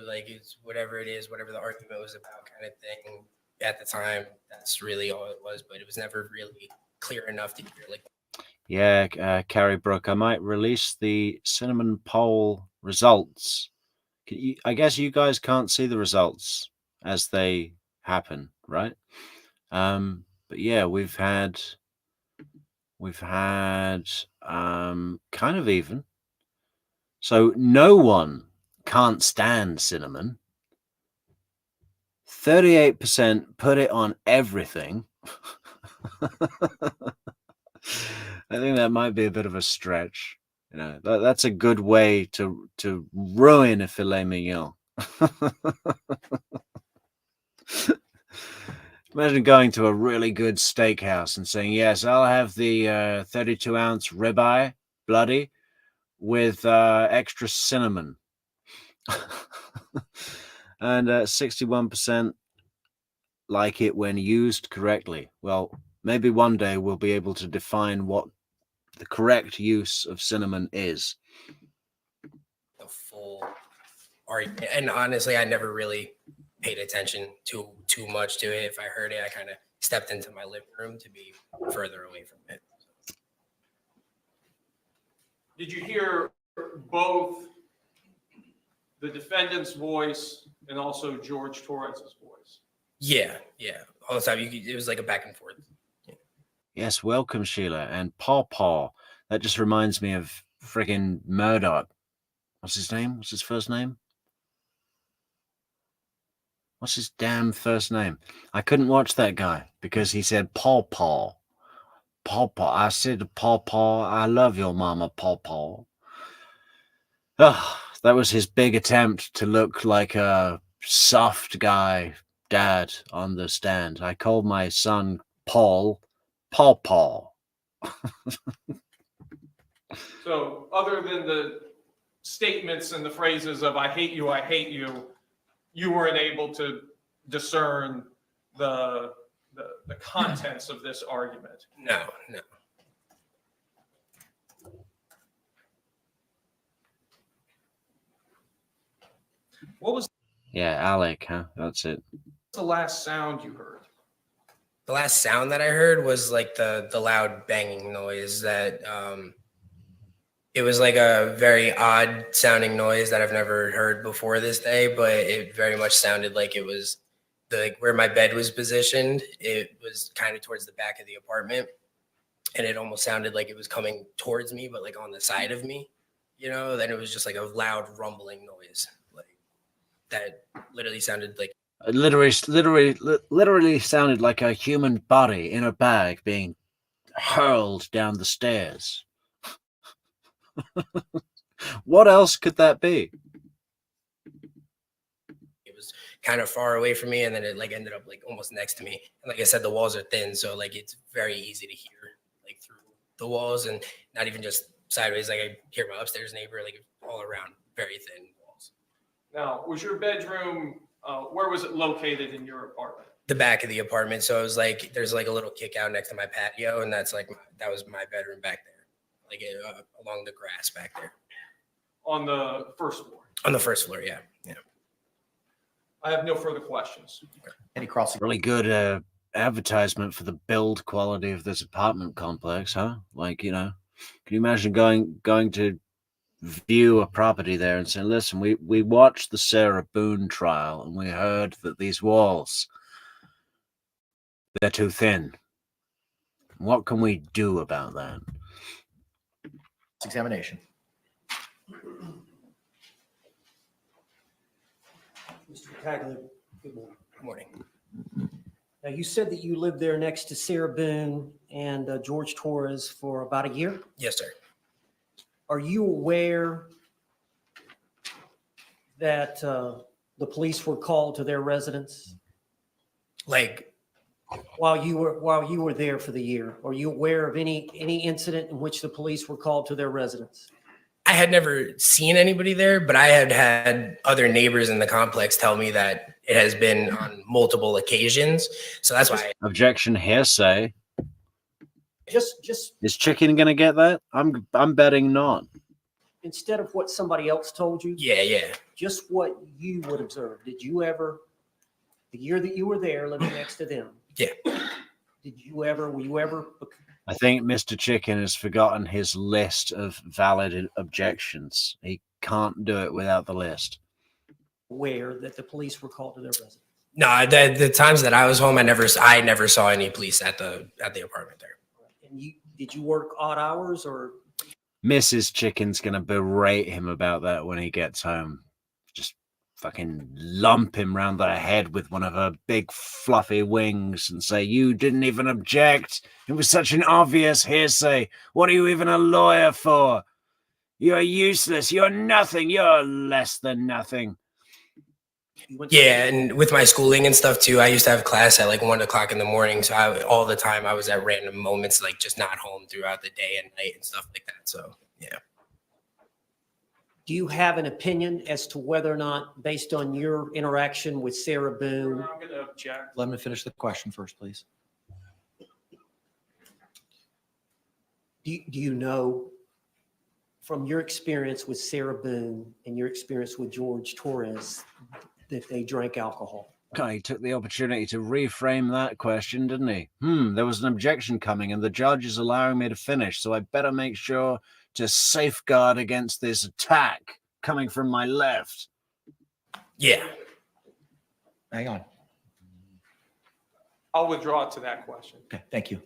like it's whatever it is, whatever the argument was about kind of thing. at the time, that's really all it was, but it was never really clear enough to hear like. Yeah, Carrie Brook, I might release the cinnamon poll results. I guess you guys can't see the results as they happen, right? But yeah, we've had kind of even. So no one can't stand cinnamon. 38% put it on everything. I think that might be a bit of a stretch. You know, that's a good way to ruin a filet mignon. Imagine going to a really good steakhouse and saying, "Yes, I'll have the 32-ounce ribeye, bloody, with extra cinnamon." And 61% like it when used correctly. Well, maybe one day we'll be able to define what the correct use of cinnamon is. The full argument. And honestly, I never really paid attention too much to it. If I heard it, I kind of stepped into my living room to be further away from it. Did you hear both the defendant's voice and also George Torres's voice? Yeah, all the time. It was like a back and forth. Yes, welcome, Sheila. And Paw Paw. That just reminds me of friggin' Murdoch. What's his name? What's his first name? What's his damn first name? I couldn't watch that guy because he said Paw Paw. Paw Paw. I said Paw Paw, I love your mama, Paw Paw. Oh, that was his big attempt to look like a soft guy dad on the stand. I called my son Paul Paw Paw. So other than the statements and the phrases of I hate you, you weren't able to discern the contents of this argument. No. What was Yeah, Alec, huh? That's it. the last sound you heard? The last sound that I heard was like the loud banging noise that it was like a very odd sounding noise that I've never heard before this day, but it very much sounded like it was where my bed was positioned. It was kind of towards the back of the apartment, and it almost sounded like it was coming towards me, but like on the side of me, then it was just like a loud rumbling noise. Like that literally sounded like It literally sounded like a human body in a bag being hurled down the stairs. What else could that be? it was kind of far away from me, and then it like ended up like almost next to me. And like I said, the walls are thin, so like it's very easy to hear like through the walls, and not even just sideways. Like I hear my upstairs neighbor, like all around, very thin walls. Now, was your bedroom, where was it located in your apartment? The back of the apartment, so it was like there's like a little kick out next to my patio, and that's like that was my bedroom back there, like along the grass back there. On the first floor? On the first floor, yeah. I have no further questions. Any crossing? Really good advertisement for the build quality of this apartment complex, huh? Like, can you imagine going to view a property there and saying, listen, we watched the Sarah Boone trial and we heard that these walls, they're too thin. What can we do about that? Examination. Mr. Tagley, good morning. Good morning. Now, you said that you lived there next to Sarah Boone and George Torres for about a year. Yes, sir. Are you aware that the police were called to their residence Like, while you were there for the year? Are you aware of any incident in which the police were called to their residence? I had never seen anybody there, but I had had other neighbors in the complex tell me that it has been on multiple occasions. So that's why. Objection, hearsay. Just Is Chicken gonna get that? I'm betting not. instead of what somebody else told you, Yeah. just what you would observe. Did you ever The year that you were there living next to them. Yeah. Were you ever, I think Mr. Chicken has forgotten his list of valid objections. He can't do it without the list. aware that the police were called to their residence? No, the times that I was home, I never saw any police at the apartment there. And did you work odd hours or? Mrs. Chicken's going to berate him about that when he gets home. Just fucking lump him round the head with one of her big fluffy wings and say, "You didn't even object. It was such an obvious hearsay. What are you even a lawyer for? You're useless. You're nothing. You're less than nothing." Yeah, and with my schooling and stuff too, I used to have class at like 1 o'clock in the morning. So all the time I was at random moments, like just not home throughout the day and night and stuff like that. So yeah. Do you have an opinion as to whether or not, based on your interaction with Sarah Boone? I'm going to object. Let me finish the question first, please. Do you know from your experience with Sarah Boone and your experience with George Torres that they drank alcohol? God, he took the opportunity to reframe that question, didn't he? There was an objection coming and the judge is allowing me to finish, so I better make sure to safeguard against this attack coming from my left. Yeah. Hang on. I'll withdraw to that question. Okay, thank you.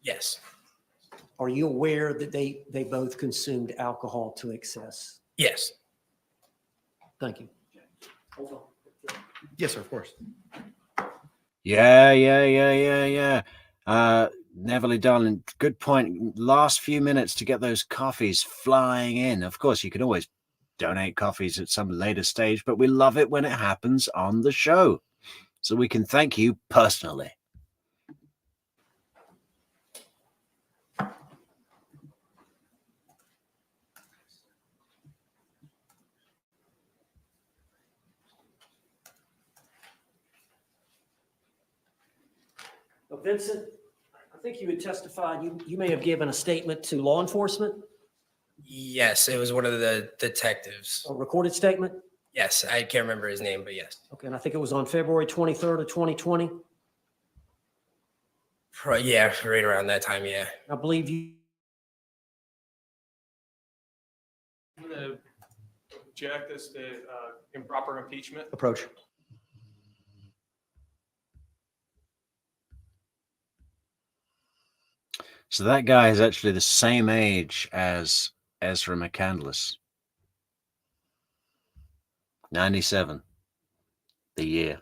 Yes. Are you aware that they both consumed alcohol to excess? Yes. Thank you. Hold on. Yes, sir, of course. Yeah. Neverly, darling, good point. Last few minutes to get those coffees flying in. Of course, you can always donate coffees at some later stage, but we love it when it happens on the show. So we can thank you personally. Well, Vincent, I think you had testified, you may have given a statement to law enforcement, Yes, it was one of the detectives. a recorded statement? Yes, I can't remember his name, but yes. Okay, and I think it was on February 23rd of 2020. Yeah, right around that time, yeah. I believe you, I'm going to object as to improper impeachment. Approach. So that guy is actually the same age as Ezra McCandless. 97. The year.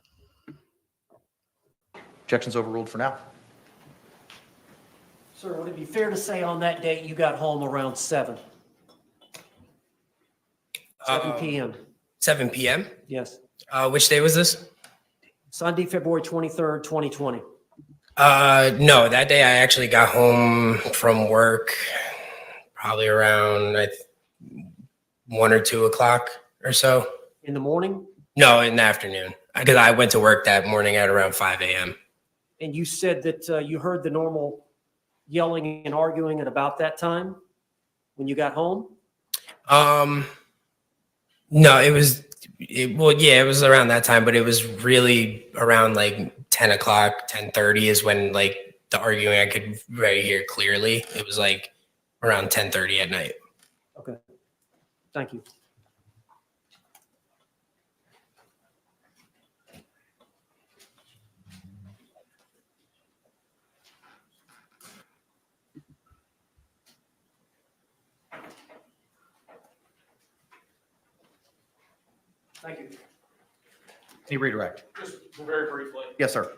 Objection's overruled for now. sir, would it be fair to say on that date you got home around 7 p.m.? 7 p.m. Yes. Which day was this? Sunday, February 23rd, 2020. No, that day I actually got home from work probably around 1 or 2 o'clock or so. In the morning? No, in the afternoon, because I went to work that morning at around 5 a.m. And you said that you heard the normal yelling and arguing at about that time when you got home? No, it was around that time, but it was really around like 10 o'clock, 10:30 is when like the arguing I could very hear clearly. It was like around 10:30 at night. Okay. Thank you. Thank you. Any redirect? Just very briefly. Yes, sir.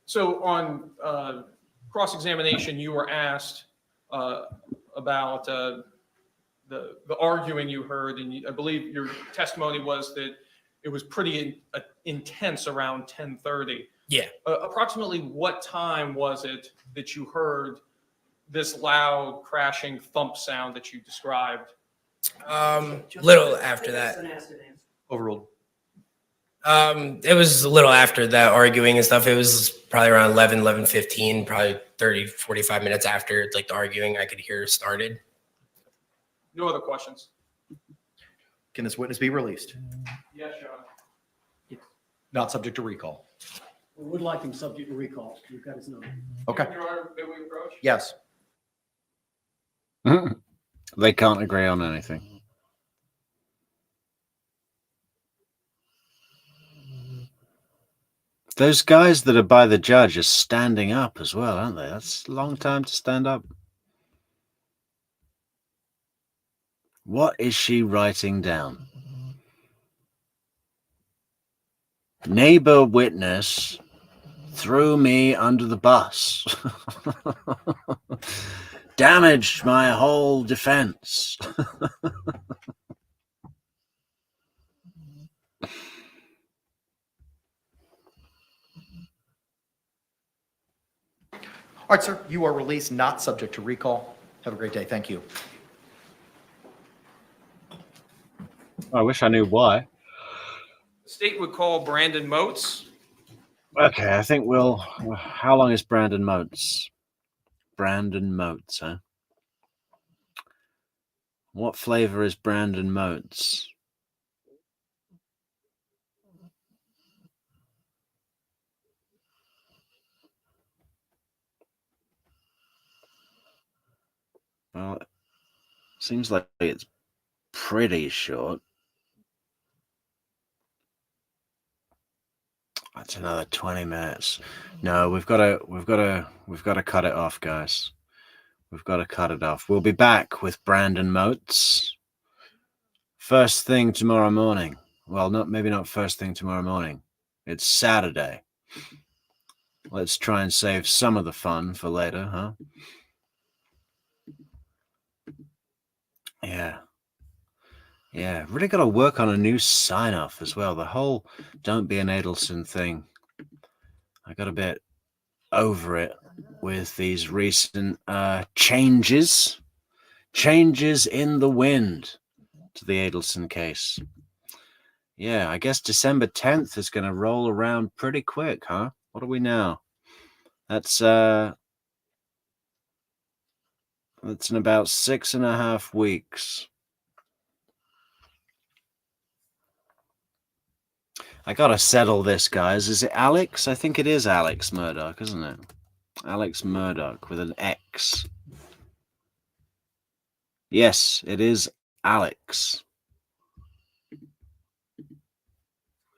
So on cross-examination, you were asked about the arguing you heard, and I believe your testimony was that it was pretty intense around 10:30. Yeah. Approximately what time was it that you heard this loud crashing thump sound that you described? Little after that. Overruled. It was a little after that arguing and stuff. It was probably around 11:15, probably 30, 45 minutes after like the arguing I could hear started. No other questions? Can this witness be released? Yes, Your Honor. Not subject to recall. We would like him subject to recall. We've got his number. Okay. Your Honor, may we approach? Yes. They can't agree on anything. Those guys that are by the judge are standing up as well, aren't they? That's a long time to stand up. What is she writing down? Neighbor witness threw me under the bus. Damaged my whole defense. All right, sir. You are released, not subject to recall. Have a great day. Thank you. I wish I knew why. The state would call Brandon Moats. Okay, I think we'll... How long is Brandon Moats? Brandon Moats, huh? What flavor is Brandon Moats? Well, it seems like it's pretty short. That's another 20 minutes. No, we've got to cut it off, guys. We've got to cut it off. We'll be back with Brandon Moats first thing tomorrow morning. Well, maybe not first thing tomorrow morning. It's Saturday. Let's try and save some of the fun for later, huh? Yeah, really got to work on a new sign-off as well. The whole "don't be an Adelson" thing. I got a bit over it with these recent changes in the wind to the Adelson case. Yeah, I guess December 10th is going to roll around pretty quick, huh? What are we now? That's in about 6.5 weeks. I gotta settle this, guys. Is it Alex? I think it is Alex Murdoch, isn't it? Alex Murdoch with an X. Yes, it is Alex.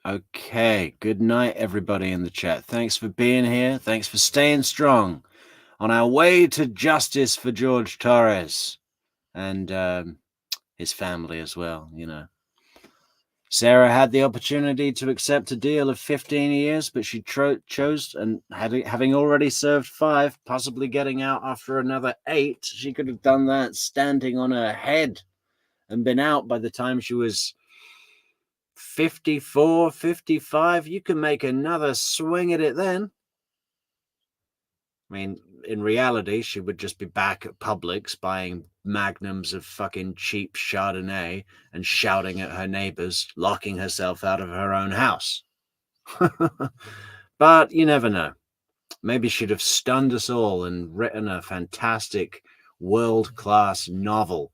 Okay, good night, everybody in the chat. Thanks for being here. Thanks for staying strong on our way to justice for George Torres and his family as well, you know. Sarah had the opportunity to accept a deal of 15 years, but she chose, and having already served 5, possibly getting out after another 8, she could have done that standing on her head and been out by the time she was 54, 55. You can make another swing at it then. I mean, in reality, she would just be back at Publix buying magnums of fucking cheap Chardonnay and shouting at her neighbors, locking herself out of her own house. But you never know. Maybe she'd have stunned us all and written a fantastic world-class novel.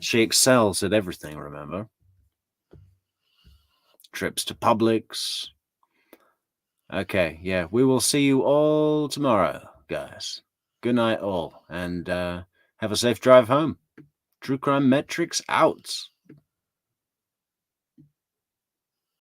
She excels at everything, remember? Trips to Publix. Okay, yeah, we will see you all tomorrow, guys. Good night, all, and have a safe drive home. True Crime Metrix out.